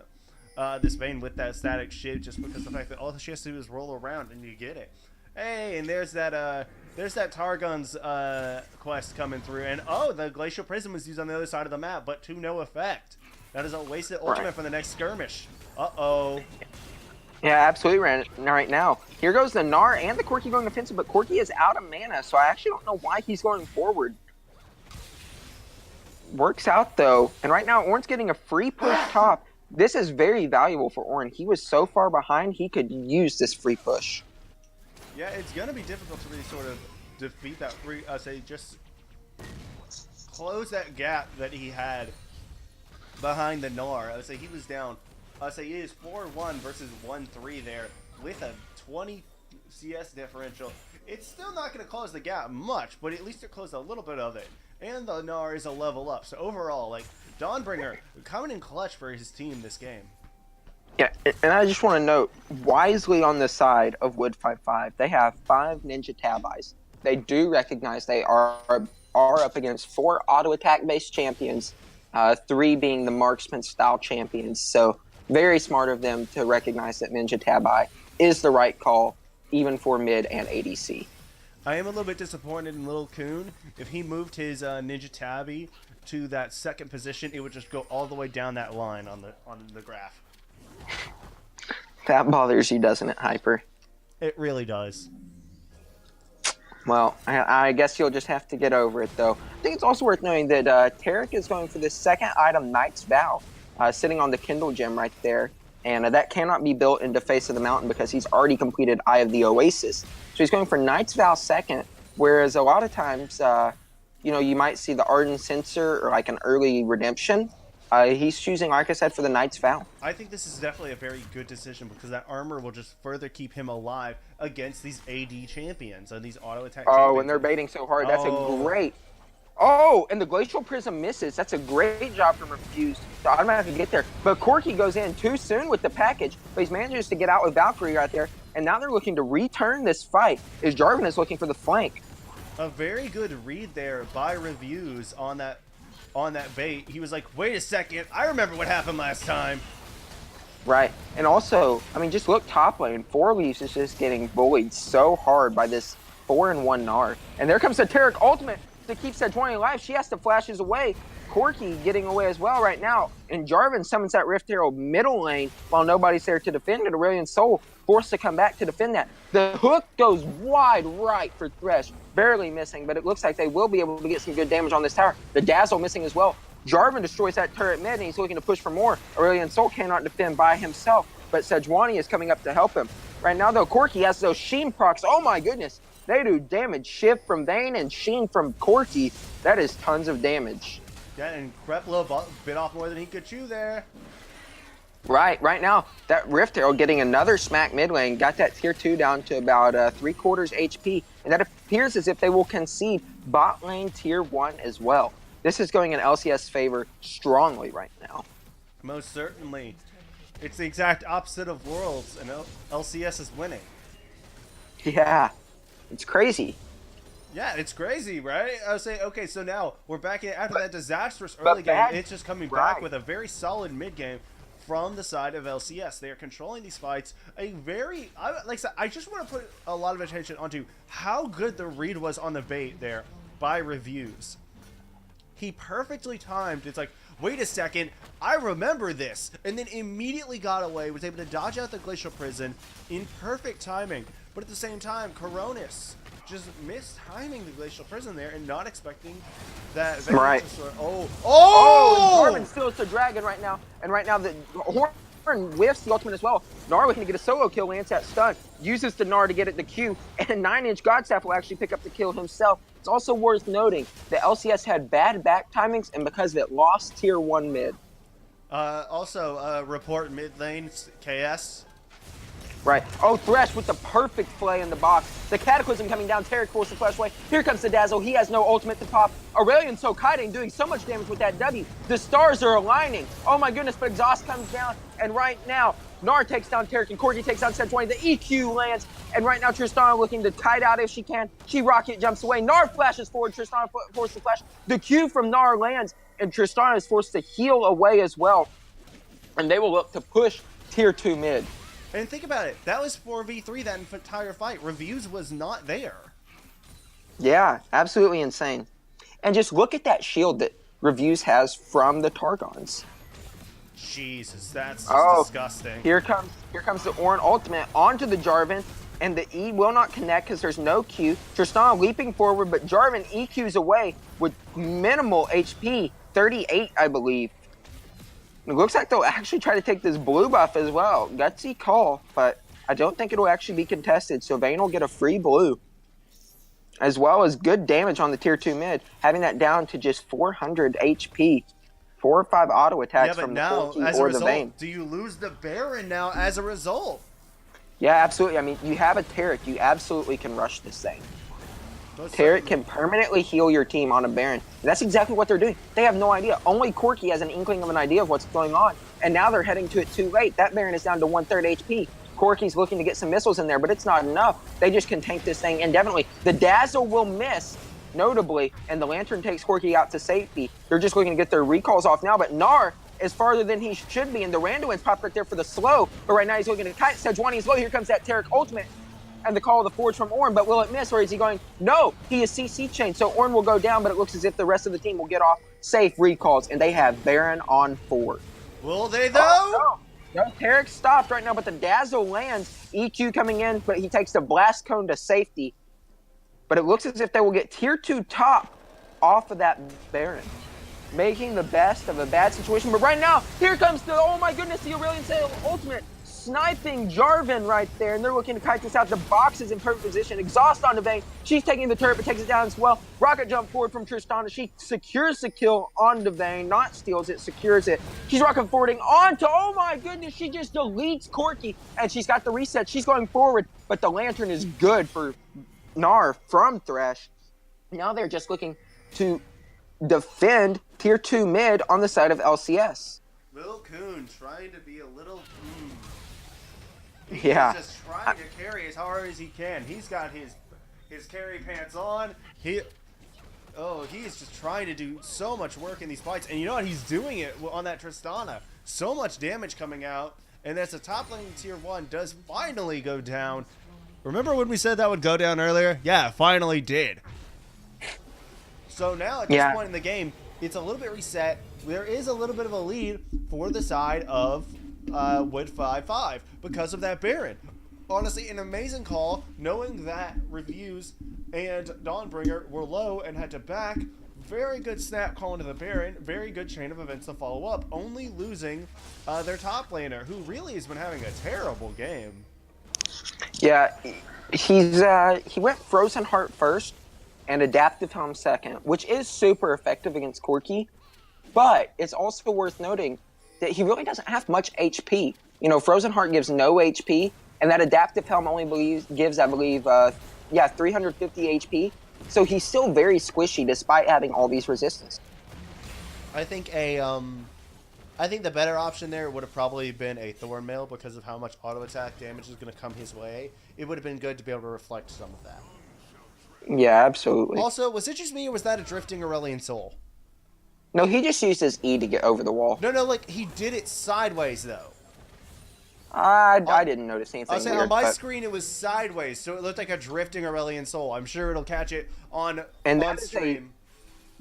this Vayne with that static shift, just because the fact that all she has to do is roll around and you get it. Hey, and there's that Targon's quest coming through, and oh, the Glacial Prism was used on the other side of the map, but to no effect. That is a wasted ultimate for the next skirmish. Uh-oh. Yeah, absolutely right now. Here goes the Gnar and the Corki going offensive, but Corki is out of mana, so I actually don't know why he's going forward. Works out, though. And right now, Ornn's getting a free push top. This is very valuable for Ornn. He was so far behind, he could use this free push. Yeah, it's going to be difficult to really sort of defeat that free, just close that gap that he had behind the Gnar. I would say he was down. I would say he is 4-1 versus 1-3 there with a 20 CS differential. It's still not going to close the gap much, but at least it closed a little bit of it. And the Gnar is a level up. So overall, like, Dawnbringer coming in clutch for his team this game. Yeah, and I just want to note, wisely on the side of W5F, they have 5 Ninja Tabis. They do recognize they are up against 4 auto attack based champions, 3 being the marksman style champions. So very smart of them to recognize that Ninja Tabi is the right call, even for mid and ADC. I am a little bit disappointed in Lil Kun. If he moved his Ninja Tabi to that second position, it would just go all the way down that line on the graph. That bothers you, doesn't it, Hyper? It really does. Well, I guess you'll just have to get over it, though. I think it's also worth knowing that Taric is going for the second item, Knight's Vow, sitting on the Kindle gem right there. And that cannot be built into Face of the Mountain because he's already completed Eye of the Oasis. So he's going for Knight's Vow second, whereas a lot of times, you might see the Ardent Censer or like an early Redemption. He's choosing, like I said, for the Knight's Vow. I think this is definitely a very good decision because that armor will just further keep him alive against these AD champions and these auto attack champions. Oh, and they're baiting so hard. That's a great... Oh, and the Glacial Prism misses. That's a great job from Refuse to automatically get there. But Corki goes in too soon with the package, but he's manages to get out with Valkyrie right there. And now they're looking to return this fight as Jarvan is looking for the flank. A very good read there by Reviews on that bait. He was like, wait a second, I remember what happened last time. Right. And also, I mean, just look top lane. 4 Leaves is just getting bullied so hard by this 4-1 Gnar. And there comes the Taric ultimate to keep Sejuani alive. She has to flash his away. Corki getting away as well right now. And Jarvan summons that Rift Herald middle lane while nobody's there to defend it. Aurelion Sol forced to come back to defend that. The hook goes wide right for Thresh. Barely missing, but it looks like they will be able to get some good damage on this tower. The Dazzle missing as well. Jarvan destroys that turret mid, and he's looking to push for more. Aurelion Sol cannot defend by himself, but Sejuani is coming up to help him. Right now, though, Corki has those Sheen procs. Oh, my goodness. They do damage. Shift from Vayne and Sheen from Corki. That is tons of damage. Yeah, and Kreplo bit off more than he could chew there. Right now, that Rift Herald getting another smack mid lane, got that tier 2 down to about 3/4 HP, and that appears as if they will concede bot lane tier 1 as well. This is going in LCS favor strongly right now. Most certainly. It's the exact opposite of Worlds, and LCS is winning. Yeah, it's crazy. Yeah, it's crazy, right? I would say, okay, so now we're back in after that disastrous early game. It's just coming back with a very solid mid game from the side of LCS. They are controlling these fights. Like I said, I just want to put a lot of attention onto how good the read was on the bait there by Reviews. He perfectly timed. It's like, wait a second, I remember this, and then immediately got away. Was able to dodge out the Glacial Prison in perfect timing. But at the same time, Coronis just missed timing the Glacial Prison there and not expecting that. Right. Oh! Jarvan steals the dragon right now, and right now the Horn whiffs the ultimate as well. Gnar looking to get a solo kill, lands that stun, uses the Gnar to get it to Q, and 9-inch Godstaff will actually pick up the kill himself. It's also worth noting that LCS had bad back timings, and because of it, lost tier 1 mid. Report mid lane KS. Right. Oh, Thresh with the perfect play in the box. The Cataclysm coming down. Taric forced the flash away. Here comes the Dazzle. He has no ultimate to pop. Aurelion so kiting, doing so much damage with that W. The stars are aligning. Oh my goodness, but Exhaust comes down. And right now, Gnar takes down Taric and Corki takes down Sejuani. The EQ lands. And right now, Tristana looking to kite out if she can. She rocket jumps away. Gnar flashes forward. Tristana forces the flash. The Q from Gnar lands. and Tristana is forced to heal away as well. And they will look to push tier 2 mid. And think about it. That was 4v3 that entire fight. Reviews was not there. Yeah, absolutely insane. And just look at that shield that Reviews has from the Targons. Jesus, that's just disgusting. Here comes the Ornn ultimate onto the Jarvan, and the E will not connect because there's no Q. Tristana leaping forward, but Jarvan EQs away with minimal HP, 38, I believe. It looks like they'll actually try to take this blue buff as well. Gutsy call, but I don't think it'll actually be contested, so Vayne will get a free blue. As well as good damage on the tier 2 mid, having that down to just 400 HP. 4 or 5 auto attacks from the Corki or the Vayne. Do you lose the Baron now as a result? Yeah, absolutely. I mean, you have a Taric. You absolutely can rush this thing. Taric can permanently heal your team on a Baron. And that's exactly what they're doing. They have no idea. Only Corki has an inkling of an idea of what's going on. And now they're heading to it too late. That Baron is down to 1/3 HP. Corki's looking to get some missiles in there, but it's not enough. They just can tank this thing indefinitely. The Dazzle will miss, notably, and the Lantern takes Corki out to safety. They're just looking to get their recalls off now, but Gnar is farther than he should be, and the Randuin's popped right there for the slow, but right now he's looking to kite. Sejuani is low. Here comes that Taric ultimate, and the call of the Forge from Ornn, but will it miss, or is he going? No, he is CC chained, so Ornn will go down, but it looks as if the rest of the team will get off safe recalls, and they have Baron on 4. Will they, though? Oh, no, Taric stopped right now, but the Dazzle lands. EQ coming in, but he takes the Blast Cone to safety. But it looks as if they will get tier 2 top off of that Baron, making the best of a bad situation. But right now, here comes the, oh my goodness, the Aurelion Sail ultimate, sniping Jarvan right there, and they're looking to kite this out. The box is in perfect position. Exhaust onto Vayne. She's taking the turret, but takes it down as well. Rocket jump forward from Tristana. She secures the kill onto Vayne, not steals it, secures it. She's rocket forwarding onto, oh my goodness, she just deletes Corki, and she's got the reset. She's going forward, but the Lantern is good for Gnar from Thresh. Now they're just looking to defend tier 2 mid on the side of LCS. Lil Coon trying to be a little... He's just trying to carry as hard as he can. He's got his carry pants on. He's just trying to do so much work in these fights. And you know what? He's doing it on that Tristana. So much damage coming out. And as the top lane tier 1 does finally go down. Remember when we said that would go down earlier? Yeah, it finally did. So now at this point in the game, it's a little bit reset. There is a little bit of a lead for the side of W5F because of that Baron. Honestly, an amazing call, knowing that Reviews and Dawnbringer were low and had to back. Very good snap call into the Baron. Very good chain of events to follow up. Only losing their top laner, who really has been having a terrible game. Yeah, he went Frozen Heart first and Adaptive Helm second, which is super effective against Corki. But it's also worth noting that he really doesn't have much HP. You know, Frozen Heart gives no HP, and that Adaptive Helm only gives, I believe, 350 HP. So he's still very squishy despite having all these resistance. I think I think the better option there would have probably been a Thornmail because of how much auto attack damage is going to come his way. It would have been good to be able to reflect some of that. Yeah, absolutely. Also, was it just me or was that a drifting Aurelion Soul? No, he just used his E to get over the wall. No, like, he did it sideways, though. I didn't notice anything I'll say weird, on my screen it was sideways, so it looked like a drifting Aurelion Soul. I'm sure it'll catch it on stream.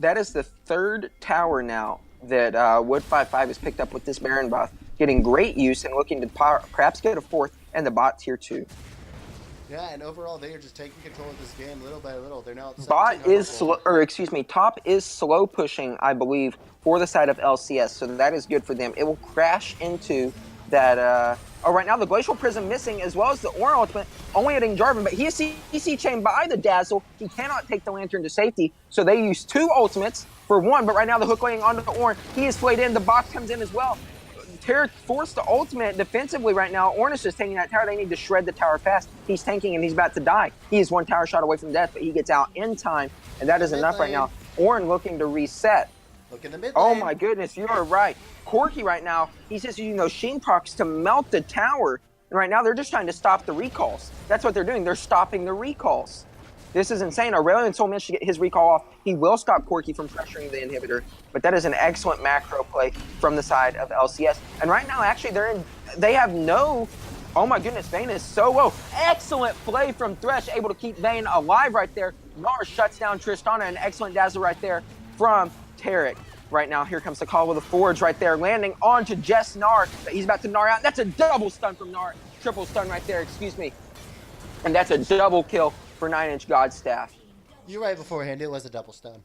That is the 3rd tower now that W5F has picked up with this Baron buff, getting great use and looking to perhaps get a 4th and the bot tier 2. Yeah, and overall they are just taking control of this game little by little. They're now at bot is slow, or excuse me, top is slow pushing, I believe, for the side of LCS, so that is good for them. It will crash into that. Right now the Glacial Prism missing, as well as the Ornn ultimate, only hitting Jarvan, but he is CC chained by the Dazzle. He cannot take the Lantern to safety, so they use 2 ultimates for 1, but right now the hook laying onto the Ornn. He is flayed in, the box comes in as well. Taric forced the ultimate defensively right now. Ornn is just taking that tower. They need to shred the tower fast. He's tanking and he's about to die. He is 1 tower shot away from death, but he gets out in time, and that is enough right now. Ornn looking to reset. Look in the mid lane. Oh my goodness, you are right. Corki right now, he's just using those Sheen procs to melt the tower. And right now they're just trying to stop the recalls. That's what they're doing. They're stopping the recalls. This is insane. Aurelion Soul managed to get his recall off. He will stop Corki from pressuring the inhibitor, but that is an excellent macro play from the side of LCS. And right now, actually, they have no. Oh my goodness, Vayne is so low. Excellent play from Thresh, able to keep Vayne alive right there. Gnar shuts down Tristana, an excellent dazzle right there from Taric. Right now, here comes the call with the Forge right there, landing onto Jess Gnar. He's about to Gnar out. That's a double stun from Gnar. Triple stun right there, excuse me. And that's a double kill for 9-inch Godstaff. You're right beforehand. It was a double stun.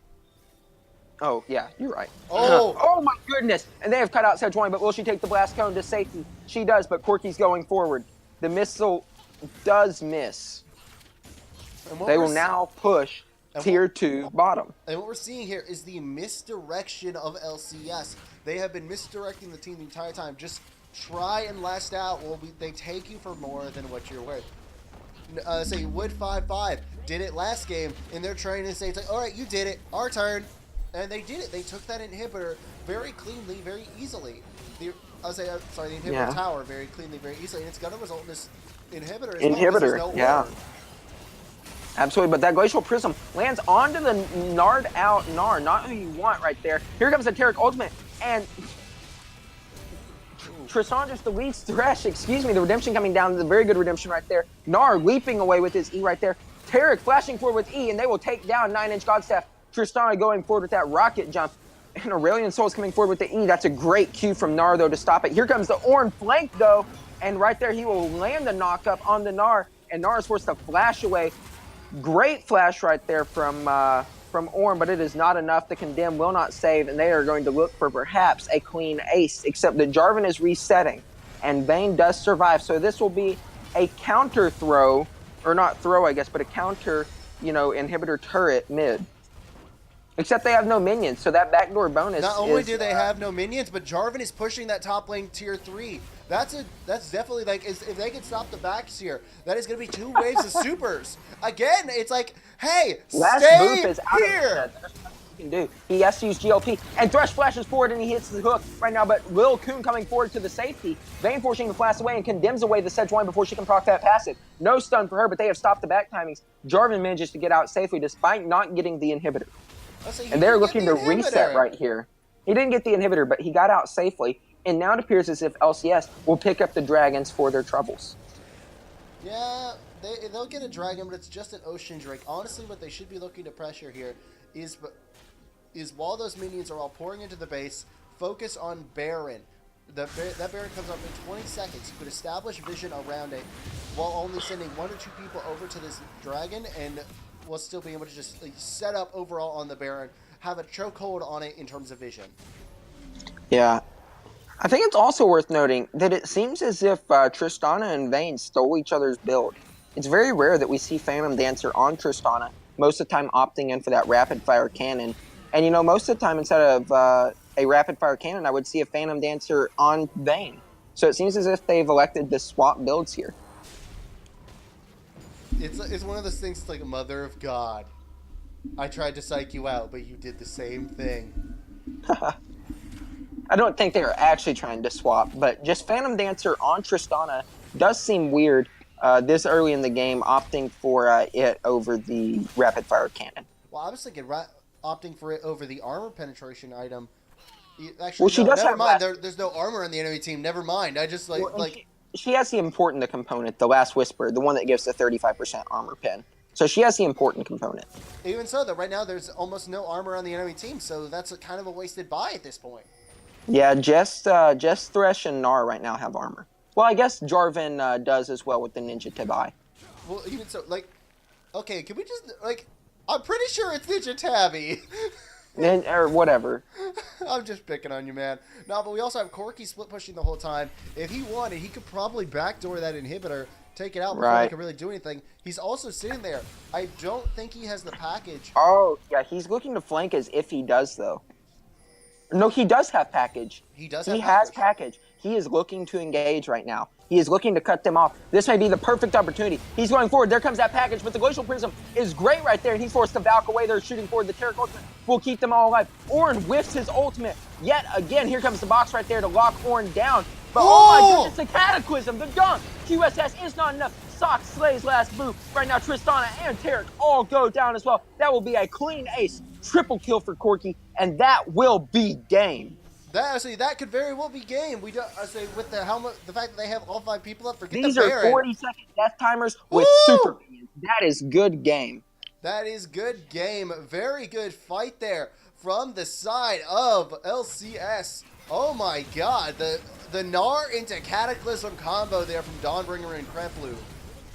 Oh, yeah, you're right. Oh! Oh, my goodness. And they have cut out Sejuani, but will she take the blast cone to safety? She does, but Corki's going forward. The missile does miss. They will now push tier 2 bottom. And what we're seeing here is the misdirection of LCS. They have been misdirecting the team the entire time. Just try and last out. They take you for more than what you're worth. Say W5F did it last game, and they're trying to say, it's like, all right, you did it, our turn. And they did it. They took that inhibitor very cleanly, very easily. The inhibitor tower very cleanly, very easily. And it's going to result in this inhibitor. Yeah. Absolutely, but that Glacial Prism lands onto the Nard out Gnar, not who you want right there. Here comes the Taric ultimate, and Tristana deletes Thresh, excuse me, the redemption coming down, the very good redemption right there. Gnar leaping away with his E right there. Taric flashing forward with E, and they will take down 9-inch Godstaff. Tristana going forward with that rocket jump. And Aurelion Soul is coming forward with the E. That's a great cue from Gnar, though, to stop it. Here comes the Ornn flank, though. And right there, he will land the knock-up on the Gnar. And Gnar is forced to flash away. Great flash right there from Ornn, but it is not enough. The Condemn will not save, and they are going to look for perhaps a clean ace, except that Jarvan is resetting, and Vayne does survive. So this will be a counter throw, or not throw, I guess, but a counter, inhibitor turret mid. Except they have no minions, so that backdoor bonus Not only do they have no minions, but Jarvan is pushing that top lane tier 3. That's definitely, like, if they can stop the backs here, that is going to be 2 waves of supers. Again, it's like, hey, stay here. He can do. He has to use GLP, and Thresh flashes forward, and he hits the hook right now, but Lil Coon coming forward to the safety. Vayne forcing the flash away and condemns away the Sejuani before she can proc that passive. No stun for her, but they have stopped the back timings. Jarvan manages to get out safely despite not getting the inhibitor. And they're looking to reset right here. He didn't get the inhibitor, but he got out safely. And now it appears as if LCS will pick up the dragons for their troubles. Yeah, they'll get a dragon, but it's just an ocean drake. Honestly, what they should be looking to pressure here is while those minions are all pouring into the base, focus on Baron. That Baron comes up in 20 seconds. You could establish vision around it while only sending 1 or 2 people over to this dragon, and we'll still be able to just set up overall on the Baron, have a chokehold on it in terms of vision. Yeah. I think it's also worth noting that it seems as if Tristana and Vayne stole each other's build. It's very rare that we see Phantom Dancer on Tristana, most of the time opting in for that rapid-fire cannon. And, most of the time instead of a rapid-fire cannon, I would see a Phantom Dancer on Vayne. So it seems as if they've elected to swap builds here. It's one of those things, it's like, Mother of God. I tried to psych you out, but you did the same thing. I don't think they are actually trying to swap, but just Phantom Dancer on Tristana does seem weird this early in the game, opting for it over the rapid-fire cannon. Well, I was thinking opting for it over the armor penetration item. Actually, well, she does never have mind. There's no armor on the enemy team. Never mind. I just She has the important component, the Last Whisper, the one that gives the 35% armor pin. So she has the important component. Even so, though, right now there's almost no armor on the enemy team, so that's kind of a wasted buy at this point. Yeah, just Thresh and Gnar right now have armor. Well, I guess Jarvan does as well with the Ninja Tabi. Well, even so, okay, can we just, I'm pretty sure it's Ninja Tabby. Or whatever. I'm just picking on you, man. No, but we also have Corki split pushing the whole time. If he wanted, he could probably backdoor that inhibitor, take it out before he can really do anything. He's also sitting there. I don't think he has the package. Oh, yeah, he's looking to flank as if he does, though. No, he does have package. He does He has package. He is looking to engage right now. He is looking to cut them off. This may be the perfect opportunity. He's going forward. There comes that package, but the Glacial Prism is great right there, and he's forced to Valk away. They're shooting forward. The Taric ultimate will keep them all alive. Ornn whiffs his ultimate. Yet again, here comes the box right there to lock Ornn down. But oh my goodness, the Cataclysm, the dunk. QSS is not enough. Sock slays last move. Right now, Tristana and Tarek all go down as well. That will be a clean ace. Triple kill for Corki, and that will be game. That could very well be game. We don't say with the helmet, the fact that they have all 5 people up. Forget These the are Baron. 40-second death timers with Woo! super minions. That is good game. That is good game. Very good fight there from the side of LCS. Oh my god, the Gnar into Cataclysm combo there from Dawnbringer and Kreplu.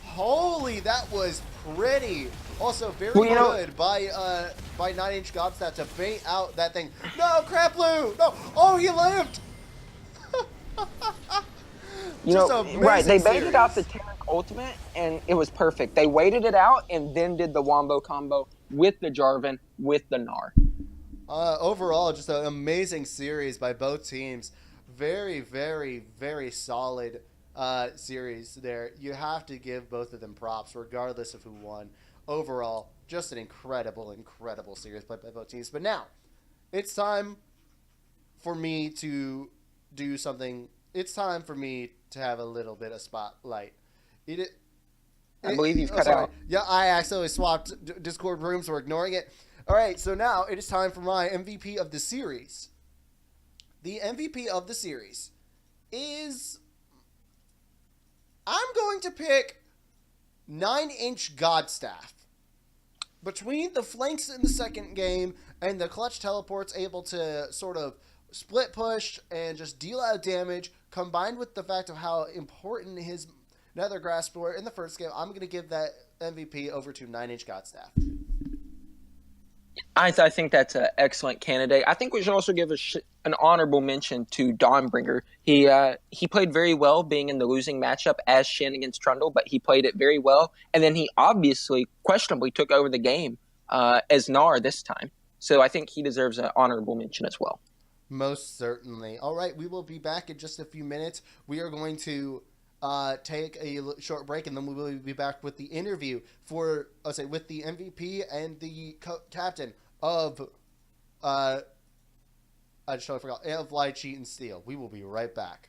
Holy, that was pretty. Also very good by 9-inch Godstat to bait out that thing. No, Kreplu! No! Oh, he lived! Right, they baited out the Tarek ultimate, and it was perfect. They waited it out and then did the Wombo combo with the Jarvan, with the Gnar. Overall, just an amazing series by both teams. Very, very, very solid series there. You have to give both of them props, regardless of who won. Overall, just an incredible, incredible series by both teams. But now, it's time for me to do something. It's time for me to have a little bit of spotlight. I believe you've cut out. Yeah, I accidentally swapped Discord rooms. We're ignoring it. All right, so now it is time for my MVP of the series. The MVP of the series is... I'm going to pick 9-inch Godstaff. Between the flanks in the second game and the clutch teleports able to sort of split push and just deal out damage, combined with the fact of how important his Nether Grasp were in the first game, I'm going to give that MVP over to 9-inch Godstaff. I think that's an excellent candidate. I think we should also give an honorable mention to Dawnbringer. He played very well being in the losing matchup as Shin against Trundle, but he played it very well. And then he obviously, questionably, took over the game as Gnar this time. So I think he deserves an honorable mention as well. Most certainly. All right, we will be back in just a few minutes. We are going to take a short break, and then we will be back with the interview with the MVP and the captain of I just totally forgot, of Light, Cheat, and Steal. We will be right back.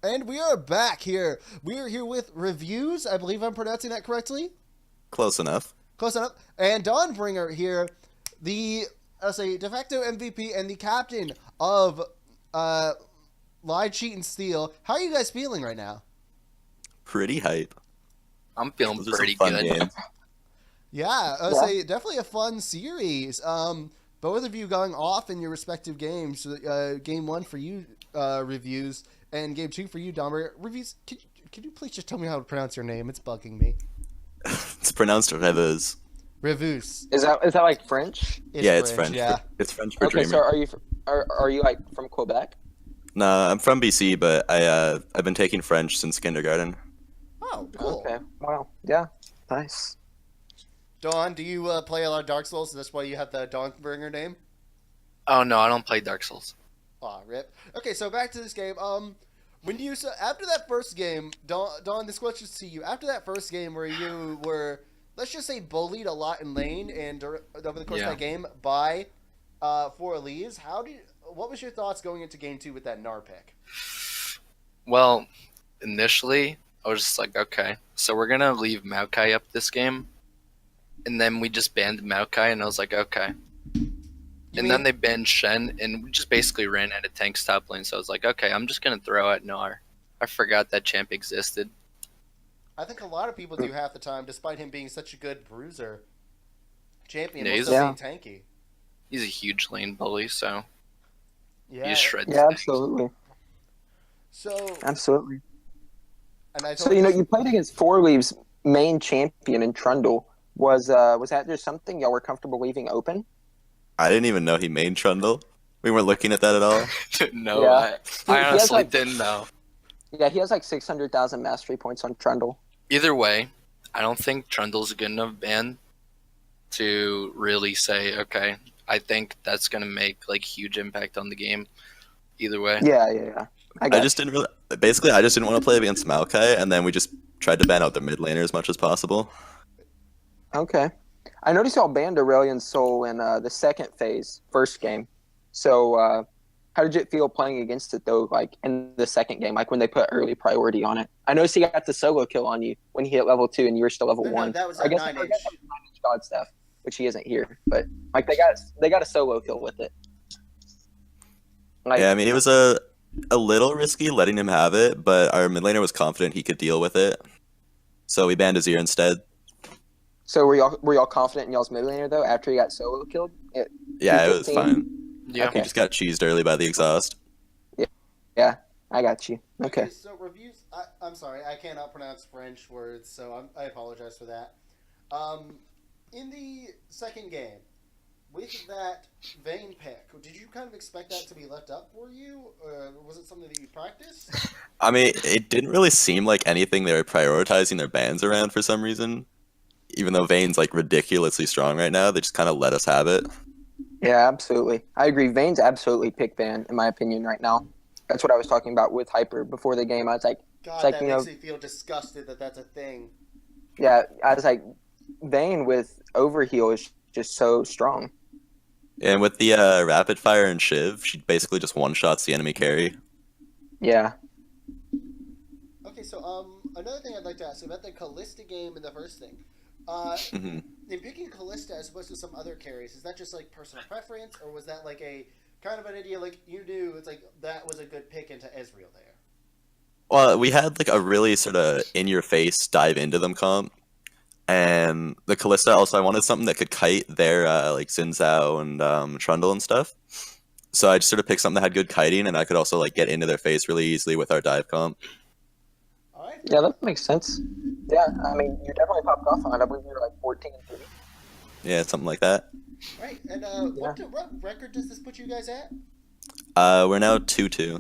And we are back here. We are here with reviews. I believe I'm pronouncing that correctly. Close enough. Close enough. And Dawnbringer here, the de facto MVP and the captain of Lie, Cheat, and Steal. How are you guys feeling right now? Pretty hype. I'm feeling Those are some pretty fun good. games. Yeah, definitely a fun series. Both of you going off in your respective games. Game 1 for you, reviews, and game 2 for you, Dawnbringer. Reviews. Could you please just tell me how to pronounce your name? It's bugging me. It's pronounced Revus. Reviews. Is that like French? It's French. Yeah. It's French for Okay, dreamer. so are you like from Quebec? No, I'm from BC, but I've been taking French since kindergarten. Oh, cool. Okay. Wow. Yeah. Nice. Dawn, do you play a lot of Dark Souls? That's why you have the Dawnbringer name? Oh no, I don't play Dark Souls. Aw, rip. Okay, so back to this game. When you after that first game, Dawn, this question's to you. After that first game where you were, let's just say, bullied a lot in lane and over the course of that game by 4 Elise, what was your thoughts going into game 2 with that Gnar pick? Well, initially I was just like, okay, so we're gonna leave Maokai up this game, and then we just banned Maokai, and I was like, okay. Then they banned Shen, and we just basically ran out of tanks top lane. So I was like, okay, I'm just gonna throw out Gnar. I forgot that champ existed. I think a lot of people do half the time, despite him being such a good bruiser champion. Yeah, He's still being tanky. He's a huge lane bully, so Yeah. he just shreds Yeah, things. absolutely. So, Absolutely. and I So told you played against Four Leaves' main champion in Trundle. Was that just something y'all were comfortable leaving open? I didn't even know he made Trundle. We weren't looking at that at all. No, Yeah. I He has, honestly like- didn't know. Yeah, he has like 600,000 mastery points on Trundle. Either way, I don't think Trundle's a good enough ban to really say, okay, I think that's gonna make like huge impact on the game. Either way. Yeah. I just didn't really. Basically, I just didn't want to play against Maokai, and then we just tried to ban out the mid laner as much as possible. Okay. I noticed y'all banned Aurelion Soul in the second phase, first game. So, how did it feel playing against it, though, like, in the second game, like, when they put early priority on it? I noticed he got the solo kill on you when he hit level 2 and you were still level 1. that was I at guess 9H. that was 9H God stuff, which he isn't here. But, like, they got a solo kill with it. Like, Yeah, I mean, it was a little risky letting him have it, but our mid laner was confident he could deal with it. So we banned Azir instead. So were y'all confident in y'all's mid laner, though, after he got solo killed? Yeah, it was 215? fine. Yeah. Okay. He just got cheesed early by the exhaust. Yeah, I got you. Okay. So reviews. I'm sorry, I cannot pronounce French words, so I apologize for that. In the second game, with that Vayne pick, did you kind of expect that to be left up for you, or was it something that you practiced? I mean, it didn't really seem like anything they were prioritizing their bans around for some reason. Even though Vayne's like ridiculously strong right now, they just kind of let us have it. Yeah, absolutely. I agree. Vayne's absolutely pick ban, in my opinion, right now. That's what I was talking about with Hyper before the game. I was like, God, like, that you know- makes me feel disgusted that that's a thing. yeah, I was like, Vayne with Overheal is just so strong. And with the rapid fire and Shiv, she basically just one-shots the enemy carry. Yeah. Okay, so another thing I'd like to ask about the Callista game and the first thing. hmm In picking Callista as opposed to some other carries, is that just like personal preference, or was that like a kind of an idea like you knew it's like that was a good pick into Ezreal there? Well, we had like a really sort of in-your-face dive into them comp. And the Callista also, I wanted something that could kite their like Xin Zhao and Trundle and stuff. So I just sort of picked something that had good kiting, and I could also like get into their face really easily with our dive comp. All right. Yeah, that makes sense. Yeah, I mean, you definitely popped off on it. I believe you were like 14-3. Yeah, something like that. All right, and what record does this put you guys at? We're now 2-2.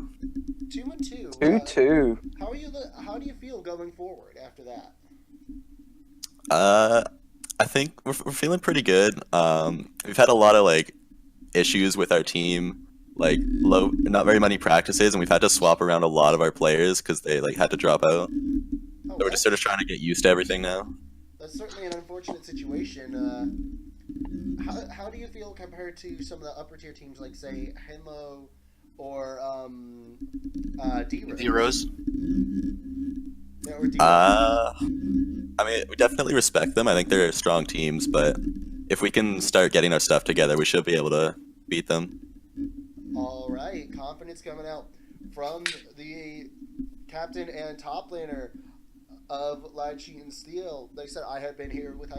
2-2. 2-2. How do you feel going forward after that? I think we're feeling pretty good. We've had a lot of like issues with our team, like not very many practices, and we've had to swap around a lot of our players because they like had to drop out. Oh, So we're just sort of trying to get used to everything now. that's certainly an unfortunate situation. How do you feel compared to some of the upper tier teams like say Henlo or D-Rose? D-Rose. Yeah, or D-Rose. I mean, we definitely respect them. I think they're strong teams, but if we can start getting our stuff together, we should be able to beat them. All right, confidence coming out from the captain and top laner of Light Sheet and Steel. Like I said, I have been here with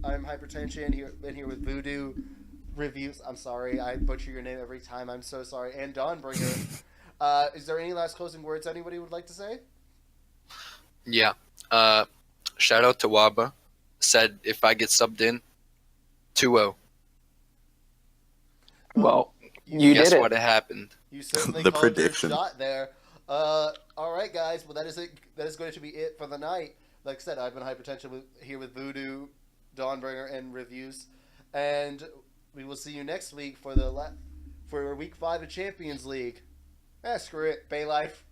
I'm Hypertension. Been here with Voodoo Reviews. I'm sorry, I butcher your name every time. I'm so sorry. And Dawnbringer. Is there any last closing words anybody would like to say? Yeah. Shout out to Waba. Said if I get subbed in, 2-0. Well, you Guess did it. what happened? You certainly The called prediction. your shot there. All right, guys. Well, that is it. That is going to be it for the night. Like I said, I've been Hypertension here with Voodoo, Dawnbringer, and Reviews, and we will see you next week for for week 5 of Champions League. Screw it, Bay Life.